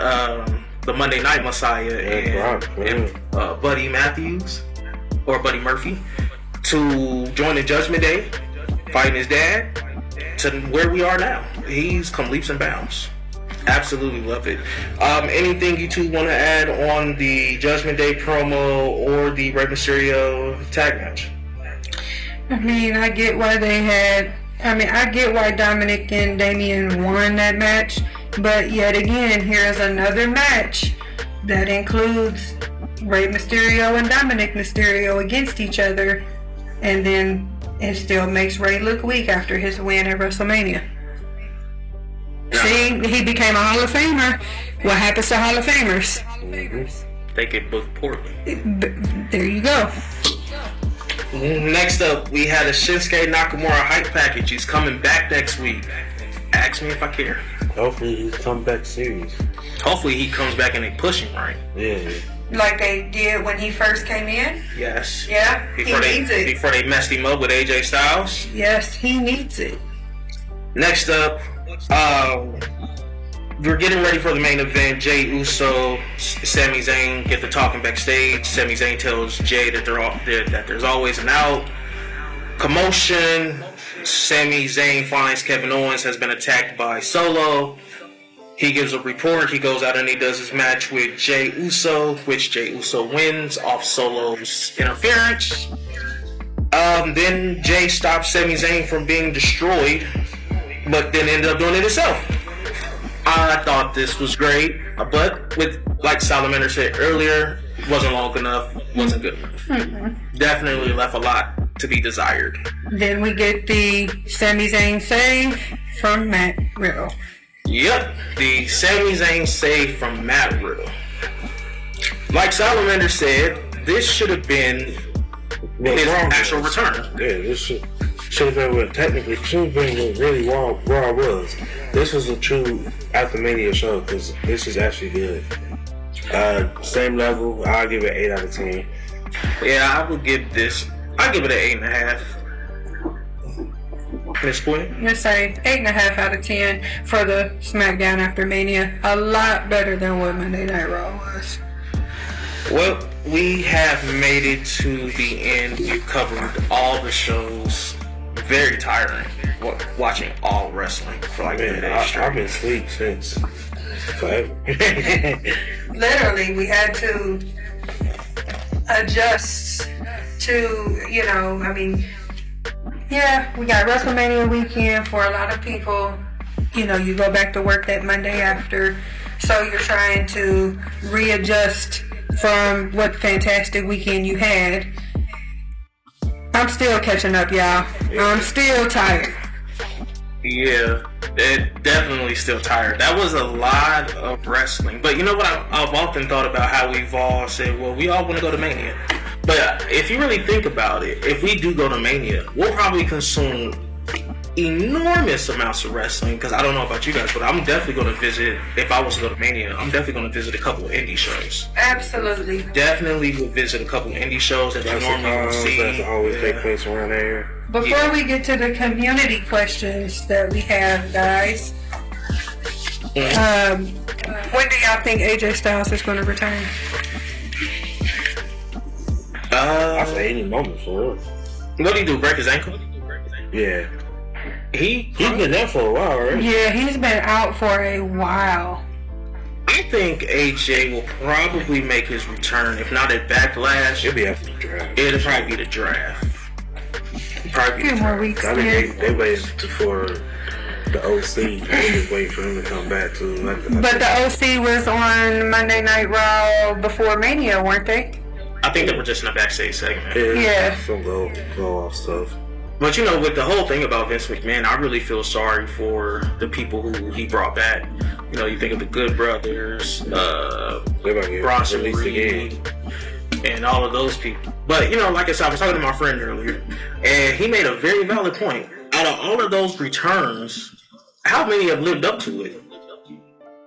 the Monday Night Messiah and Buddy Matthews or Buddy Murphy, to joining Judgment Day, fighting his dad, to where we are now. He's come leaps and bounds. Absolutely love it. Anything you two want to add on the Judgment Day promo or the Rey Mysterio tag match? I mean, I get why Dominic and Damian won that match, but yet again, here's another match that includes Rey Mysterio and Dominic Mysterio against each other, and then it still makes Rey look weak after his win at WrestleMania. See, he became a Hall of Famer. What happens to Hall of Famers? They get booked poorly. There you go. Next up, we had a Shinsuke Nakamura hype package. He's coming back next week. Ask me if I care. Hopefully he's come back serious. Hopefully he comes back and they push him right. Yeah. Like they did when he first came in? Yes. Yeah, he needs it. Before they messed him up with AJ Styles? Yes, he needs it. Next up, we're getting ready for the main event. Jey Uso, Sami Zayn get the talking backstage. Sami Zayn tells Jey that there's always an out. Commotion. Sami Zayn finds Kevin Owens has been attacked by Solo. He gives a report. He goes out and he does his match with Jey Uso, which Jey Uso wins off Solo's interference. Then Jey stops Sami Zayn from being destroyed, but then ended up doing it himself. I thought this was great, but like Salamander said earlier, it wasn't long enough. wasn't good enough. Definitely left a lot to be desired. Then we get the Sami Zayn save from Matt Riddle. Yep, the Sami Zayn save from Matt Riddle. Like Salamander said, this should have been his actual return. Yeah, this should have been what technically should have been what really Raw was. This was a true after Mania show because this is actually good. Same level, I'll give it 8 out of 10. Yeah, I would give this. I give it an 8.5. Miss Quinn? Let's say 8.5 out of 10 for the SmackDown after Mania. A lot better than what Monday Night Raw was. Well, we have made it to the end. We've covered all the shows. Very tiring watching all wrestling for like 3 days straight. I've been asleep since forever. Literally, we had to adjust to, yeah, we got WrestleMania weekend for a lot of people. You go back to work that Monday after, so you're trying to readjust from what fantastic weekend you had. I'm still catching up, y'all. I'm still tired. Yeah, definitely still tired. That was a lot of wrestling. But you know what? I've often thought about how we've all said, well, we all want to go to Mania. But if you really think about it, if we do go to Mania, we'll probably consume enormous amounts of wrestling. Because I don't know about you guys, but I'm definitely going to visit, if I was to go to Mania, I'm definitely going to visit a couple of indie shows. Absolutely. Definitely would visit a couple of indie shows that I normally would see. That's always take place around there. Before we get to the community questions that we have, guys, when do y'all think AJ Styles is going to return? I say any moment for real. What did he do? Break his ankle? Yeah. He's been there for a while, right? Yeah, he's been out for a while. I think AJ will probably make his return, if not at Backlash. It'll be after the draft. It'll probably be the draft. A few more weeks. I think they waited for the OC. They just wait for him to come back to. But the OC was on Monday Night Raw before Mania, weren't they? I think they were just in a backstage segment. Yeah. Some go off stuff. But with the whole thing about Vince McMahon, I really feel sorry for the people who he brought back. You think of the Good Brothers, Bronson Reed, and all of those people. But, like I said, I was talking to my friend earlier, and he made a very valid point. Out of all of those returns, how many have lived up to it?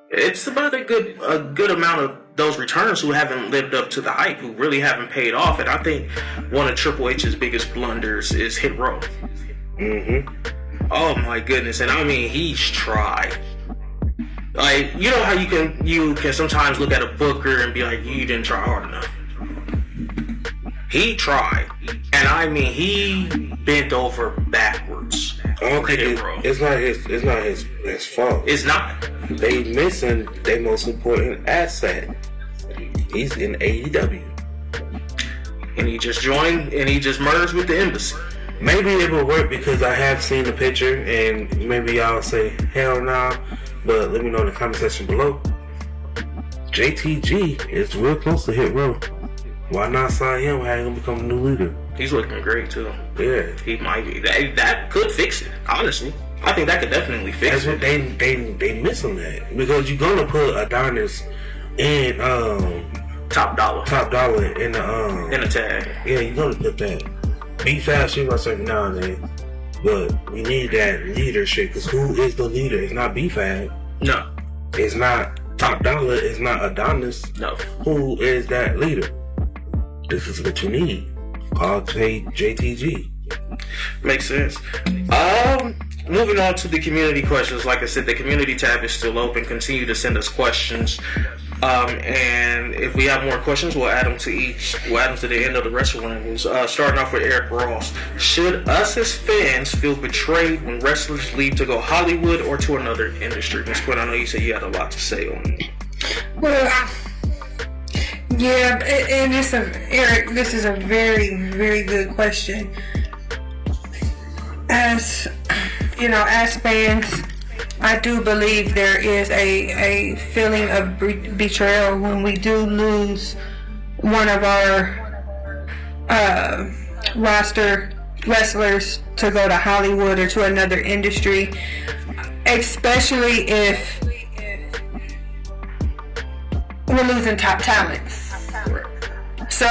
It's about a good amount of those returns who haven't lived up to the hype, who really haven't paid off. And I think one of Triple H's biggest blunders is Hit Row. Mm-hmm. Oh my goodness. And I mean, he's tried. Like, how you can sometimes look at a booker and be like, you didn't try hard enough. He tried. And I mean, he bent over backwards. I don't think it's not his fault. It's not. They missing their most important asset. He's in AEW. And he just joined and he just merged with the embassy. Maybe it will work because I have seen the picture and maybe y'all say hell nah, but let me know in the comment section below. JTG is real close to Hit Row. Why not sign him? How he gonna become a new leader? He's looking great too. Yeah, he might be. That could fix it. Honestly, I think that could definitely fix it. That's what they missing that because you're gonna put Adonis in top dollar in the tag. Yeah, you're gonna put that. Be fast, you gonna say now and then, but we need that leadership because who is the leader? It's not B-Fab. No, it's not Top Dollar. It's not Adonis. No, who is that leader? This is what you need. Call JTG. Makes sense. Moving on to the community questions. Like I said, the community tab is still open. Continue to send us questions. And if we have more questions, we'll add them to the end of the WrestleRambles. Starting off with Eric Ross. Should us as fans feel betrayed when wrestlers leave to go Hollywood or to another industry? Ms. Quinn, I know you said you had a lot to say on it. Well, yeah, and Eric, this is a very, very good question. As fans, I do believe there is a feeling of betrayal when we do lose one of our roster wrestlers to go to Hollywood or to another industry, especially if we're losing top talent. So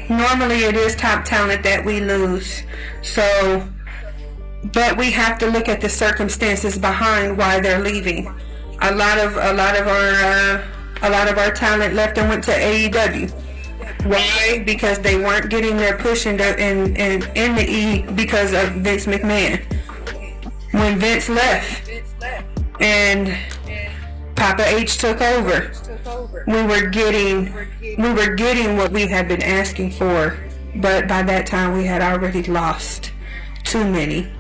normally it is top talent that we lose. So, but we have to look at the circumstances behind why they're leaving. A lot of our talent left and went to AEW. Why? Because they weren't getting their push in the E because of Vince McMahon. When Vince left and Papa H took over, we were getting what we had been asking for, but by that time we had already lost too many.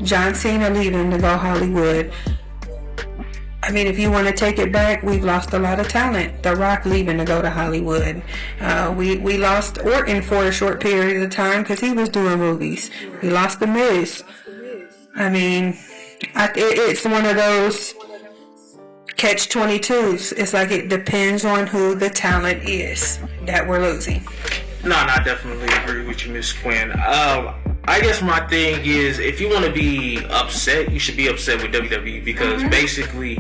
John Cena leaving to go Hollywood. I mean, if you want to take it back, we've lost a lot of talent. The Rock leaving to go to Hollywood. We lost Orton for a short period of time because he was doing movies. We lost The Miz. I mean, it's one of those catch-22s. It's like it depends on who the talent is that we're losing. No, I definitely agree with you, Miss Quinn. I guess my thing is, if you want to be upset, you should be upset with WWE because basically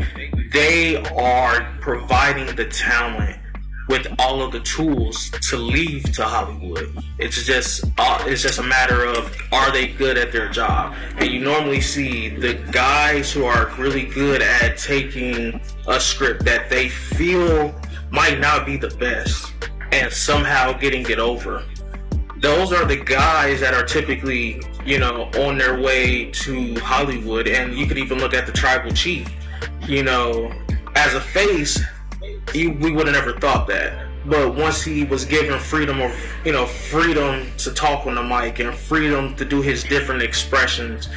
they are providing the talent with all of the tools to leave to Hollywood. It's just a matter of, are they good at their job? And you normally see the guys who are really good at taking a script that they feel might not be the best and somehow getting it over. Those are the guys that are typically, on their way to Hollywood. And you could even look at the Tribal Chief. As a face, we would have never thought that. But once he was given freedom to talk on the mic and freedom to do his different expressions,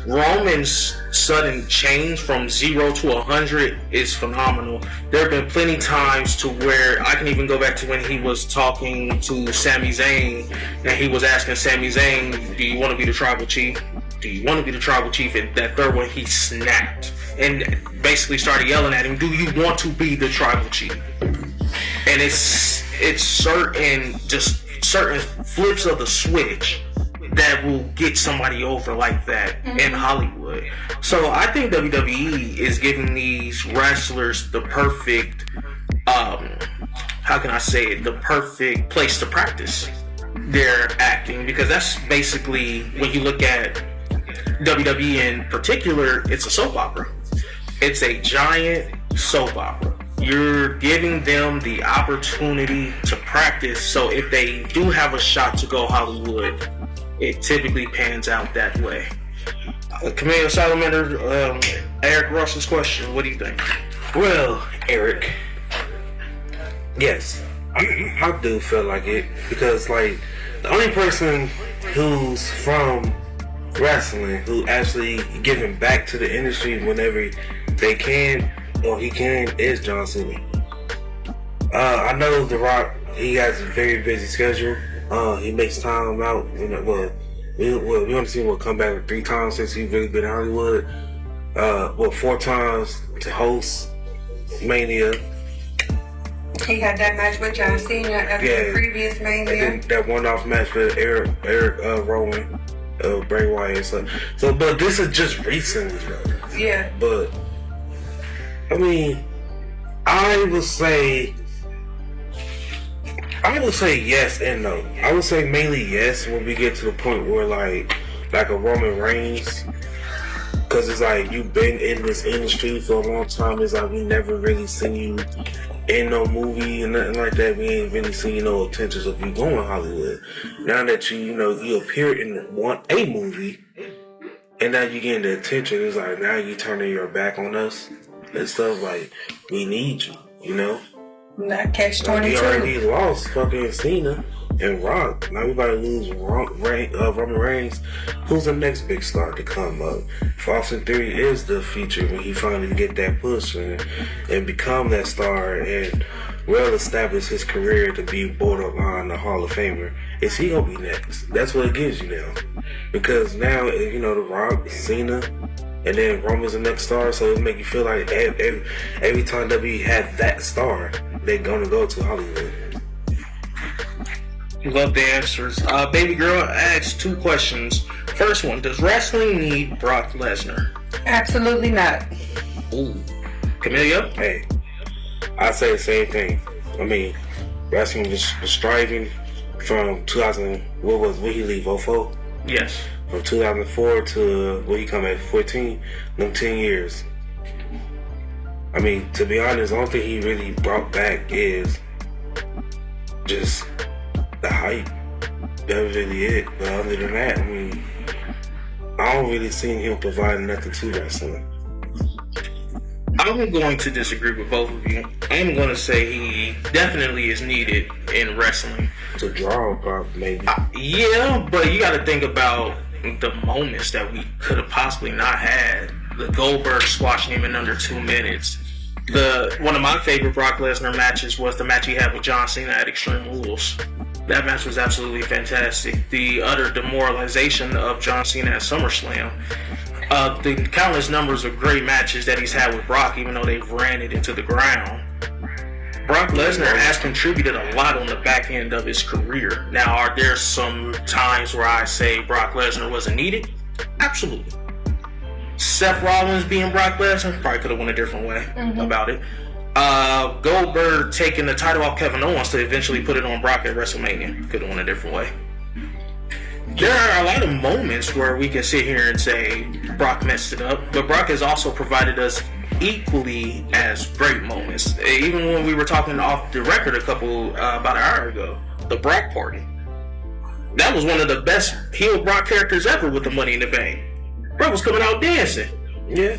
Roman's sudden change from 0 to 100 is phenomenal. There have been plenty times to where I can even go back to when he was talking to Sami Zayn and he was asking Sami Zayn, do you want to be the Tribal Chief? Do you want to be the Tribal Chief? And that third one, he snapped and basically started yelling at him, do you want to be the Tribal Chief? And it's certain flips of the switch that will get somebody over like that in Hollywood. So I think WWE is giving these wrestlers the perfect, the perfect place to practice their acting, because that's basically, when you look at WWE in particular, it's a soap opera. It's a giant soap opera. You're giving them the opportunity to practice, so if they do have a shot to go Hollywood, it typically pans out that way. Camille Salamander, Eric Ross's question, what do you think? Well, Eric, yes, I do feel like it, because the only person who's from wrestling who actually giving back to the industry whenever they can or he can is John Cena. I know The Rock, he has a very busy schedule. He makes time out. We want to see him come back 3 times since he's really been in Hollywood. 4 times to host Mania. He had that match with John Cena at the previous Mania. And then that one-off match with Eric Rowan, Bray Wyatt and stuff. So, but this is just recently, though. Yeah. But I mean, I would say yes and no. I would say mainly yes when we get to the point where like a Roman Reigns, because it's like you've been in this industry for a long time. It's like we never really seen you in no movie and nothing like that. We ain't really seen no intentions of you going to Hollywood. Now that you appeared in a movie and now you getting the attention, it's like now you turning your back on us and stuff. Like, we need you, Not catch-22. We already lost fucking Cena and Rock. Now we about to lose Roman Reigns. Who's the next big star to come up? Austin Theory is the feature when he finally get that push and become that star and well establish his career to be borderline a Hall of Famer. Is he gonna be next? That's what it gives you now. Because now, The Rock, Cena, and then Roman's the next star, so it make you feel like every time WWE had that star, they're gonna go to Hollywood. Love the answers. Baby girl asked 2 questions. First one, does wrestling need Brock Lesnar? Absolutely not. Ooh. Camellia? Hey, I say the same thing. I mean, wrestling was striving from 2000. What he leave? 04? Yes. From 2004 to when he come at 14. Them 10 years. I mean, to be honest, the only thing he really brought back is just the hype. That was really it. But other than that, I mean, I don't really see him providing nothing to wrestling. I'm going to disagree with both of you. I'm going to say he definitely is needed in wrestling. To draw, probably, maybe. Yeah, but you got to think about the moments that we could have possibly not had. The Goldberg squashing him in under 2 minutes. One of my favorite Brock Lesnar matches was the match he had with John Cena at Extreme Rules. That match was absolutely fantastic. The utter demoralization of John Cena at SummerSlam. The countless numbers of great matches that he's had with Brock, even though they've ran it into the ground. Brock Lesnar has contributed a lot on the back end of his career. Now, are there some times where I say Brock Lesnar wasn't needed? Absolutely. Seth Rollins being Brock Lesnar probably could have went a different way about it. Goldberg taking the title off Kevin Owens to eventually put it on Brock at WrestleMania could have went a different way. There are a lot of moments where we can sit here and say Brock messed it up, but Brock has also provided us equally as great moments. Even when we were talking off the record about an hour ago, the Brock Party. That was one of the best heel Brock characters ever with the Money in the Bank. Brock was coming out dancing. Yeah.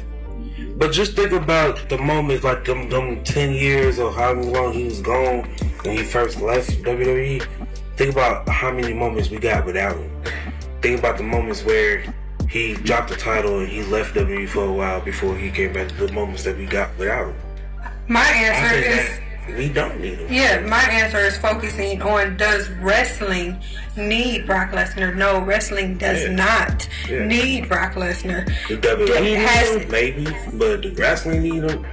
But just think about the moments, like them 10 years or how long he was gone when he first left WWE. Think about how many moments we got without him. Think about the moments where he dropped the title and he left WWE for a while before he came back. The moments that we got without him. My answer is we don't need him. Yeah, my answer is focusing on, does wrestling need Brock Lesnar? No, wrestling does not need Brock Lesnar. The WWE need him, maybe, but the wrestling need him?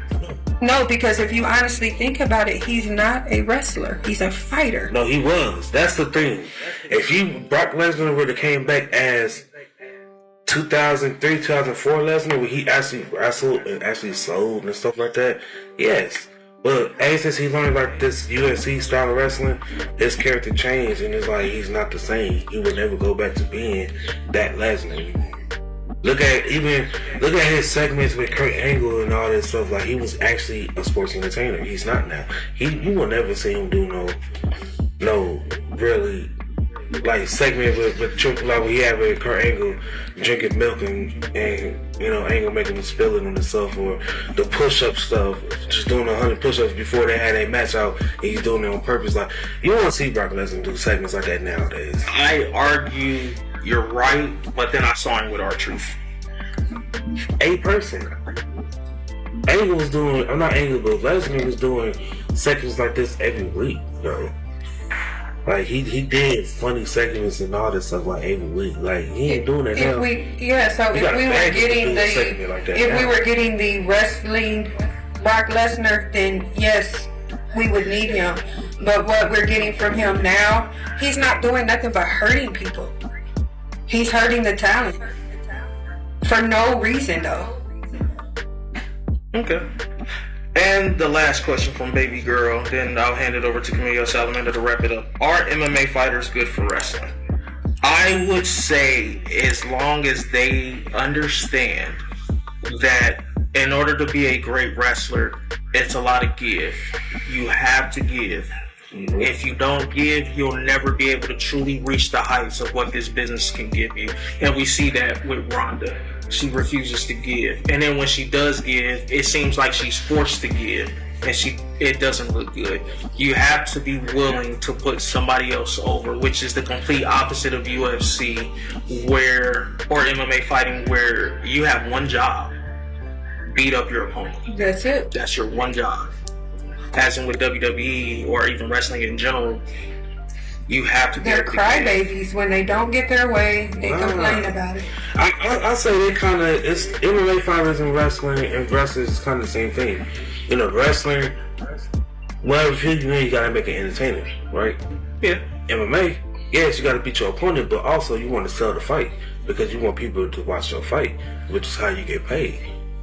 No, because if you honestly think about it, he's not a wrestler. He's a fighter. No, he was. That's the thing. If Brock Lesnar would have came back as 2003, 2004 Lesnar, where he actually wrestled and actually sold and stuff like that, yes. But ever since he learned like this UFC style of wrestling, his character changed, and it's like he's not the same. He would never go back to being that Lesnar anymore. Look at his segments with Kurt Angle and all that stuff. Like, he was actually a sports entertainer. He's not now. You will never see him do no really like segment with Triple, like we have with Kurt Angle drinking milk and you know, Angle making him spill it on himself, or the push-up stuff, just doing 100 push-ups before they had a match out, and he's doing it on purpose. Like, you won't see Brock Lesnar do segments like that nowadays. I argue you're right, but then I saw him with R-Truth. A person. Angle was doing, I'm not Angle, but Lesnar was doing segments like this every week, though. Like, he did funny segments and all this stuff like every week. Like, he ain't doing it now. If we were getting the wrestling Brock Lesnar, then yes, we would need him. But what we're getting from him now, he's not doing nothing but hurting people. He's hurting the talent. For no reason, though. Okay. And the last question from Baby Girl, then I'll hand it over to Camille Salamander to wrap it up. Are MMA fighters good for wrestling? I would say, as long as they understand that in order to be a great wrestler, it's a lot of give. You have to give. If you don't give, you'll never be able to truly reach the heights of what this business can give you. And we see that with Ronda. She refuses to give. And then when she does give, it seems like she's forced to give. And it doesn't look good. You have to be willing to put somebody else over, which is the complete opposite of UFC or MMA fighting, where you have one job. Beat up your opponent. That's it. That's your one job. As in with WWE or even wrestling in general, you have to be. They're crybabies. When they don't get their way, they complain about it. I say they kind of, it's MMA fighters and wrestling, and wrestlers is kind of the same thing. You know, wrestling, well, if you gotta make it entertaining, right? Yeah. MMA, yes, you got to beat your opponent, but also you want to sell the fight because you want people to watch your fight, which is how you get paid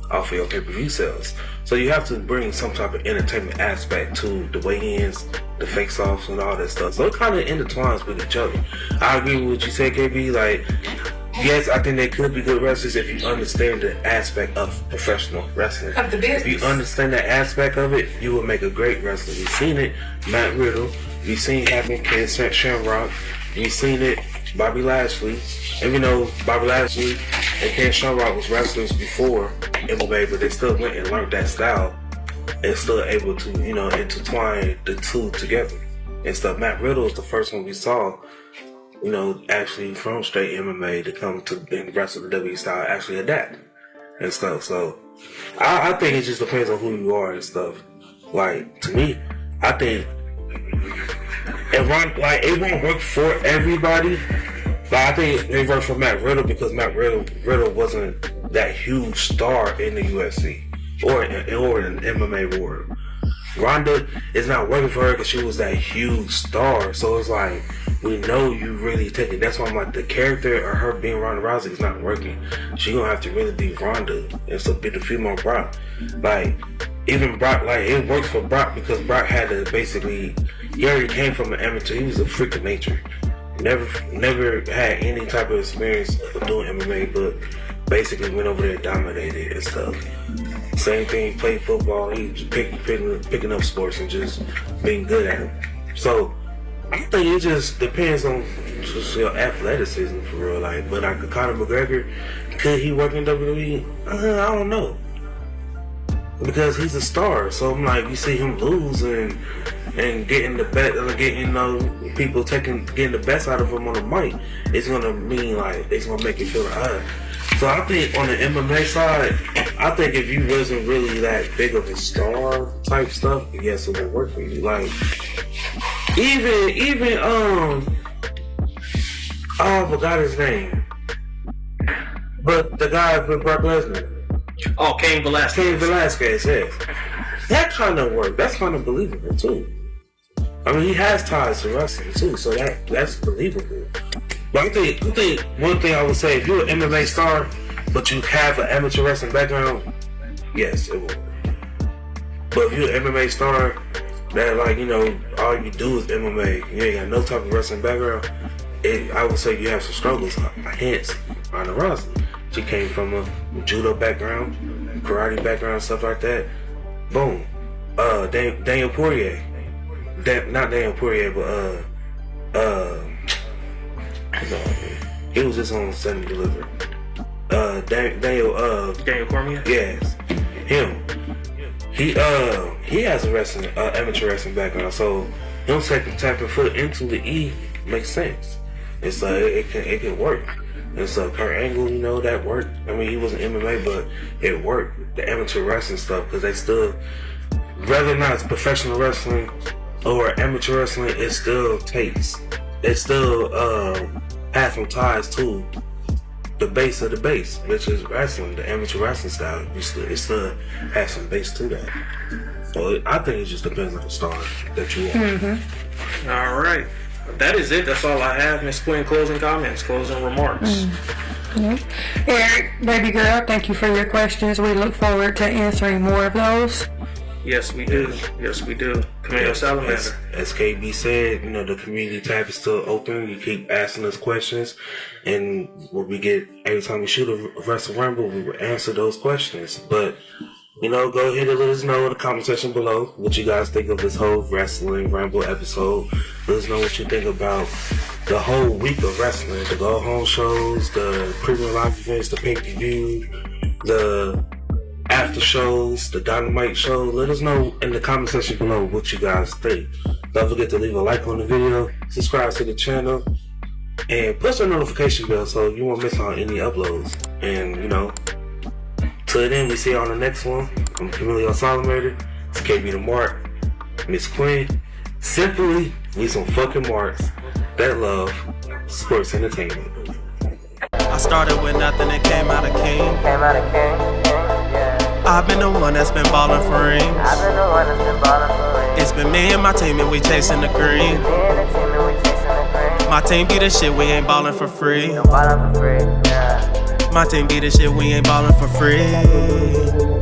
off of your pay-per-view sales. So you have to bring some type of entertainment aspect to the weigh-ins, the face-offs, and all that stuff. So it kind of intertwines with each other. I agree with what you said, KB. Like, yes, I think they could be good wrestlers if you understand the aspect of professional wrestling. Of the business. If you understand that aspect of it, you will make a great wrestler. You've seen it, Matt Riddle. You've seen it happen, Ken Shamrock. You've seen it, Bobby Lashley. And you know, Bobby Lashley and Ken Shamrock was wrestlers before MMA, but they still went and learned that style and still able to, you know, intertwine the two together and stuff. Matt Riddle is the first one we saw, you know, actually from straight MMA to come to and wrestle the WWE style, actually adapt and stuff. So I think it just depends on who you are and stuff. Like, to me, I think it won't work for everybody. But I think it worked for Matt Riddle because Matt Riddle wasn't that huge star in the UFC or in MMA world. Ronda is not working for her because she was that huge star. So it's like, we know you really take it. That's why I'm like, the character of her being Ronda Rousey is not working. She gonna have to really be Ronda and so be the female Brock. Like, even Brock, like, it works for Brock because Brock had to basically, he already came from an amateur. He was a freak of nature. Never had any type of experience of doing MMA, but basically went over there and dominated and stuff. Same thing, played football. He was picking up sports and just being good at them. So I think it just depends on just your athleticism for real. Like, but like Conor McGregor, could he work in WWE? I don't know, because he's a star. So I'm like, you see him lose and getting the best, getting, you know, people getting the best out of him on the mic, it's gonna mean like it's gonna make you feel like. So I think on the MMA side, I think if you wasn't really that big of a star type stuff, yes, it would work for you. Like even I forgot his name, but the guy with Brock Lesnar. Oh, Cain Velasquez, yes. That kind of work. That's kind of believable too. I mean, he has ties to wrestling too, so that's believable. But I think one thing I would say, if you're an MMA star, but you have an amateur wrestling background, yes, it will. But if you're an MMA star that, like, you know, all you do is MMA, you ain't got no type of wrestling background, I would say you have some struggles. Hence, Ronda Rousey. She came from a judo background, karate background, stuff like that. Boom. Daniel Poirier. Not Daniel Poirier, but he was just on Sunday Delivery. Daniel Cormier? Yes. Him. He has a amateur wrestling background, so him tapping foot into the E makes sense. It's like it can work. And so Kurt Angle, you know, that worked. I mean, he wasn't MMA, but it worked. The amateur wrestling stuff, because they still, whether or not it's professional wrestling or amateur wrestling, it still takes. It still has some ties to the base of the base, which is wrestling, the amateur wrestling style. It still has some base to that. So I think it just depends on the star that you are. Mm-hmm. All right. That is it. That's all I have. Miss Quinn, closing comments, closing remarks. Yep. Eric, baby girl, thank you for your questions. We look forward to answering more of those. Yes, we do. Yes, we do. Commando Salamander. As KB said, you know, the community tab is still open. You keep asking us questions, and what we get every time we shoot a WrestleRamble, we will answer those questions. But, you know, go ahead and let us know in the comment section below what you guys think of this whole Wrestling Ramble episode. Let us know what you think about the whole week of wrestling, the go home shows, the premium live events, the pay-per-view, the after shows, the Dynamite show. Let us know in the comment section below what you guys think. Don't forget to leave a like on the video, subscribe to the channel, and push the notification bell so you won't miss on any uploads. And, you know, till then, we see you on the next one. I'm Camilo Salamander. It's KB the Mark. Miss Quinn. Simply, we some fucking marks that love sports entertainment. I started with nothing and came out a king. I've been the one that's been ballin' for rings. It's been me and my team and we chasing the green. My team be the shit, we ain't ballin' for free. Don't ball for free, yeah. My team be the shit, we ain't ballin' for free.